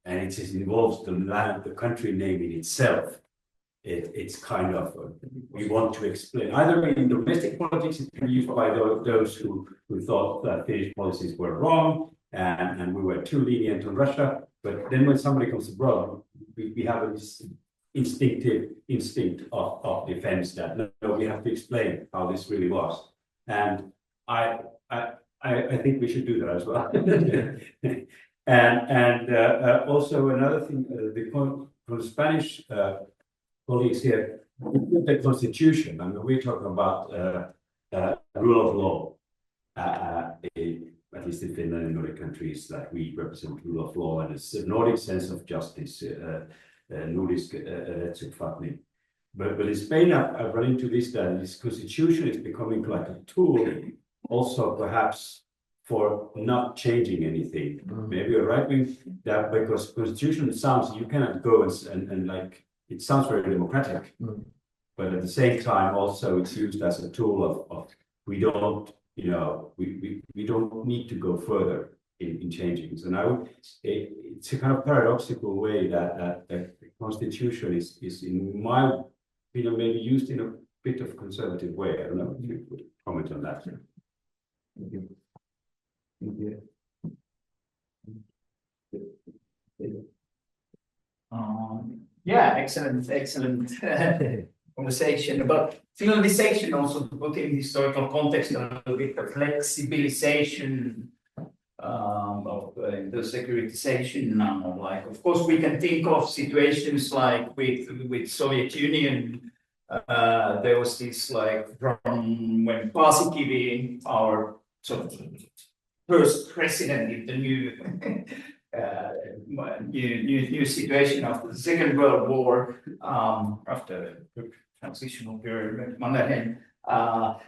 and it involves the land, the country name in itself. It's kind of we want to explain. Either in domestic politics, it's been used by those who thought that Finnish policies were wrong and we were too lenient on Russia. But then when somebody comes abroad, we have this instinct of defense that no, we have to explain how this really was. And I think we should do that as well. and also another thing, the Spanish colleagues here, the Constitution. I mean, we're talking about rule of law. At least in Finland and Nordic countries, that we represent rule of law, and it's a Nordic sense of justice, Nordisk rättsuppfattning. But in Spain, I've run into this, that this constitution is becoming like a tool, also perhaps for not changing anything. Maybe a right wing, that because constitution sounds, you cannot go and like, it sounds very democratic, but at the same time, also it's used as a tool of we don't, you know, we don't need to go further in changing. So now it's a kind of paradoxical way that the constitution is in my opinion maybe used in a bit of conservative way. I don't know if you would comment on that. Thank you. Thank you. Yeah, excellent conversation about Finlandization, also to put in historical context a little bit, the flexibilization of the securitization now. Like, of course, we can think of situations like with Soviet Union. There was this, like, from when Paasikivi, our sort of first president in the new situation after the Second World War, after the transitional period, Mannerheim,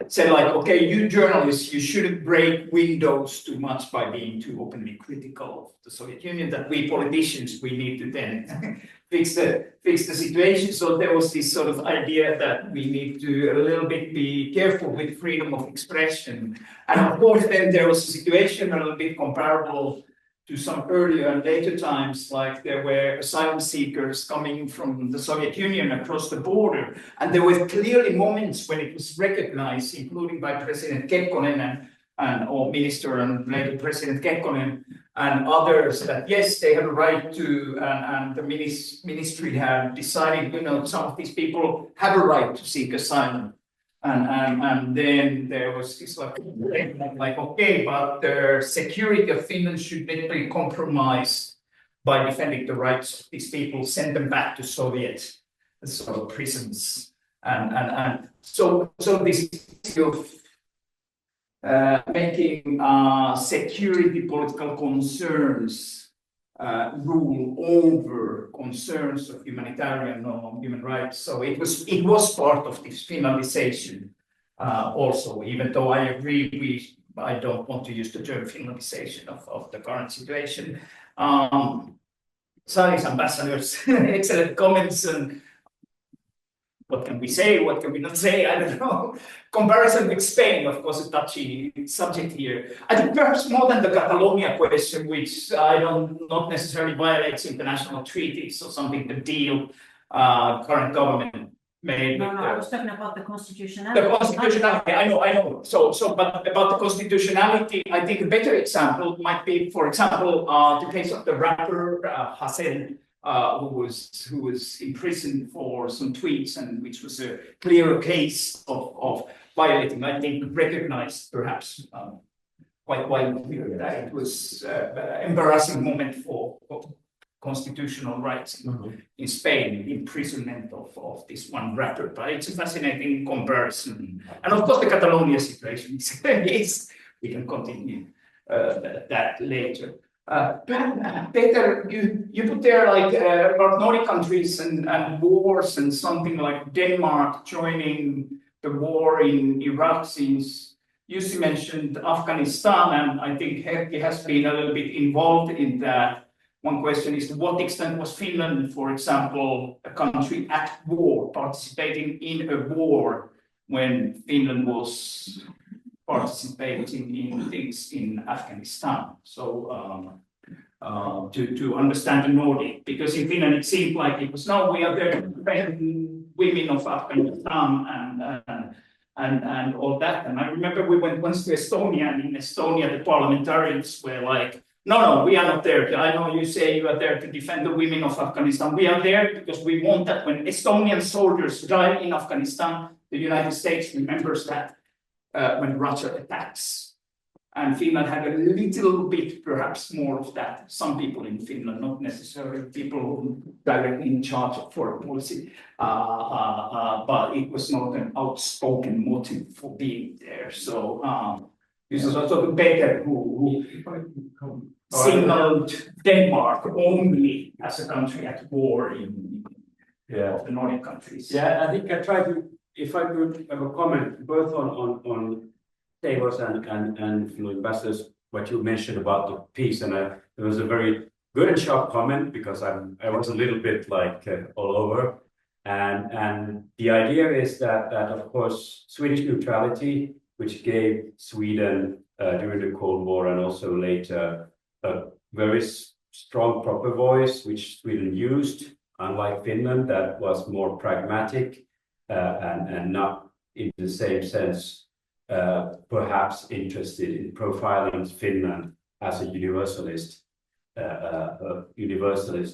said, like, okay, you journalists, you shouldn't break windows too much by being too openly critical of the Soviet Union, that we politicians, we need to then fix the situation. So there was this sort of idea that we need to a little bit be careful with freedom of expression. And of course, then there was a situation a little bit comparable to some earlier and later times, like there were asylum seekers coming from the Soviet Union across the border. And there were clearly moments when it was recognized, including by President Kekkonen or Minister and later President Kekkonen and others, that yes, they have a right to, and the ministry had decided, you know, some of these people have a right to seek asylum. And then there was this like okay, but the security of Finland should not be compromised by defending the rights of these people, send them back to Soviet sort of prisons. And so this of making security political concerns rule over concerns of humanitarian or human rights. So it was part of this Finlandization also, even though I agree I don't want to use the term Finlandization of the current situation. Sali's ambassadors, excellent comments, and what can we say, what can we not say, I don't know. Comparison with Spain, of course, a touchy subject here. I think perhaps more than the Catalonia question, which not necessarily violates international treaties or something the deal current government made. No, I was talking about the constitutionality. The constitutionality, I know. But about the constitutionality, I think a better example might be, for example, the case of the rapper Hassan, who was imprisoned for some tweets, and which was a clear case of violating, I think, recognized perhaps quite clear that it was embarrassing moment for constitutional rights in Spain, imprisonment of this one rapper. But it's a fascinating comparison. And of course, the Catalonia situation is we can continue that later. Peter, you put there like about Nordic countries and wars and something like Denmark joining the war in Iraq since Jussi mentioned Afghanistan, and I think Heikki has been a little bit involved in that. One question is, to what extent was Finland, for example, a country at war, participating in a war when Finland was participating in things in Afghanistan? So to understand the Nordic, because in Finland it seemed like it was, no, we are there to defend women of Afghanistan and all that. And I remember we went once to Estonia, and in Estonia the parliamentarians were like, no, we are not there. I know you say you are there to defend the women of Afghanistan. We are there because we want that when Estonian soldiers die in Afghanistan, the United States remembers that when Russia attacks. And Finland had a little bit, perhaps more of that. Some people in Finland, not necessarily people directly in charge of foreign policy, but it was not an outspoken motive for being there. So this is also the Peter who signaled Denmark only as a country at war in of the Nordic countries. Yeah, I think I tried to, if I could have a comment both on Teivo's and Ambassador's, what you mentioned about the peace, and it was a very good and sharp comment, because I was a little bit like all over, and the idea is that of course Swedish neutrality, which gave Sweden during the Cold War and also later a very strong proper voice, which Sweden used, unlike Finland, that was more pragmatic and not in the same sense perhaps interested in profiling Finland as a universalist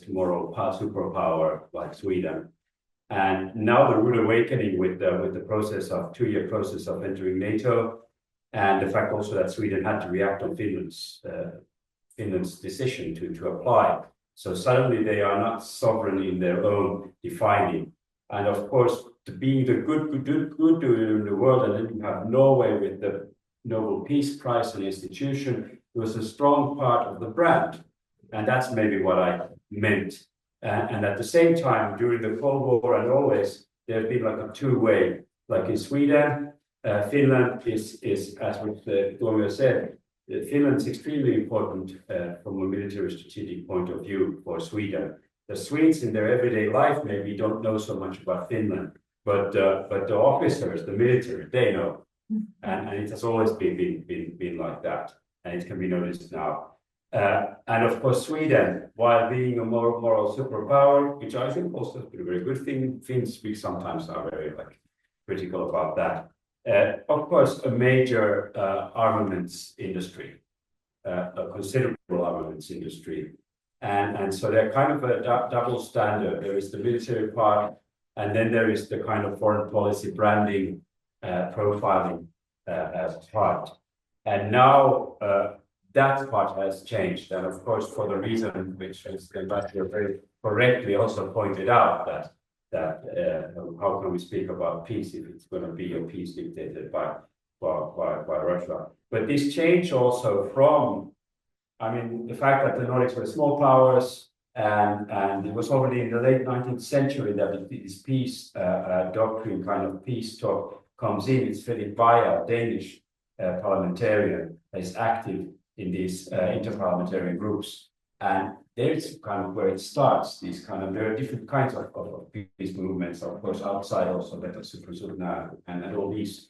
moral superpower like Sweden. And now the rude awakening with the process of 2-year process of entering NATO, and the fact also that Sweden had to react on Finland's decision to apply. So suddenly they are not sovereign in their own defining. And of course, to be the good in the world, and then you have Norway with the Nobel Peace Prize and institution, it was a strong part of the brand. And that's maybe what I meant. And at the same time, during the Cold War and always, there's been like a two-way, like in Sweden, Finland is as Tuomio said, Finland is extremely important from a military strategic point of view for Sweden. The Swedes in their everyday life maybe don't know so much about Finland, but the officers, the military, they know, and it has always been like that, and it can be noticed now. And of course, Sweden, while being a moral superpower, which I think also has been a very good thing, Finns we sometimes are very critical about that. Of course, a major armaments industry, a considerable armaments industry. And so they're kind of a double standard. There is the military part, and then there is the kind of foreign policy branding, profiling part. And now that part has changed. And of course, for the reason which the ambassador very correctly also pointed out, that how can we speak about peace if it's going to be a peace dictated by Russia? But this change also from, I mean, the fact that the Nordics were small powers, and it was already in the late 19th century that this peace doctrine, kind of peace talk, comes in. It's Philip Bayer, Danish parliamentarian, that is active in these interparliamentary groups. And there's kind of where it starts. These kind of, there are different kinds of peace movements, of course, outside also that are super and all these.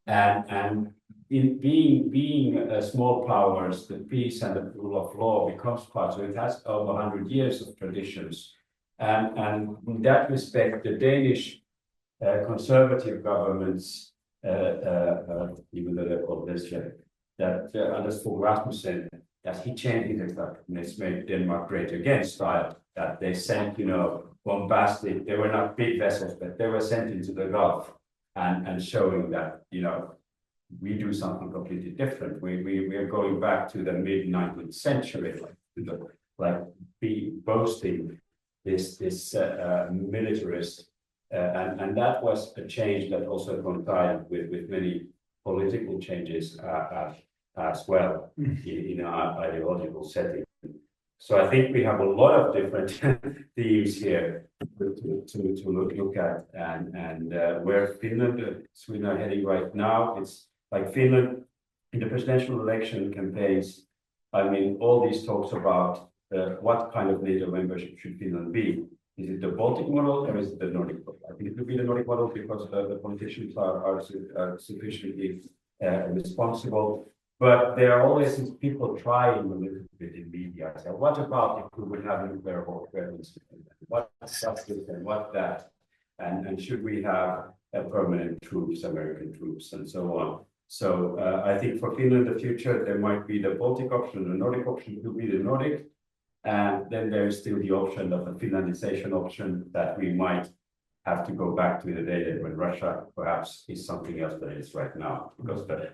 And in being small powers, the peace and the rule of law becomes part. So it has over 100 years of traditions. And in that respect, the Danish conservative governments, even though they're called Desde, that under Fogh Rasmussen, that he changed it, that it's made Denmark great again style, that they sent, bombastic, they were not big vessels, but they were sent into the Gulf and showing that, we do something completely different. We are going back to the mid-19th century, be boasting this militarist, and that was a change that also coincided with many political changes as well in our ideological setting. So I think we have a lot of different themes here to look at, and where Finland, Sweden are heading right now. It's like Finland in the presidential election campaigns. I mean, all these talks about what kind of NATO membership should Finland be. Is it the Baltic model or is it the Nordic model? I think it would be the Nordic model because the politicians are sufficiently responsible. But there are always these people trying a little bit in media. So what about if we would have nuclear weapons? What's this and what that? And should we have permanent troops, American troops, and so on? So I think for Finland, the future, there might be the Baltic option, the Nordic option could be the Nordic. And then there is still the option of the Finlandization option that we might have to go back to the day when Russia perhaps is something else than it is right now, because the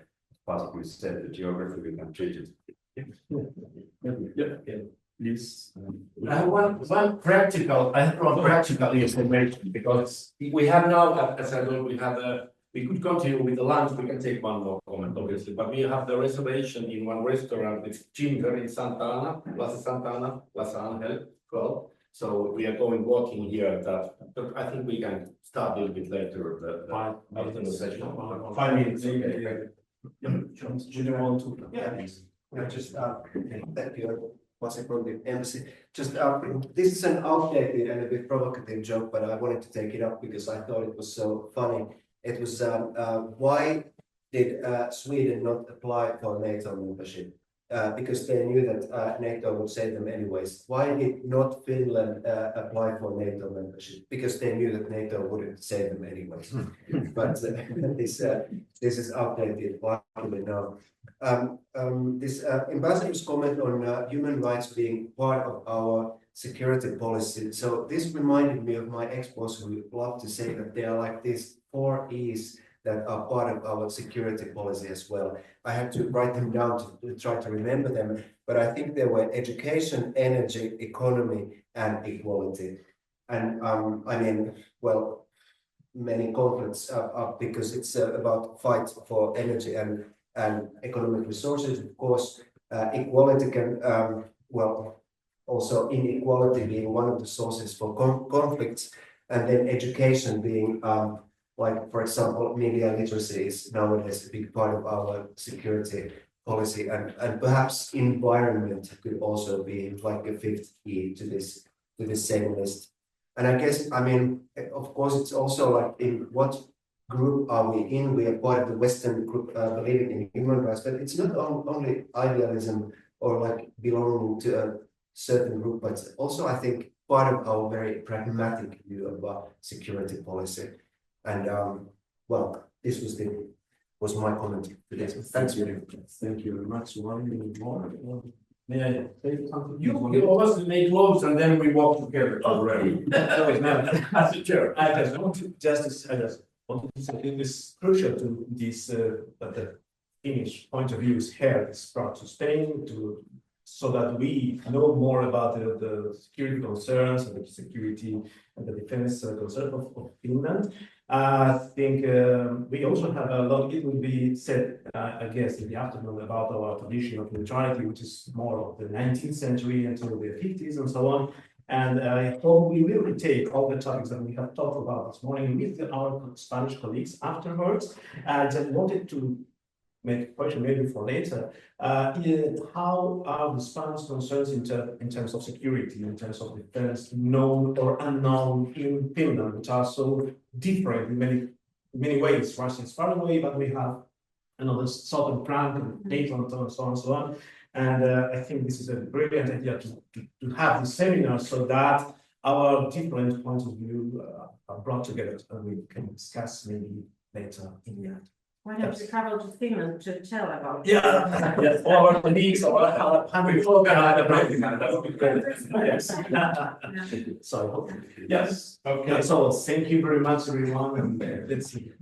possibly said the geography we can change it. Yeah. Please. I have one practical information, because we have now, as I know, we could continue with the lunch. We can take one more comment, obviously, but we have the reservation in one restaurant. It's Ginger in Santa Ana, Plaza Angel, 12. So we are going walking here. But I think we can start a little bit later. The afternoon session. 5 minutes. Okay. Do you want to? Yeah, just thank you. Was from the embassy. Just this is an outdated and a bit provocative joke, but I wanted to take it up because I thought it was so funny. It was why did Sweden not apply for NATO membership? Because they knew that NATO would save them anyways. Why did not Finland apply for NATO membership? Because they knew that NATO wouldn't save them anyways. But this is outdated. Why do we know? This ambassador's comment on human rights being part of our security policy. So this reminded me of my ex-boss who loved to say that they are like these 4 E's that are part of our security policy as well. I had to write them down to try to remember them, but I think they were education, energy, economy, and equality. And I mean, well, many conflicts are because it's about fight for energy and economic resources. Of course, equality can, well, also inequality being one of the sources for conflicts, and then education being like, for example, media literacy is nowadays a big part of our security policy, and perhaps environment could also be like a 5th E to this same list. And I guess, I mean, of course, it's also like in what group are we in? We are part of the Western group believing in human rights, but it's not only idealism or like belonging to a certain group, but also I think part of our very pragmatic view of security policy. And well, this was my comment to this. Thanks very much. Thank you very much. 1 minute more. May I say something? You always make close and then we walk together already. As a chair. I just wanted to say it is crucial to this that the Finnish point of view is here, is brought to Spain so that we know more about the security concerns and the security and the defense concerns of Finland. I think we also have a lot. It will be said, I guess, in the afternoon about our tradition of neutrality, which is more of the 19th century until the 50s and so on. And I hope we will retake all the topics that we have talked about this morning with our Spanish colleagues afterwards. I just wanted to make a question maybe for later. How are the Spanish concerns in terms of security, in terms of defense, known or unknown in Finland, which are so different in many ways? Russia is far away, but we have another southern flank and Dayton and so on and so on. And I think this is a brilliant idea to have this seminar so that our different points of view are brought together and we can discuss maybe later in the end. Why don't you travel to Finland to tell about it? Yeah, yes, all our colleagues, all our 100 folk are that would be great. Yes. So, yes. Okay. So, thank you very much, everyone, and let's see.